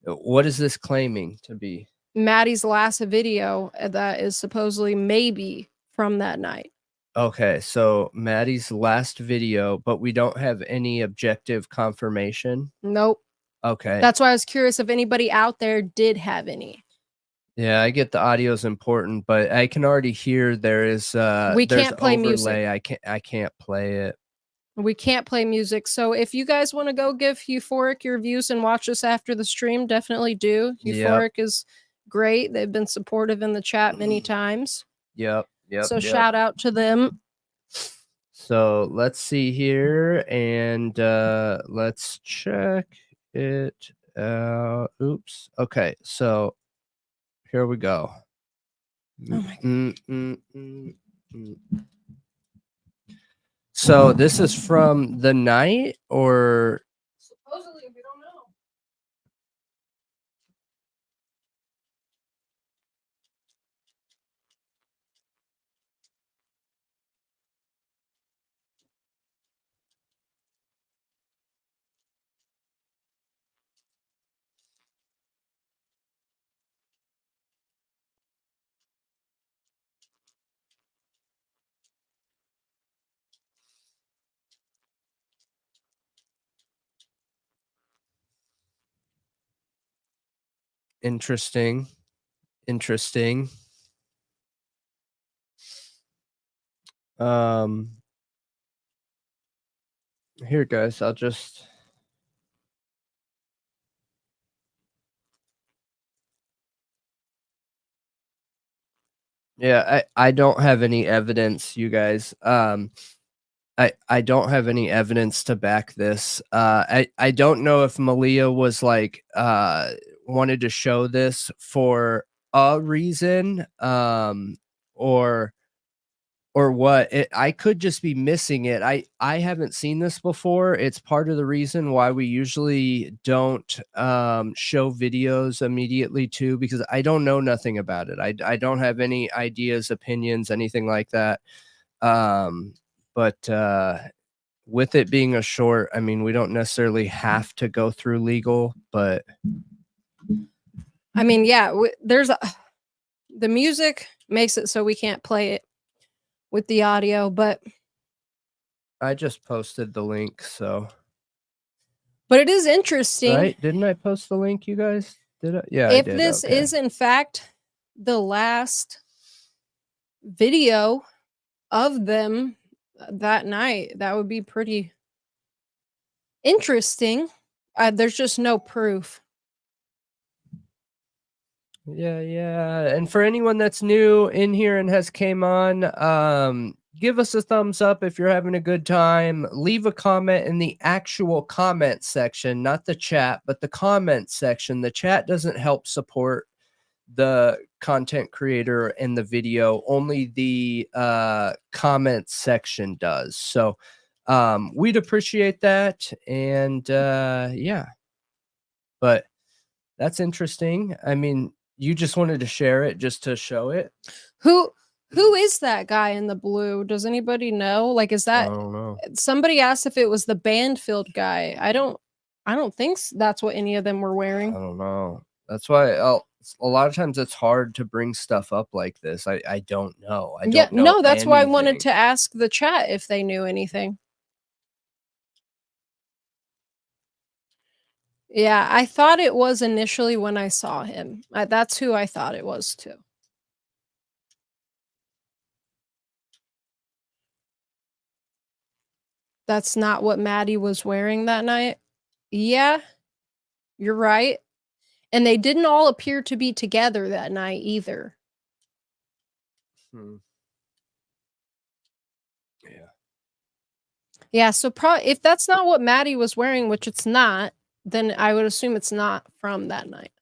what is this claiming to be? Maddie's last video that is supposedly maybe from that night. Okay, so Maddie's last video, but we don't have any objective confirmation. Nope. Okay. That's why I was curious if anybody out there did have any. Yeah, I get the audio is important, but I can already hear there is We there's can't play overlay. music. I can't play it. We can't play music. So if you guys want to go give Euphoric your views and watch us after the stream, definitely do. Euphoric is great. They've been supportive in the chat many times. Yep. So shout out to them. So let's see here and let's check it out. Oops. Okay, so here we go. Oh my God. So this is from the night, or Supposedly, we don't know. interesting. Here guys, I'll just yeah, I don't have any evidence, you guys. I don't have any evidence to back this. I don't know if Malia was like wanted to show this for a reason or what. I could just be missing it. I haven't seen this before. It's part of the reason why we usually don't show videos immediately too, because I don't know nothing about it. I don't have any ideas, opinions, anything like that. But with it being a short, I mean, we don't necessarily have to go through legal, but I mean, yeah, the music makes it so we can't play it with the audio, but I just posted the link, so it is interesting. right? Didn't I post the link, you guys? Did I? Yeah, I If did. this Okay. is in fact the last video of them that night, that would be pretty interesting. There's just no proof. Yeah. And for anyone that's new in here and has came on, give us a thumbs up if you're having a good time. Leave a comment in the actual comment section, not the chat, but the comment section. The chat doesn't help support the content creator and the video. Only the comment section does. So we'd appreciate that. And yeah. But that's interesting. I mean, you just wanted to share it just to show it. Who is that guy in the blue? Does anybody know? Like, is I that don't know. somebody asked if it was the Banfield guy? I don't think that's what any of them were I wearing. don't know. That's why a lot of times it's hard to bring stuff up like this. I don't know. I don't know. No, that's why I wanted anything. to ask the chat if they knew anything. Yeah, I thought it was initially when I saw him. That's who I thought it was too. That's not what Maddie was wearing that night. Yeah, you're right. And they didn't all appear to be together that night either. Yeah. Yeah, so if that's not what Maddie was wearing, which it's not, then I would assume it's not from that night.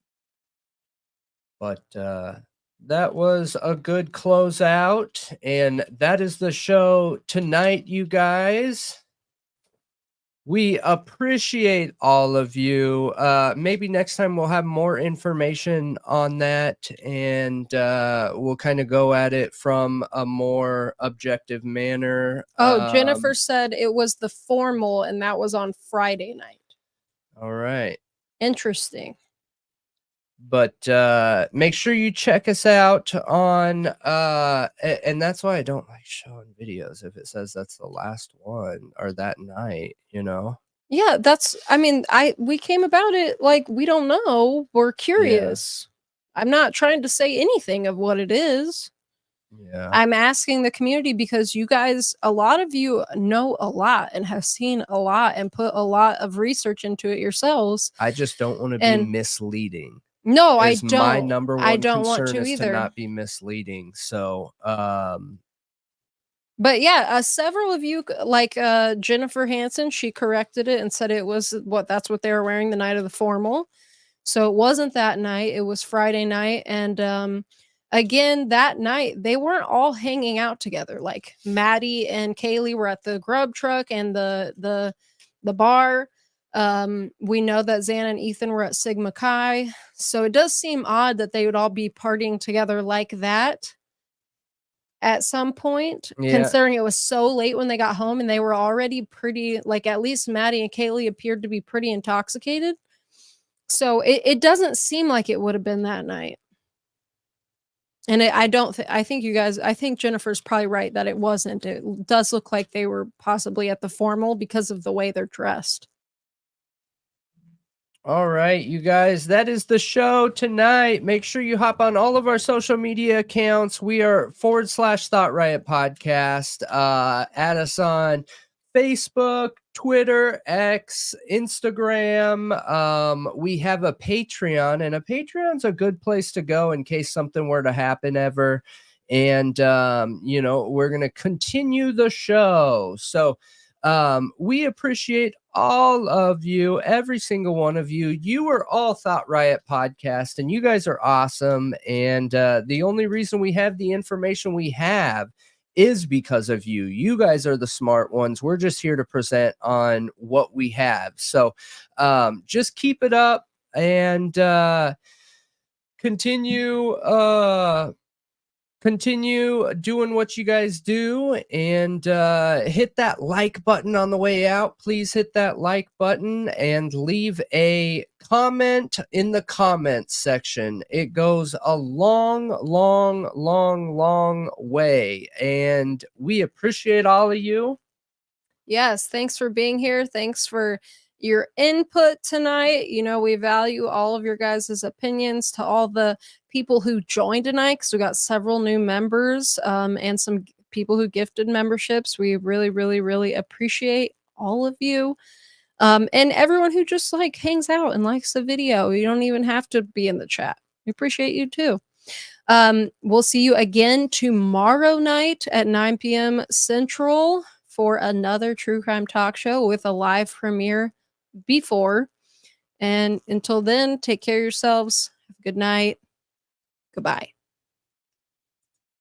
But that was a good closeout, and that is the show tonight, you guys. We appreciate all of you. Maybe next time we'll have more information on that, and we'll kind of go at it from a more objective manner. Oh, Jennifer said it was the formal, and that was on Friday night. All right. Interesting. But make sure you check us out on and that's why I don't like showing videos if it says that's the last one or that night, you know. Yeah, we came about it like we don't know. We're curious. I'm not trying to say anything of what it is. Yeah. I'm asking the community because you guys, a lot of you know a lot and have seen a lot and put a lot of research into it yourselves. I just don't want to be misleading. No, I don't. My number one I don't concern want to is either. to not be misleading. So but yeah, several of you, like Jennifer Hansen, she corrected it and said it was that's what they were wearing the night of the formal. So it wasn't that night, it was Friday night. And again, that night they weren't all hanging out together. Like Maddie and Kaylee were at the grub truck and the bar. We know that Xana and Ethan were at Sigma Chi. So it does seem odd that they would all be partying together like that at some point, considering it was so late when they got home and they were already pretty, like, at least Maddie and Kaylee appeared to be pretty intoxicated. So it doesn't seem like it would have been that night. And I think Jennifer's probably right that it wasn't. It does look like they were possibly at the formal because of the way they're dressed. All right, you guys, that is the show tonight. Make sure you hop on all of our social media accounts. We are /Thought Riot Podcast. Add us on Facebook, Twitter, X, Instagram. We have a Patreon, and a Patreon's a good place to go in case something were to happen ever. And, we're going to continue the show. So, we appreciate all of you, every single one of you. You are all Thought Riot Podcast, and you guys are awesome. And the only reason we have the information we have is because of you. You guys are the smart ones. We're just here to present on what we have. So just keep it up and continue doing what you guys do, and hit that like button on the way out. Please hit that like button and leave a comment in the comments section. It goes a long way, and we appreciate all of you. Yes, thanks for being here. Thanks for your input tonight. You know, we value all of your guys' opinions. To all the people who joined tonight, because we got several new members and some people who gifted memberships. We really, really, really appreciate all of you. And everyone who just like hangs out and likes the video. You don't even have to be in the chat. We appreciate you too. We'll see you again tomorrow night at 9 p.m. Central for another true crime talk show with a live premiere before. And until then, take care of yourselves. Have a good night. Goodbye.